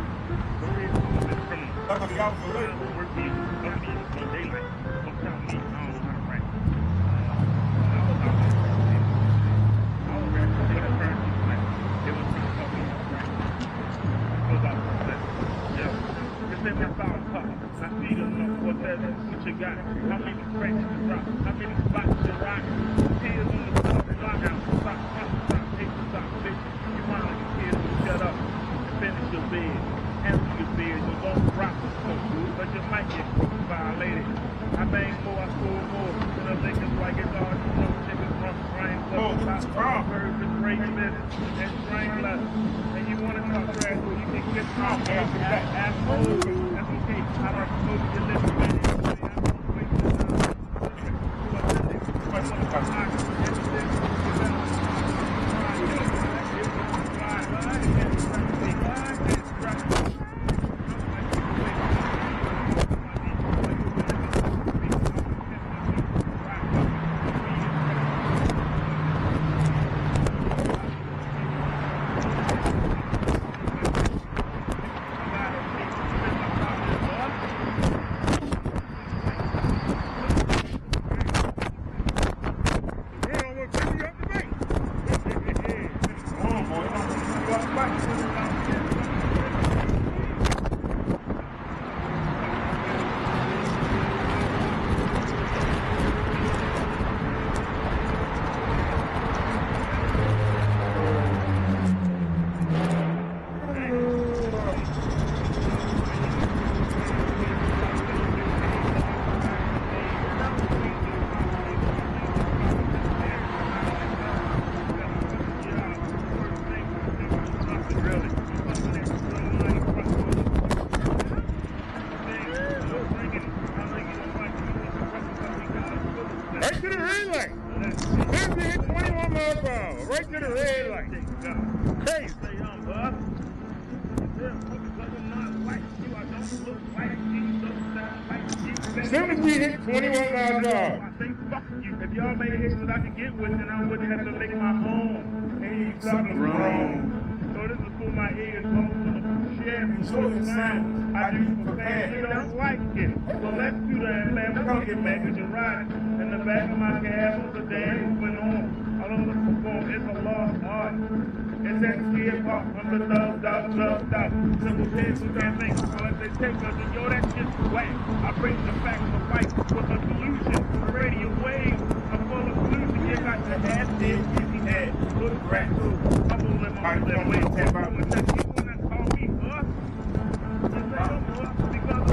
Luckily, y'all was late. What you got? How many cracks you drop? How many spots you rock? Tears on the top, lockout, stop, take the stop, bitch. You want like a kid to shut up and finish your bed. Answer your bed, you won't rock the smoke, but you might get violated. I bang more, I score more. And the niggas like it's hard to know. Chickens run brain, stop, birds and raven, and strangler. And you want to talk trash, so you can get off that asshole. That's okay. I don't know you live. As soon as we hit 21 miles an hour. I think, fuck you. If y'all made hits that I could get with, then I wouldn't have to make my home. Hey, something's wrong. So this is for my ears, sharing short sound. I do for fans. You don't like it. So let's do that, man. We're gonna get back with your ride. In the back of my cab, the dance went on. I don't know perform. It's a lost art. It's that hip hop from the dub. Simple things who can't think. So if they take us and yo, that shit's whack. I bring the facts of life with a solution. The radio waves are full of pollution. You got the ass dead, easy head. Look rat too. I'm gonna live on that way. I'm gonna tell people that call me us. Just say I'm us because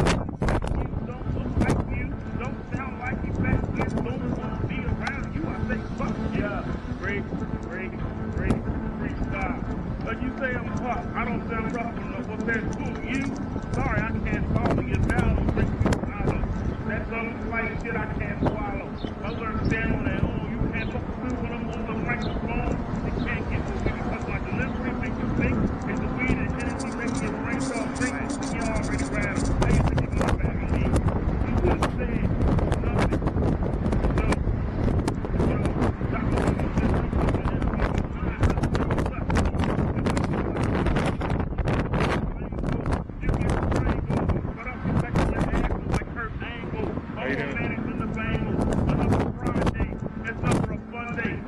you don't look like you, don't sound like you, back then don't want to be around you. I say fuck yeah. Break. But you say I'm tough. I don't sound rough enough. Well, that's cool. You? Sorry, I can't follow you down and break you out. That's some light shit I can't swallow. Others stand on their own. You can't fuck through when I'm on the microphone. They can't get to me because my delivery make you think. It's the weed and energy make your brain start thinking. And you already ran. I used to get my back and leave. You could have said nothing.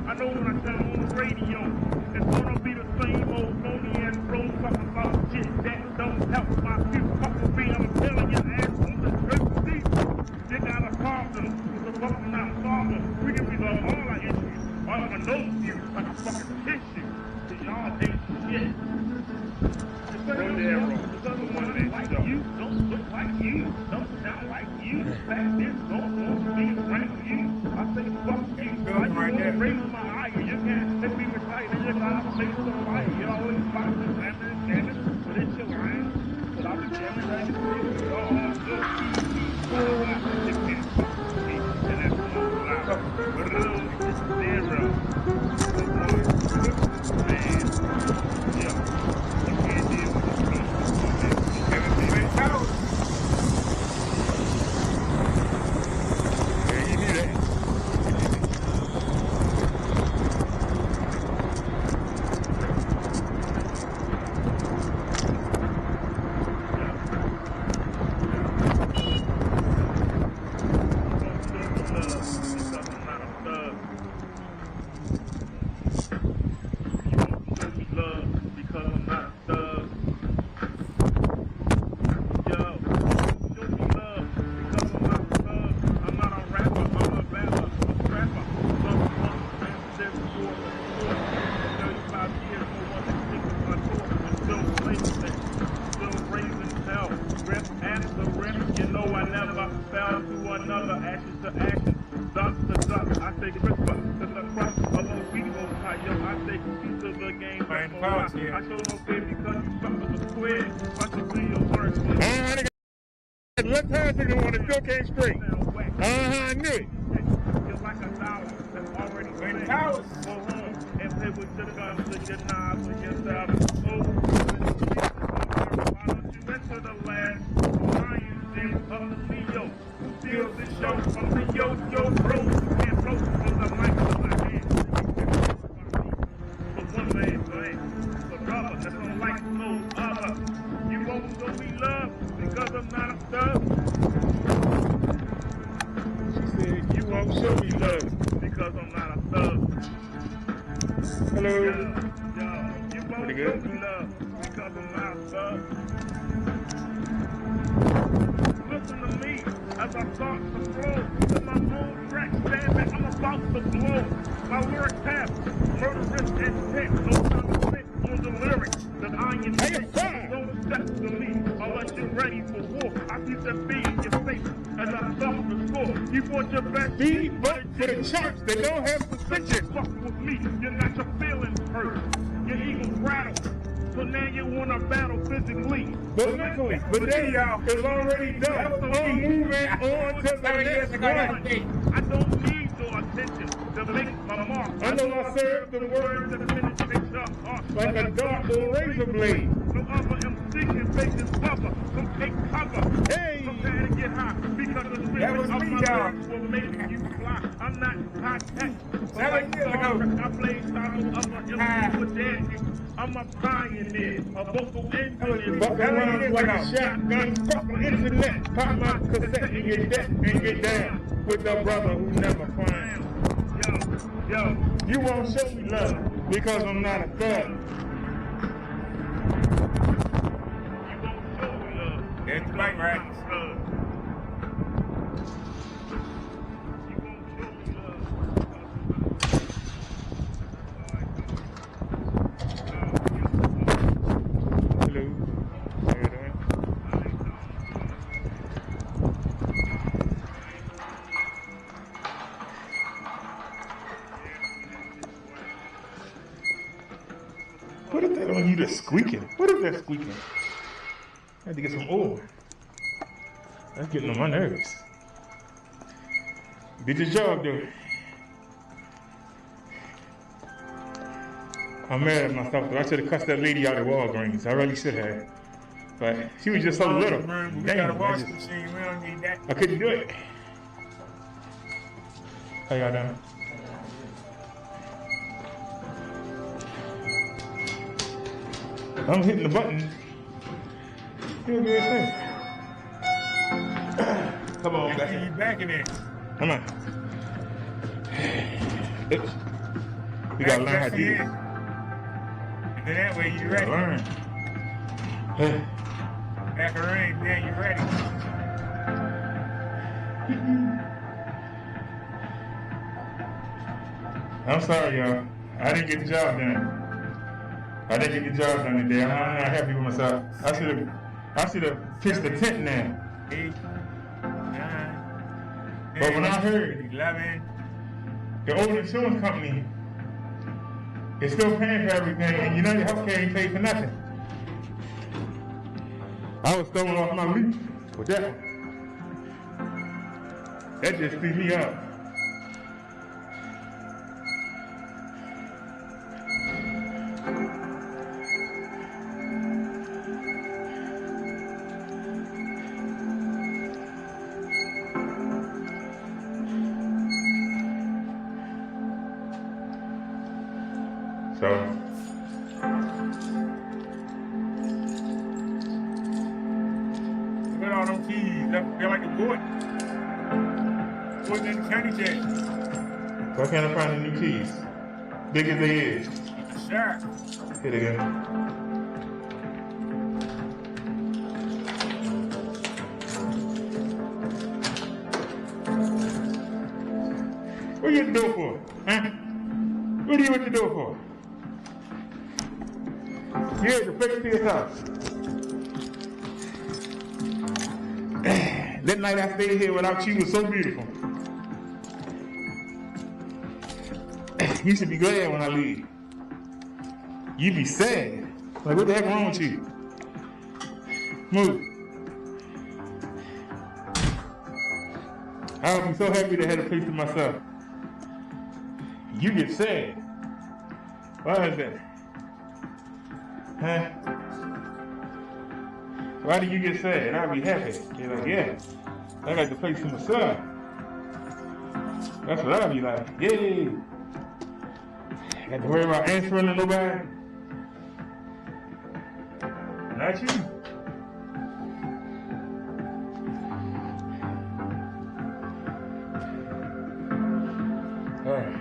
I know when I tell them on the radio. help my people. Fuck with me, I'm telling your ass on the trip deep. You got a problem. It's a fucking not a problem. We can resolve all our issues. All of my notes you like a fucking tissue. Cause y'all ain't shit. Go there, bro. This other one ain't like you. Don't look like you. Don't sound like you. Back this don't want to be around you. I say fuck you. Like you wanna raise my eye. You can't let me retire. You gotta play some fire. You always fight the damage. But it's your line. But I'll be jamming right now. Y'all all good. You can't fuck with me. And that's no lie. Zero. Man. Yeah. You can't deal with me. Yeah, you knew that. Left hand nigga on the joke ain't straight. I knew it. You're like a dollar that's already When spent. Towers. Go home and play with your guns and your knives and yourself. Oh, why don't you enter the land? Lion King of the Leo. Who steals the show from the yo-yo bros and bros from the mic of my hand. But one man's land. The brother that don't like no other. You won't show me love because I'm not a thug. She said, you won't show me love. Because I'm not a thug. Hello. Yo, you won't Pretty show good. me love because I'm not a thug. Listen to me as I start to flow to my own track. Stand back, I'm about to blow. My lyrics have murderous intent. No time to sit on the lyrics that I intend. Don't step to me unless you're ready for war. I keep that beat in your face as I start to score. You want your best Beat up for the chumps that don't have suspicion. fuck with me, you got your feelings hurt. Your ego's rattled. So now you wanna battle physically. But mentally, but then y'all is already done. I'm moving on to the next one. I don't need your attention to make my mark. I know I serve the Words word that penetrate your heart. like a dark old razor blade. No other MC can fake this cover. So take cover. Hey! Prepare to get high because the That spirit was of me, my y'all. lyrics will make you fly. I'm not high tech. But 7 like years Star ago. Trek, I play style of a MC with dead. I'm a pioneer, a vocal engineer. Buck around like a shotgun, fuck the internet, pop my cassette in your deck and get down with the brother who never climbs. Yo, You won't show me love because I'm not a thug. you won't show me love. That's right, right. You won't show me love. Hello. How you doing? What is that on you that's squeaking? What is that squeaking? I had to get some oil. That's getting on my nerves. Did your job, though. I'm mad at myself, though. I should have cussed that lady out at Walgreens. I really should have. But she was just so little. We got a Damn, I washing just- machine. We don't need that. I couldn't do it. How y'all doing? I'm hitting the button. You'll be right Come on, I see you back in there. Come on. Oops. We gotta learn how to do this. And then that way you Gotta ready. learn. Macaroni, man, you ready? I'm sorry, y'all. I didn't get the job done. I didn't get the job done today. I'm not happy with myself. I should have pitched the tent now. 8, 9, But when I heard 11. the old insurance company is still paying for everything, and United Healthcare ain't paid for nothing, I was thrown off my leash with that one. That just threw me up. So, Look at all them keys. That feel like a boy. Boys in the county jail. why can't I find the new keys? Big as they is. Sure. Here they go. What you at the door for? Huh? What are you at the door for? You had to break into his house. That night I stayed here without you was so beautiful. You should be glad when I leave. You be sad. Like, what the heck wrong with you? Move. I would be so happy to have a place to myself. You get sad. Why is that? Huh? Why do you get sad? I'll be happy. You're like, yeah, I got the place to myself. That's what I'll be like. Yay! I got to worry about answering to nobody. Not you. All right.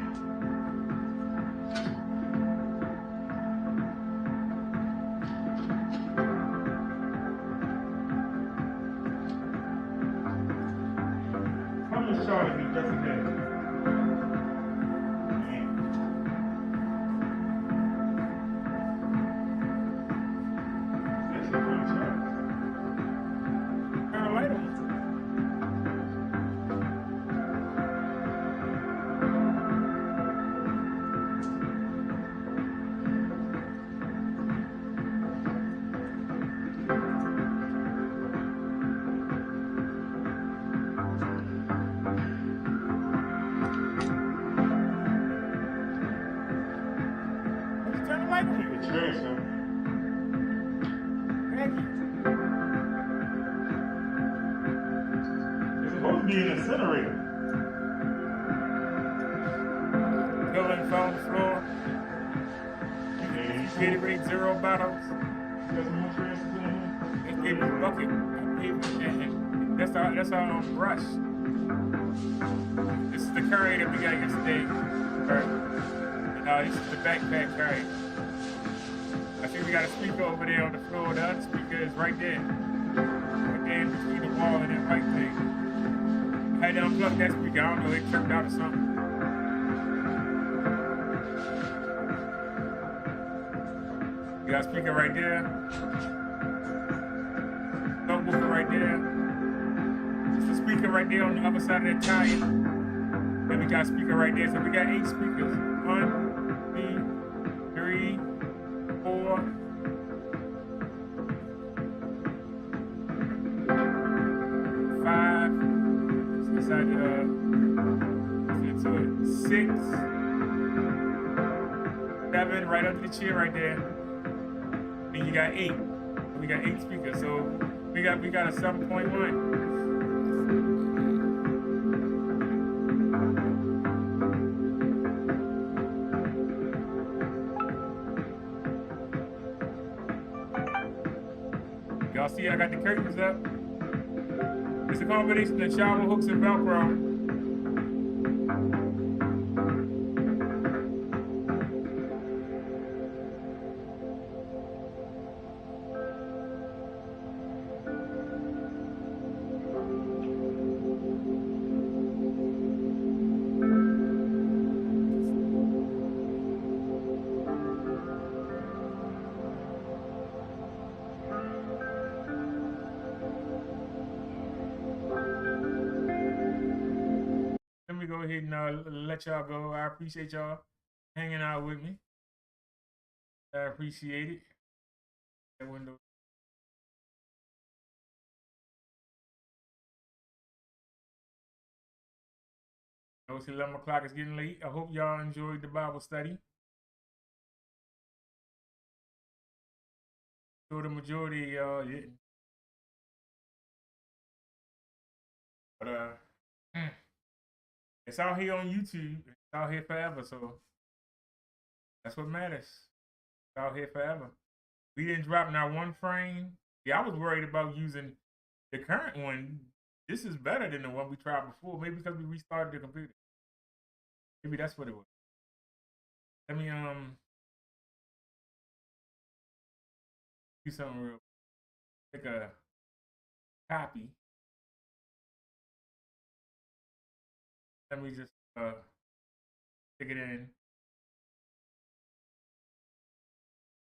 How much charge is just again? That's a good charge. Turn the light on. Just turn the light on. The trash, huh? Thank you. It's supposed to be an incinerator. Building fell on the floor. Gatorade Zero bottles. Got some more trash in here? They gave me a bucket. I gave me, and that's our brush. This is the curry that we got yesterday. This is the backpack curry. I think we got a speaker over there on the floor. The other speaker is right there. Right there in between the wall and that white thing. I had to unplug that speaker. I don't know, it turned out or something. You got a speaker right there. Subwoofer right there. Just a speaker right there on the other side of that tire. Then we got a speaker right there. So we got 8 speakers. 1, 2, 3, 4. 5. Inside into it. 6. 7 right under the chair right there. And you got 8. So we got 8 speakers. So we got a 7.1. Y'all see I got the curtains up. It's a combination of shower hooks and Velcro. go ahead and let y'all go. I appreciate y'all hanging out with me. I appreciate it. That window. It's 11 o'clock. It's getting late. I hope y'all enjoyed the Bible study. So the majority of y'all didn't. But it's out here on YouTube. It's out here forever, so that's what matters. It's out here forever. We didn't drop not one frame. Yeah, I was worried about using the current one. This is better than the one we tried before. Maybe because we restarted the computer. Maybe that's what it was. Let me do something real. Take a copy. Let me just stick it in.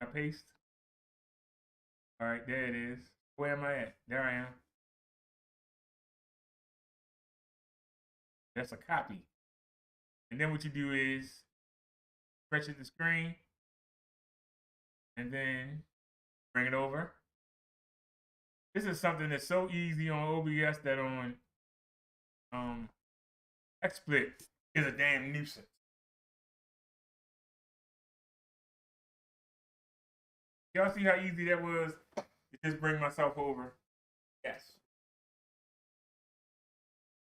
I paste. All right, there it is. Where am I at? There I am. That's a copy. And then what you do is stretch it the screen and then bring it over. This is something that's so easy on OBS that on XSplit is a damn nuisance. Y'all see how easy that was to just bring myself over? Yes.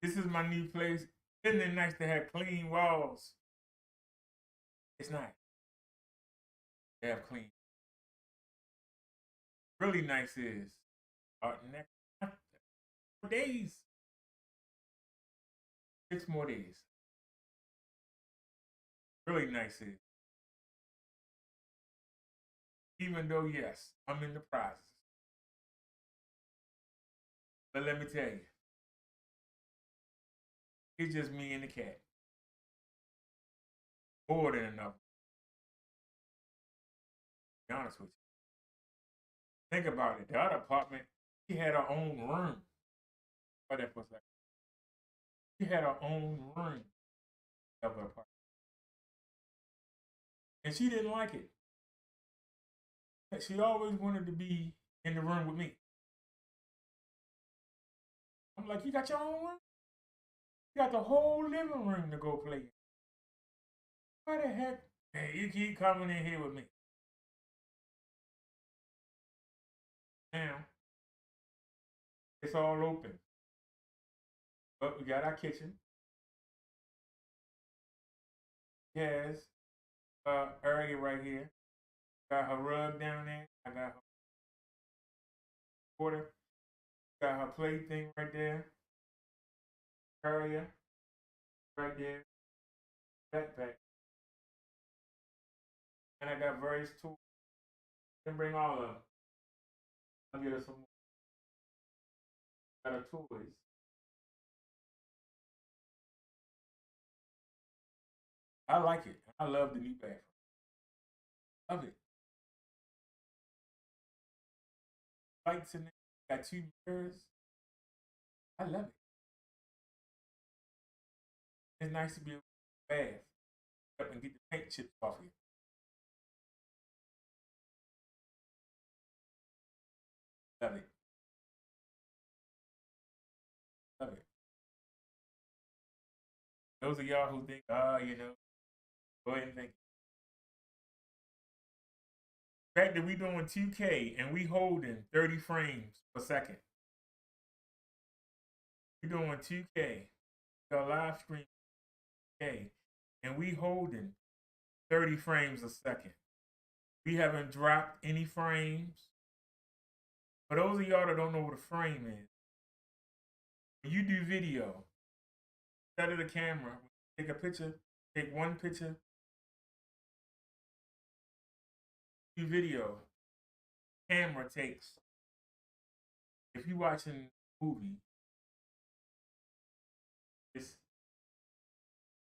This is my new place. Isn't it nice to have clean walls? It's nice. They have clean. Really nice is next 4 days. 6 more days. Really nice is. Even though, yes, I'm in the process. But let me tell you, it's just me and the cat. More than enough. To be honest with you. Think about it. The other apartment, she had her own room. What that was like. She had her own room of her apartment. And she didn't like it. She always wanted to be in the room with me. I'm like, you got your own room? You got the whole living room to go play in. Why the heck? Hey, you keep coming in here with me. Now, it's all open. But we got our kitchen. Yes. Area right here. Got her rug down there. I got her water. Got her plate thing right there. Area right there. Backpack. And I got various tools. I can bring all of them. I'll get her some more. Got her toys. I like it. I love the new bathroom. Love it. Lights in there. Got 2 mirrors. I love it. It's nice to be able to bath up and get the paint chips off you. Love it. Love it. Those of y'all who think, you know, go ahead and think. The fact that we doing 2K and we holding 30 frames per second. We doing 2K. The live stream 2K. And we holding 30 frames a second. We haven't dropped any frames. For those of y'all that don't know what a frame is, when you do video, set of the camera, take a picture, take one picture, do video, camera takes, if you're watching a movie, it's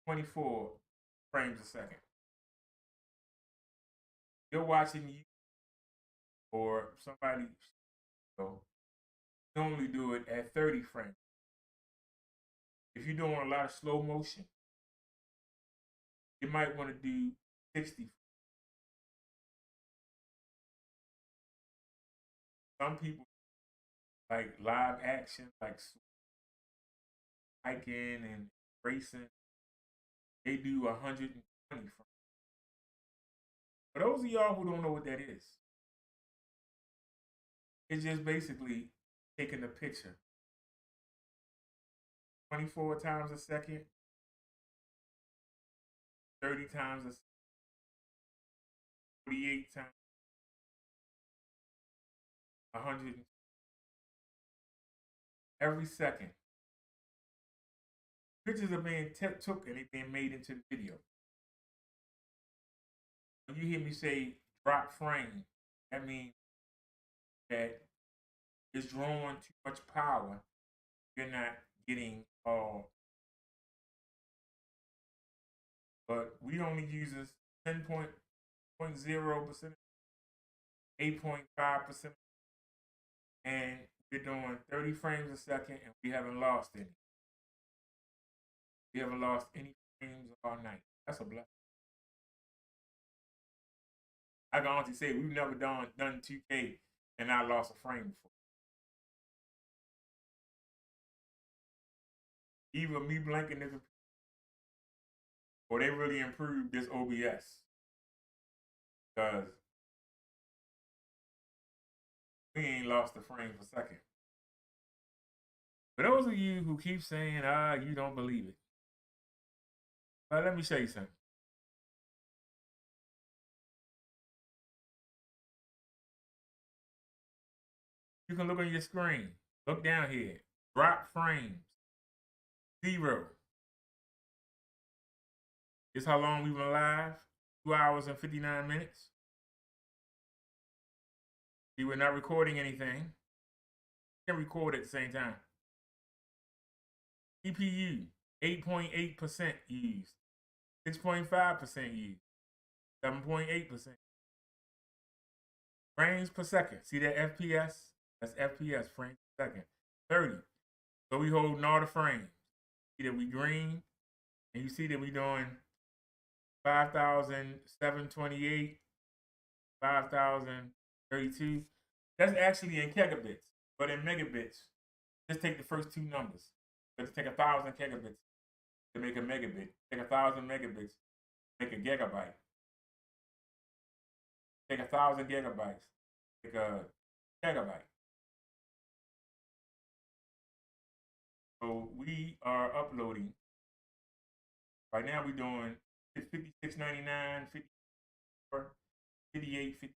24 frames a second. You're watching you or somebody normally do it at 30 frames. If you're doing a lot of slow motion, you might want to do 60. Some people like live action, like hiking and racing. They do 120 frames. For those of y'all who don't know what that is, it's just basically taking a picture 24 times a second, 30 times a second, 48 times, 100 every second. Pictures are being took and they're being made into the video. When you hear me say drop frame, that means that it's drawing too much power. You're not getting all. But we only uses 10.0%, 8.5%, and we're doing 30 frames a second, and we haven't lost any. We haven't lost any frames all night. That's a blessing. I can honestly say we've never done 2K and not lost a frame before. Either me blanking this, or they really improved this OBS. Because we ain't lost a frame per second. For those of you who keep saying, you don't believe it. But let me show you something. You can look on your screen. Look down here. Drop frames. 0. This is how long we've been live. 2 hours and 59 minutes. See, we're not recording anything. You can record at the same time. CPU, 8.8% used. 6.5% used. 7.8%. Frames per second. See that FPS? That's FPS, frames per second. 30. So we holding all the frames. See that we green, and you see that we doing 5,728, 5,032. That's actually in gigabits, but in megabits, just take the first two numbers. Let's take 1,000 gigabits to make a megabit. Take 1,000 megabits, make a gigabyte. Take 1,000 gigabytes, make a gigabyte. So we are uploading. Right now we're doing $56.99, $54, $58, $50.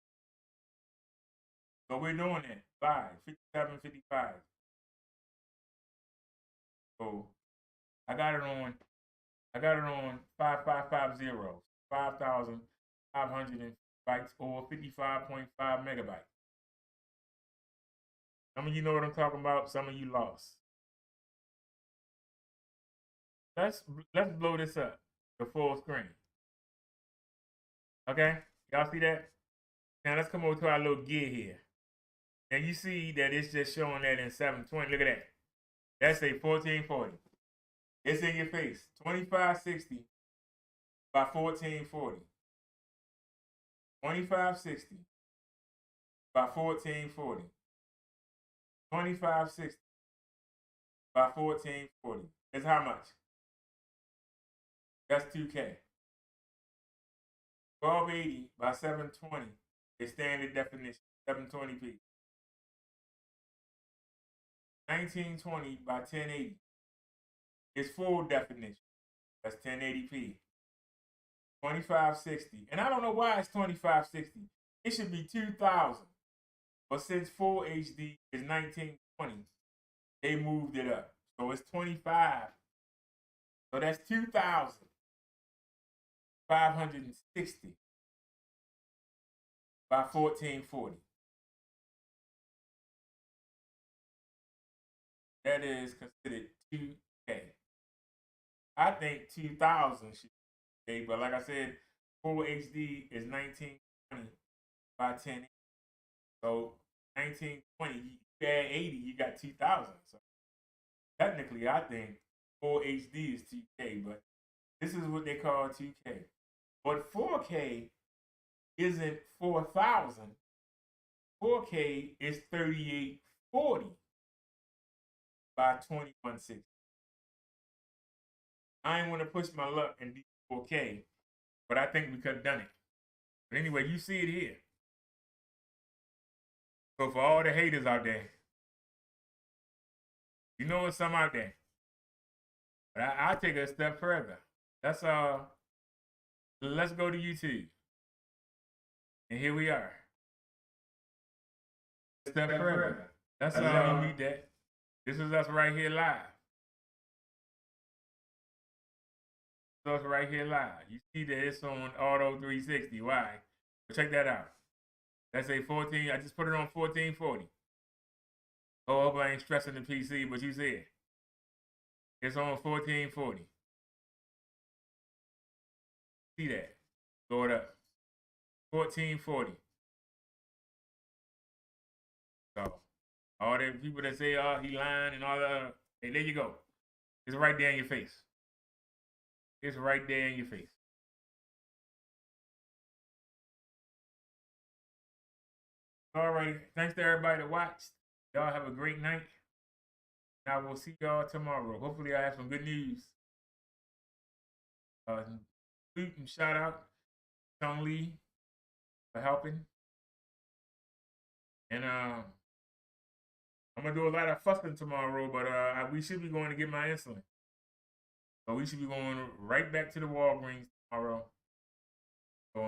So we're doing it live, $57, $55. So I got it on 5550, 5,500 bytes or 55.5 megabytes. Some of you know what I'm talking about, some of you lost. Let's blow this up to full screen. Okay, y'all see that? Now let's come over to our little gear here. And you see that it's just showing that in 720. Look at that. That's a 1440. It's in your face. 2560 by 1440. 2560 by 1440. 2560 by 1440. That's how much? That's 2K. 1280 by 720 is standard definition, 720p. 1920 by 1080 is full definition, that's 1080p. 2560, and I don't know why it's 2560. It should be 2000, but since full HD is 1920, they moved it up. So it's 25. So that's 2,560 by 1440. That is considered 2K. I think 2000 should be 2K, but like I said, full HD is 1920 by 1080. So 1920, you add 80, you got 2000. So technically, I think full HD is 2K, but this is what they call 2K. But 4K isn't 4,000. 4K is 3840 by 2160. I ain't want to push my luck and do 4K, but I think we could have done it. But anyway, you see it here. So for all the haters out there, you know there's some out there. But I'll take it a step further. Let's go to YouTube. And here we are. A step further. That's read that. This is us right here live. This is us right here live. You see that it's on Auto 360. Why? But check that out. Let's say 14. I just put it on 1440. Oh, I hope I ain't stressing the PC, but you see it. It's on 1440. See that? Go it up. 1440. So, all the people that say, oh, he lying and all that, hey, there you go. It's right there in your face. It's right there in your face. All right. Thanks to everybody that watched. Y'all have a great night. I will see y'all tomorrow. Hopefully I have some good news. Salute and shout out Chong Lee for helping. And I'm gonna do a lot of fussing tomorrow, but we should be going to get my insulin. So we should be going right back to the Walgreens tomorrow. So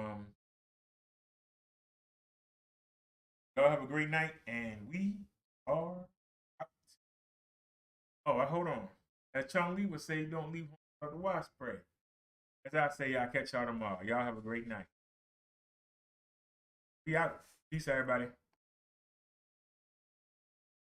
y'all have a great night, and we are out. Oh, hold on. As Chong Lee would say, don't leave home the wasp spray. As I say, I'll catch y'all tomorrow. Y'all have a great night. Be out. Peace, everybody.